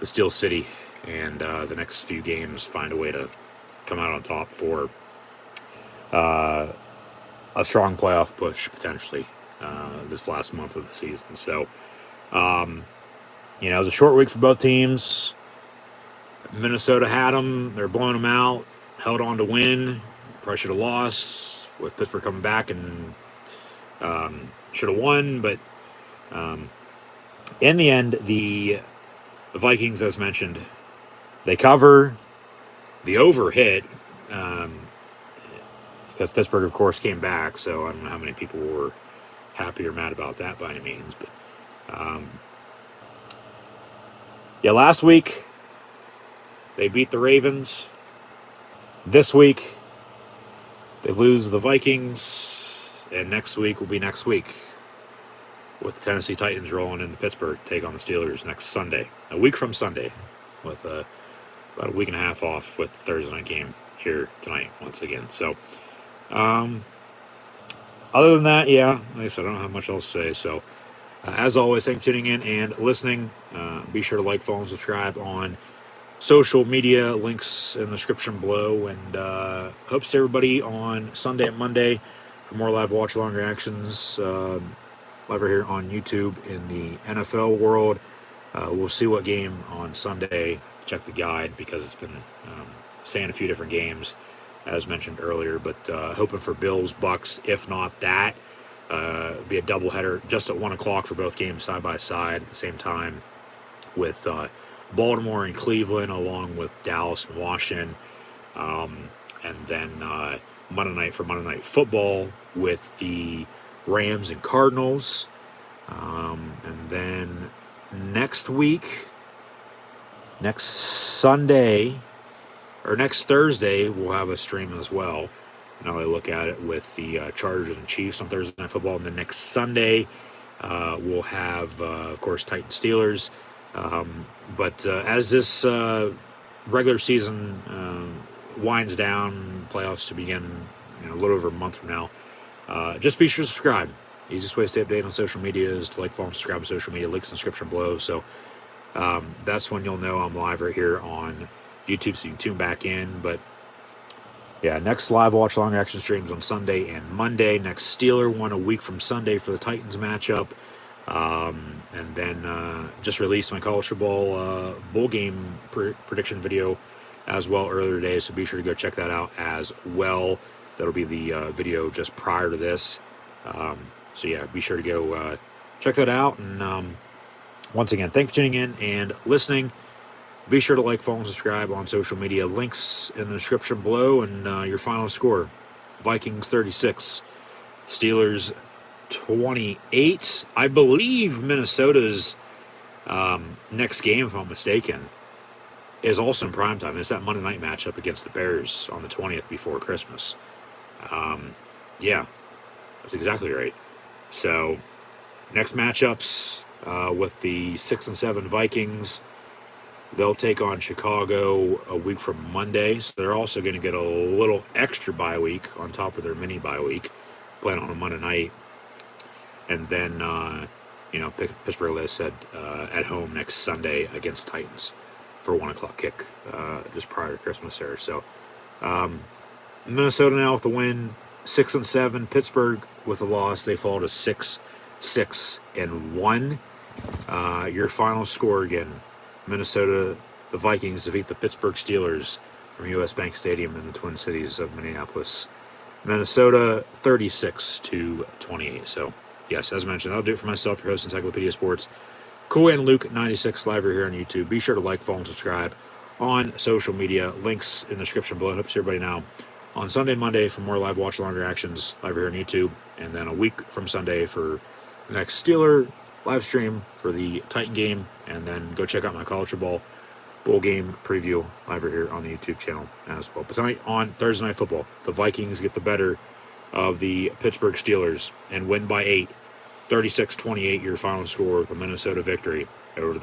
the Steel City and the next few games find a way to come out on top for a strong playoff push, potentially, this last month of the season. So, it was a short week for both teams. Minnesota had them. They're blowing them out. Held on to win. Probably should have lost with Pittsburgh coming back and should have won, but in the end, the Vikings, as mentioned, they cover. The over hit. because Pittsburgh, of course, came back, so I don't know how many people were happy or mad about that by any means. But yeah, last week they beat the Ravens. This week they lose the Vikings, and next week will be next week with the Tennessee Titans rolling into Pittsburgh to take on the Steelers next Sunday, a week from Sunday, with about a week and a half off with the Thursday night game here tonight once again. So, other than that, yeah, like I said, I don't have much else to say. So, as always, thanks for tuning in and listening. Be sure to like, follow, and subscribe on social media, links in the description below. And hope to see everybody on Sunday and Monday for more live watch-along reactions. Live right here on YouTube in the NFL world. We'll see what game on Sunday. Check the guide because it's been saying a few different games, as mentioned earlier. But hoping for Bills, Bucks. If not that, be a doubleheader just at 1 o'clock for both games side by side at the same time, with Baltimore and Cleveland, along with Dallas and Washington, and then Monday night for Monday Night Football with the Rams and Cardinals, and then next week, next Sunday, or next Thursday, we'll have a stream as well. Now I look at it with the Chargers and Chiefs on Thursday Night Football, and then next Sunday we'll have, of course, Titans Steelers. But as this regular season winds down, playoffs to begin, a little over a month from now. Just be sure to subscribe. Easiest way to stay updated on social media is to like, follow, and subscribe on social media. Links in the description below. So that's when you'll know I'm live right here on YouTube, so you can tune back in. But yeah, next live watch long action streams on Sunday and Monday. Next Steeler one a week from Sunday for the Titans matchup. And then just released my college football bowl game prediction video as well earlier today. So be sure to go check that out as well. That'll be the video just prior to this. So yeah, be sure to go check that out. And once again, thanks for tuning in and listening. Be sure to like, follow, and subscribe on social media. Links in the description below. And your final score: Vikings 36, Steelers 28. I believe Minnesota's next game, if I'm mistaken, is also in primetime. It's that Monday night matchup against the Bears on the 20th before Christmas. Yeah, that's exactly right. So, next matchups with the 6 and 7 Vikings. They'll take on Chicago a week from Monday. So they're also going to get a little extra bye week on top of their mini bye week, playing on a Monday night. And then, Pittsburgh, as I said, at home next Sunday against the Titans for a 1 o'clock kick just prior to Christmas there. So, Minnesota now with the win, 6 and 7. Pittsburgh with a loss. They fall to 6-6-1. Your final score again: Minnesota, the Vikings defeat the Pittsburgh Steelers from U.S. Bank Stadium in the Twin Cities of Minneapolis, Minnesota, 36-28. So, yes, as mentioned, that'll do it for myself, your host, Encyclopedia Sports, Cool and Luke 96 live here on YouTube. Be sure to like, follow, and subscribe on social media. Links in the description below. Hope to see everybody now on Sunday and Monday for more live watch along reactions live here on YouTube, and then a week from Sunday for the next Steeler live stream for the Titan game, and then go check out my college football bowl game preview live right here on the YouTube channel as well. But tonight on Thursday Night Football, the Vikings get the better of the Pittsburgh Steelers and win by 8, 36-28, your final score with a Minnesota victory over the